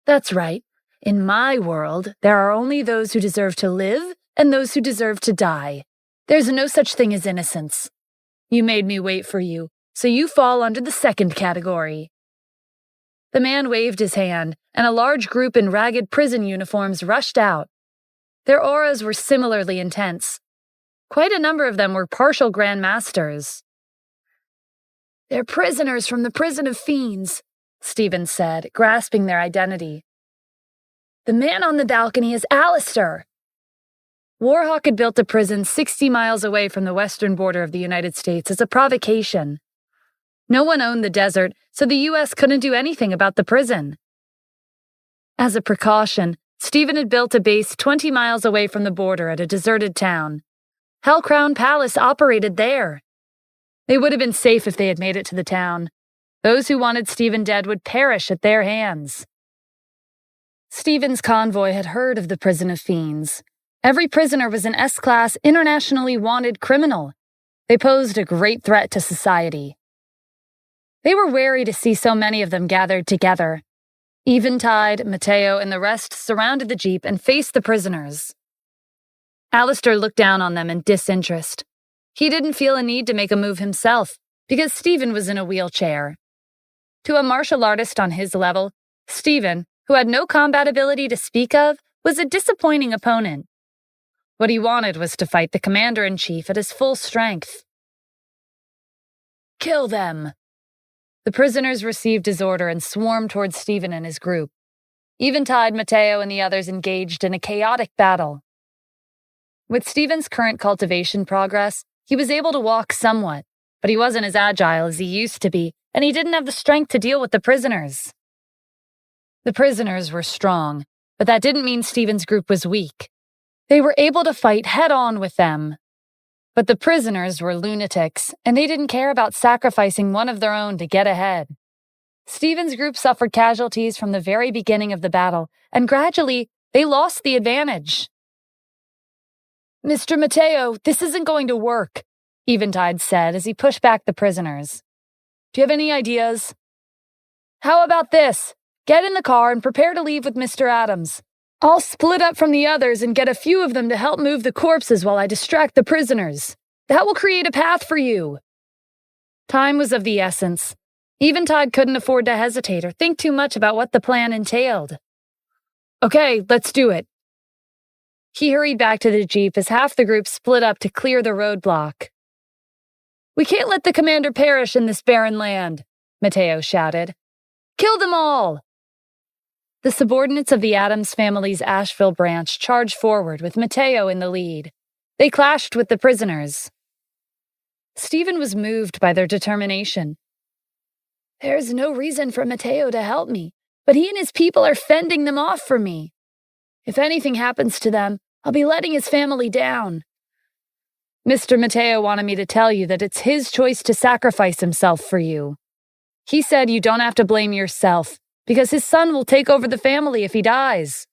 "That's right. In my world, there are only those who deserve to live and those who deserve to die. There's no such thing as innocence. You made me wait for you, so you fall under the second category." The man waved his hand, and a large group in ragged prison uniforms rushed out. Their auras were similarly intense. Quite a number of them were partial Grand Masters. "They're prisoners from the prison of fiends," Stephen said, grasping their identity. "The man on the balcony is Alistair." Warhawk had built a prison 60 miles away from the western border of the United States as a provocation. No one owned the desert, so the U.S. couldn't do anything about the prison. As a precaution, Stephen had built a base 20 miles away from the border at a deserted town. Hellcrown Palace operated there. They would have been safe if they had made it to the town. Those who wanted Stephen dead would perish at their hands. Stephen's convoy had heard of the prison of fiends. Every prisoner was an S-class, internationally wanted criminal. They posed a great threat to society. They were wary to see so many of them gathered together. Eventide, Mateo, and the rest surrounded the jeep and faced the prisoners. Alistair looked down on them in disinterest. He didn't feel a need to make a move himself, because Stephen was in a wheelchair. To a martial artist on his level, Stephen, who had no combat ability to speak of, was a disappointing opponent. What he wanted was to fight the commander-in-chief at his full strength. "Kill them!" The prisoners received his order and swarmed towards Stephen and his group. Eventide, Mateo, and the others engaged in a chaotic battle. With Stephen's current cultivation progress, he was able to walk somewhat, but he wasn't as agile as he used to be, and he didn't have the strength to deal with the prisoners. The prisoners were strong, but that didn't mean Stephen's group was weak. They were able to fight head-on with them. But the prisoners were lunatics, and they didn't care about sacrificing one of their own to get ahead. Stephen's group suffered casualties from the very beginning of the battle, and gradually, they lost the advantage. "Mr. Mateo, this isn't going to work," Eventide said as he pushed back the prisoners. "Do you have any ideas?" "How about this? Get in the car and prepare to leave with Mr. Adams. I'll split up from the others and get a few of them to help move the corpses while I distract the prisoners. That will create a path for you." Time was of the essence. Eventide couldn't afford to hesitate or think too much about what the plan entailed. "Okay, let's do it." He hurried back to the jeep as half the group split up to clear the roadblock. "We can't let the commander perish in this barren land," Mateo shouted. "Kill them all!" The subordinates of the Adams family's Asheville branch charged forward with Mateo in the lead. They clashed with the prisoners. Stephen was moved by their determination. "There's no reason for Mateo to help me, but he and his people are fending them off for me. If anything happens to them, I'll be letting his family down. Mr. Mateo wanted me to tell you that it's his choice to sacrifice himself for you. He said you don't have to blame yourself, because his son will take over the family if he dies."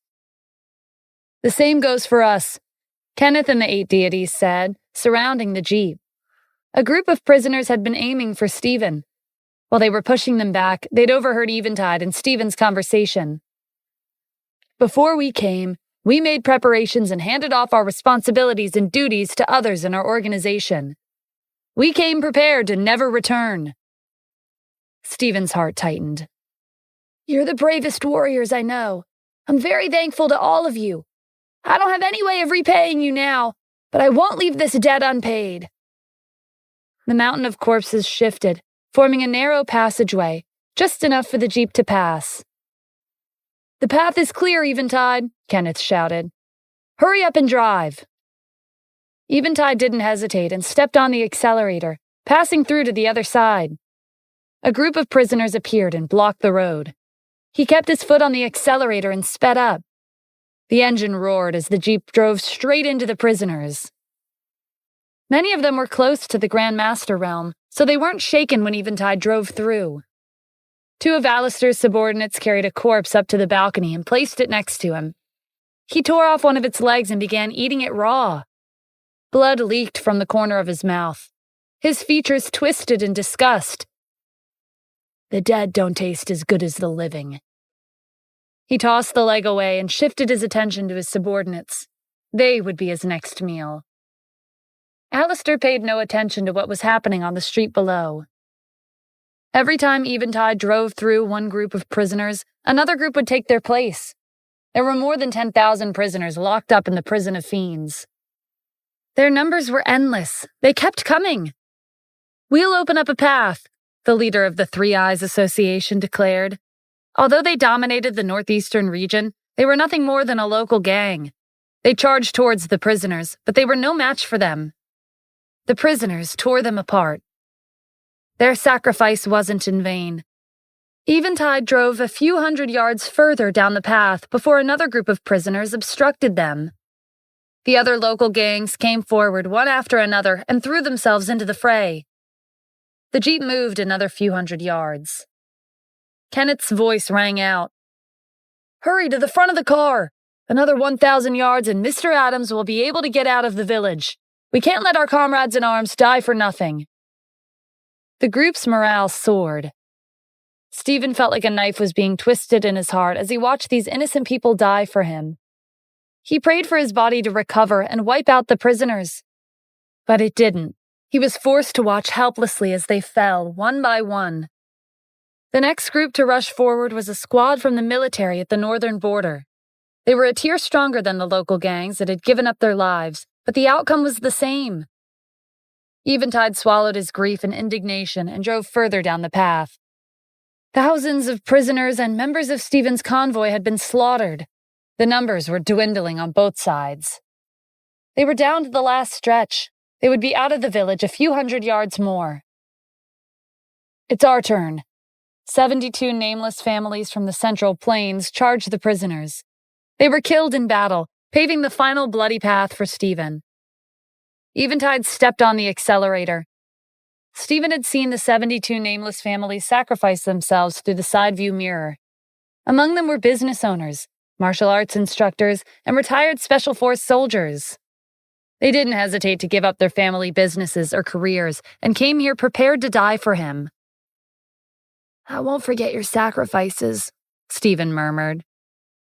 "The same goes for us," Kenneth and the 8 deities said, surrounding the jeep. A group of prisoners had been aiming for Stephen. While they were pushing them back, they'd overheard Eventide and Stephen's conversation. "Before we came, we made preparations and handed off our responsibilities and duties to others in our organization. We came prepared to never return." Stephen's heart tightened. "You're the bravest warriors I know. I'm very thankful to all of you. I don't have any way of repaying you now, but I won't leave this debt unpaid." The mountain of corpses shifted, forming a narrow passageway, just enough for the jeep to pass. "The path is clear, Eventide," Kenneth shouted. "Hurry up and drive." Eventide didn't hesitate and stepped on the accelerator, passing through to the other side. A group of prisoners appeared and blocked the road. He kept his foot on the accelerator and sped up. The engine roared as the jeep drove straight into the prisoners. Many of them were close to the Grand Master realm, so they weren't shaken when Eventide drove through. Two of Alistair's subordinates carried a corpse up to the balcony and placed it next to him. He tore off one of its legs and began eating it raw. Blood leaked from the corner of his mouth. His features twisted in disgust. "The dead don't taste as good as the living." He tossed the leg away and shifted his attention to his subordinates. They would be his next meal. Alistair paid no attention to what was happening on the street below. Every time Eventide drove through one group of prisoners, another group would take their place. There were more than 10,000 prisoners locked up in the prison of fiends. Their numbers were endless. They kept coming. "We'll open up a path," the leader of the Three Eyes Association declared. Although they dominated the northeastern region, they were nothing more than a local gang. They charged towards the prisoners, but they were no match for them. The prisoners tore them apart. Their sacrifice wasn't in vain. Eventide drove a few hundred yards further down the path before another group of prisoners obstructed them. The other local gangs came forward one after another and threw themselves into the fray. The jeep moved another few hundred yards. Kenneth's voice rang out. "Hurry to the front of the car! Another 1,000 yards and Mr. Adams will be able to get out of the village. We can't let our comrades in arms die for nothing." The group's morale soared. Stephen felt like a knife was being twisted in his heart as he watched these innocent people die for him. He prayed for his body to recover and wipe out the prisoners. But it didn't. He was forced to watch helplessly as they fell, one by one. The next group to rush forward was a squad from the military at the northern border. They were a tier stronger than the local gangs that had given up their lives, but the outcome was the same. Eventide swallowed his grief and indignation and drove further down the path. Thousands of prisoners and members of Stephen's convoy had been slaughtered. The numbers were dwindling on both sides. They were down to the last stretch. They would be out of the village a few hundred yards more. "It's our turn." 72 nameless families from the Central Plains charged the prisoners. They were killed in battle, paving the final bloody path for Stephen. Eventide stepped on the accelerator. Stephen had seen the 72 nameless families sacrifice themselves through the side view mirror. Among them were business owners, martial arts instructors, and retired Special Force soldiers. They didn't hesitate to give up their family businesses or careers and came here prepared to die for him. "I won't forget your sacrifices," Stephen murmured.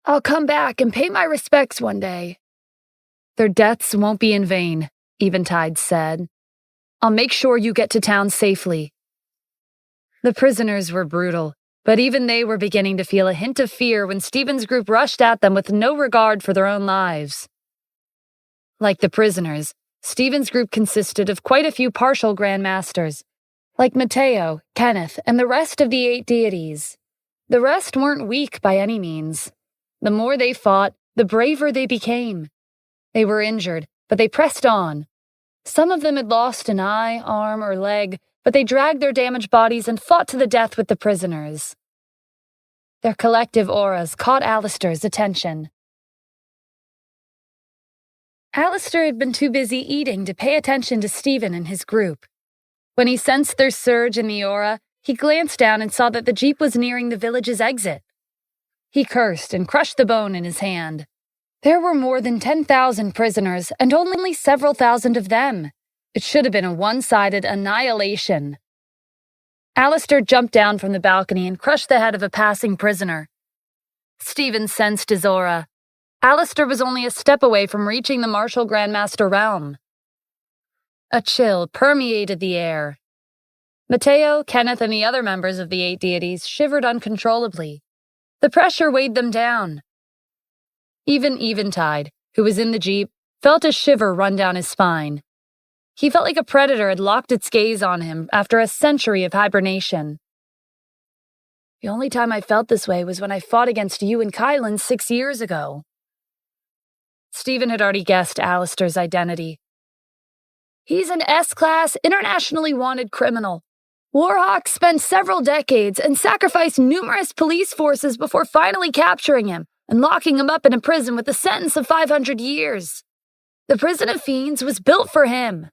"I'll come back and pay my respects one day." "Their deaths won't be in vain," Eventide said. "I'll make sure you get to town safely." The prisoners were brutal, but even they were beginning to feel a hint of fear when Stephen's group rushed at them with no regard for their own lives. Like the prisoners, Stephen's group consisted of quite a few partial grandmasters, like Matteo, Kenneth, and the rest of the 8 deities. The rest weren't weak by any means. The more they fought, the braver they became. They were injured, but they pressed on. Some of them had lost an eye, arm, or leg, but they dragged their damaged bodies and fought to the death with the prisoners. Their collective auras caught Alistair's attention. Alistair had been too busy eating to pay attention to Stephen and his group. When he sensed their surge in the aura, he glanced down and saw that the jeep was nearing the village's exit. He cursed and crushed the bone in his hand. There were more than 10,000 prisoners, and only several thousand of them. It should have been a one-sided annihilation. Alistair jumped down from the balcony and crushed the head of a passing prisoner. Stephen sensed his aura. Alistair was only a step away from reaching the martial Grandmaster realm. A chill permeated the air. Matteo, Kenneth, and the other members of the 8 deities shivered uncontrollably. The pressure weighed them down. Even Eventide, who was in the jeep, felt a shiver run down his spine. He felt like a predator had locked its gaze on him after a century of hibernation. The only time I felt this way was when I fought against you and Kylan 6 years ago. Stephen had already guessed Alistair's identity. He's an S-class, internationally wanted criminal. Warhawk spent several decades and sacrificed numerous police forces before finally capturing him and locking him up in a prison with a sentence of 500 years. The prison of fiends was built for him.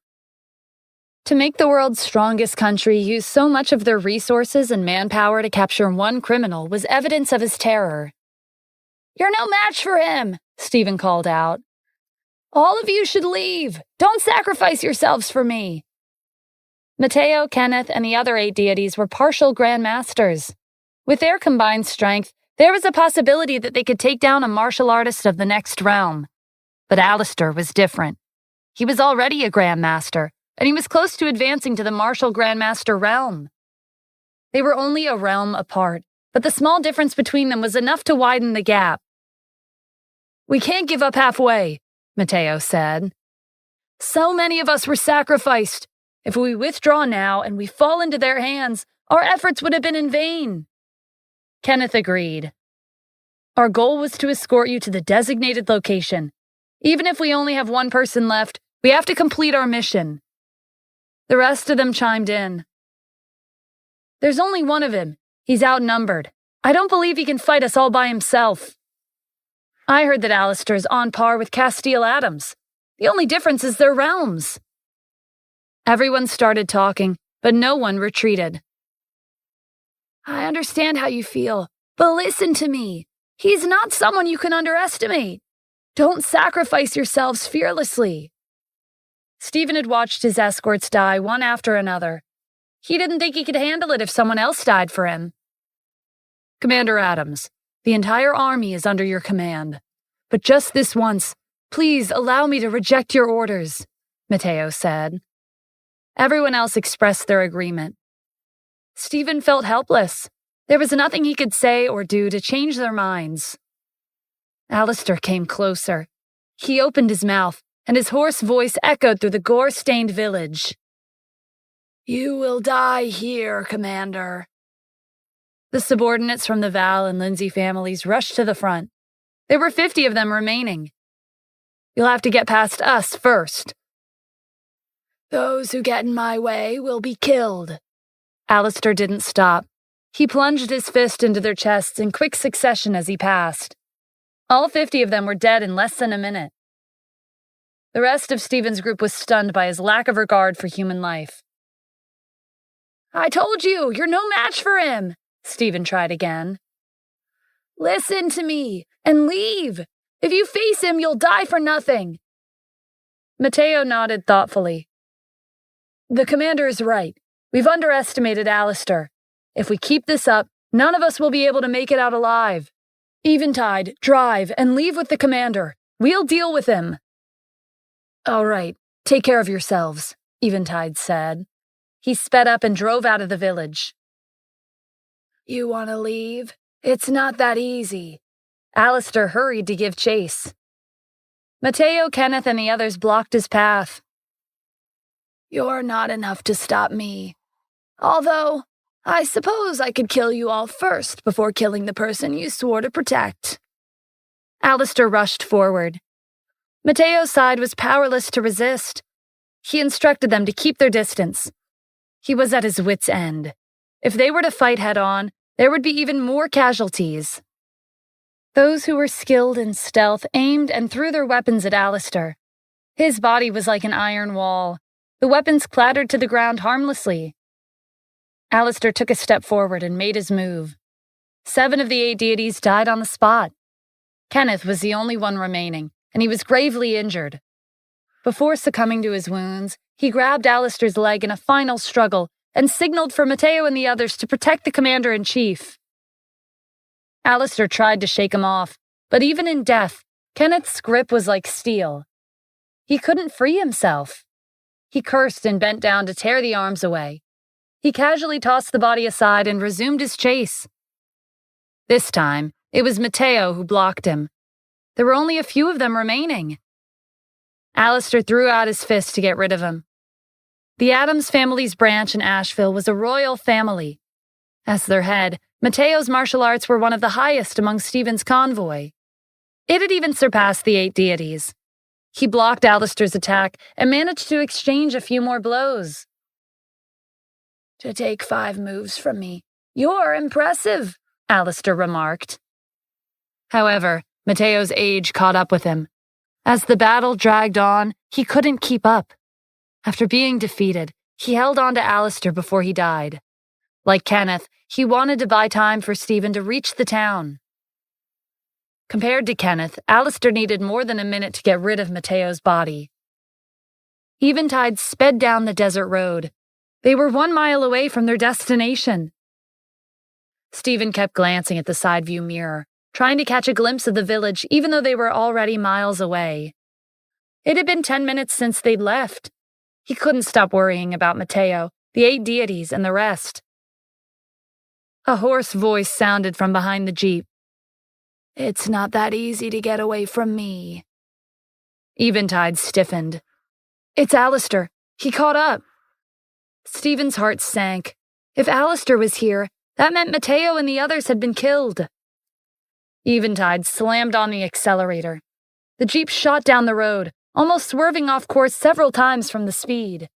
To make the world's strongest country use so much of their resources and manpower to capture one criminal was evidence of his terror. "You're no match for him," Stephen called out. "All of you should leave. Don't sacrifice yourselves for me." Mateo, Kenneth, and the other 8 deities were partial Grand Masters. With their combined strength, there was a possibility that they could take down a martial artist of the next realm. But Alistair was different. He was already a Grand Master, and he was close to advancing to the martial Grandmaster realm. They were only a realm apart, but the small difference between them was enough to widen the gap. "We can't give up halfway," Mateo said. "So many of us were sacrificed. If we withdraw now and we fall into their hands, our efforts would have been in vain." Kenneth agreed. "Our goal was to escort you to the designated location. Even if we only have one person left, we have to complete our mission." The rest of them chimed in. "There's only one of him. He's outnumbered. I don't believe he can fight us all by himself." "I heard that Alistair's on par with Castile Adams. The only difference is their realms." Everyone started talking, but no one retreated. "I understand how you feel, but listen to me. He's not someone you can underestimate. Don't sacrifice yourselves fearlessly." Stephen had watched his escorts die one after another. He didn't think he could handle it if someone else died for him. "Commander Adams, the entire army is under your command. But just this once, please allow me to reject your orders," Mateo said. Everyone else expressed their agreement. Stephen felt helpless. There was nothing he could say or do to change their minds. Alistair came closer. He opened his mouth, and his hoarse voice echoed through the gore-stained village. "You will die here, Commander." The subordinates from the Val and Lindsay families rushed to the front. There were 50 of them remaining. "You'll have to get past us first." "Those who get in my way will be killed." Alistair didn't stop. He plunged his fist into their chests in quick succession as he passed. All 50 of them were dead in less than a minute. The rest of Stephen's group was stunned by his lack of regard for human life. "I told you, you're no match for him," Stephen tried again. "Listen to me and leave. If you face him, you'll die for nothing." Mateo nodded thoughtfully. "The commander is right. We've underestimated Alistair. If we keep this up, none of us will be able to make it out alive. Eventide, drive, and leave with the commander. We'll deal with him." "All right, take care of yourselves," Eventide said. He sped up and drove out of the village. "You want to leave? It's not that easy." Alistair hurried to give chase. Mateo, Kenneth, and the others blocked his path. "You're not enough to stop me. Although, I suppose I could kill you all first before killing the person you swore to protect." Alistair rushed forward. Mateo's side was powerless to resist. He instructed them to keep their distance. He was at his wit's end. If they were to fight head-on, there would be even more casualties. Those who were skilled in stealth aimed and threw their weapons at Alistair. His body was like an iron wall. The weapons clattered to the ground harmlessly. Alistair took a step forward and made his move. 7 of the 8 deities died on the spot. Kenneth was the only one remaining, and he was gravely injured. Before succumbing to his wounds, he grabbed Alistair's leg in a final struggle and signaled for Mateo and the others to protect the commander-in-chief. Alistair tried to shake him off, but even in death, Kenneth's grip was like steel. He couldn't free himself. He cursed and bent down to tear the arms away. He casually tossed the body aside and resumed his chase. This time, it was Mateo who blocked him. There were only a few of them remaining. Alistair threw out his fist to get rid of him. The Adams family's branch in Asheville was a royal family. As their head, Mateo's martial arts were one of the highest among Stephen's convoy. It had even surpassed the 8 deities. He blocked Alistair's attack and managed to exchange a few more blows. "To take 5 moves from me, you're impressive," Alistair remarked. However, Mateo's age caught up with him. As the battle dragged on, he couldn't keep up. After being defeated, he held on to Alistair before he died. Like Kenneth, he wanted to buy time for Stephen to reach the town. Compared to Kenneth, Alistair needed more than a minute to get rid of Mateo's body. Eventide sped down the desert road. They were 1 mile away from their destination. Stephen kept glancing at the side view mirror, trying to catch a glimpse of the village even though they were already miles away. It had been 10 minutes since they'd left. He couldn't stop worrying about Mateo, the 8 deities, and the rest. A hoarse voice sounded from behind the jeep. "It's not that easy to get away from me." Eventide stiffened. "It's Alistair. He caught up." Stephen's heart sank. If Alistair was here, that meant Mateo and the others had been killed. Eventide slammed on the accelerator. The jeep shot down the road, almost swerving off course several times from the speed.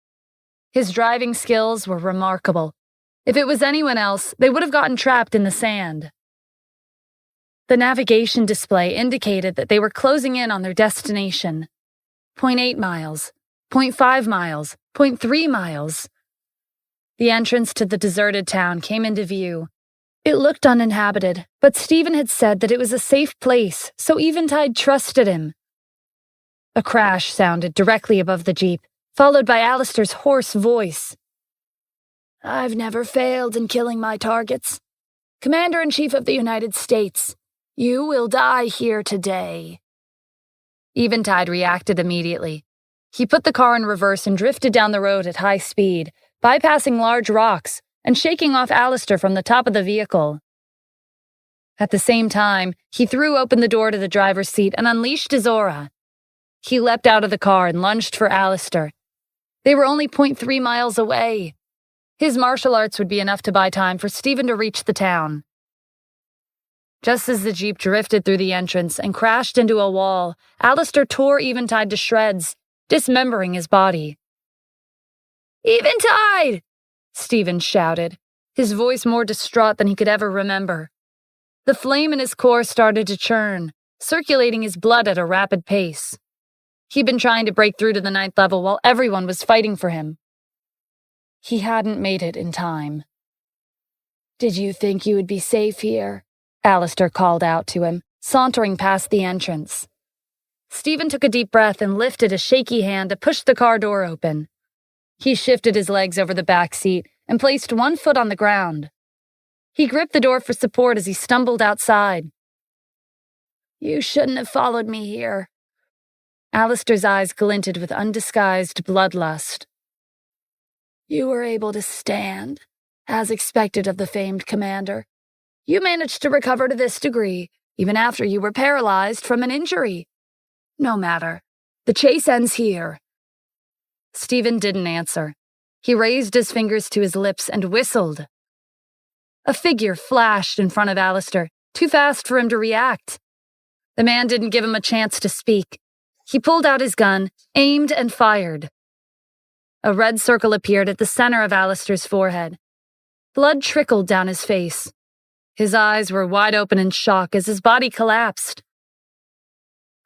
His driving skills were remarkable. If it was anyone else, they would have gotten trapped in the sand. The navigation display indicated that they were closing in on their destination. 0.8 miles, 0.5 miles, 0.3 miles. The entrance to the deserted town came into view. It looked uninhabited, but Stephen had said that it was a safe place, so Eventide trusted him. A crash sounded directly above the jeep, followed by Alistair's hoarse voice. "I've never failed in killing my targets. Commander-in-Chief of the United States, you will die here today." Eventide reacted immediately. He put the car in reverse and drifted down the road at high speed, bypassing large rocks and shaking off Alistair from the top of the vehicle. At the same time, he threw open the door to the driver's seat and unleashed his aura. He leapt out of the car and lunged for Alistair. They were only 0.3 miles away. His martial arts would be enough to buy time for Stephen to reach the town. Just as the jeep drifted through the entrance and crashed into a wall, Alistair tore Eventide to shreds, dismembering his body. "Eventide!" Stephen shouted, his voice more distraught than he could ever remember. The flame in his core started to churn, circulating his blood at a rapid pace. He'd been trying to break through to the 9th level while everyone was fighting for him. He hadn't made it in time. "Did you think you would be safe here?" Alistair called out to him, sauntering past the entrance. Stephen took a deep breath and lifted a shaky hand to push the car door open. He shifted his legs over the back seat and placed one foot on the ground. He gripped the door for support as he stumbled outside. "You shouldn't have followed me here." Alistair's eyes glinted with undisguised bloodlust. "You were able to stand, as expected of the famed commander. You managed to recover to this degree, even after you were paralyzed from an injury. No matter. The chase ends here." Stephen didn't answer. He raised his fingers to his lips and whistled. A figure flashed in front of Alistair, too fast for him to react. The man didn't give him a chance to speak. He pulled out his gun, aimed, and fired. A red circle appeared at the center of Alistair's forehead. Blood trickled down his face. His eyes were wide open in shock as his body collapsed.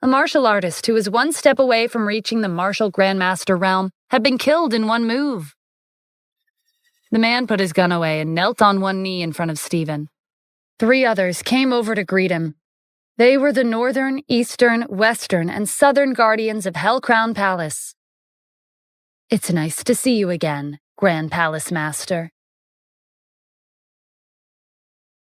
A martial artist who was one step away from reaching the martial grandmaster realm had been killed in one move. The man put his gun away and knelt on one knee in front of Stephen. 3 others came over to greet him. They were the Northern, Eastern, Western, and Southern guardians of Hellcrown Palace. "It's nice to see you again, Grand Palace Master,"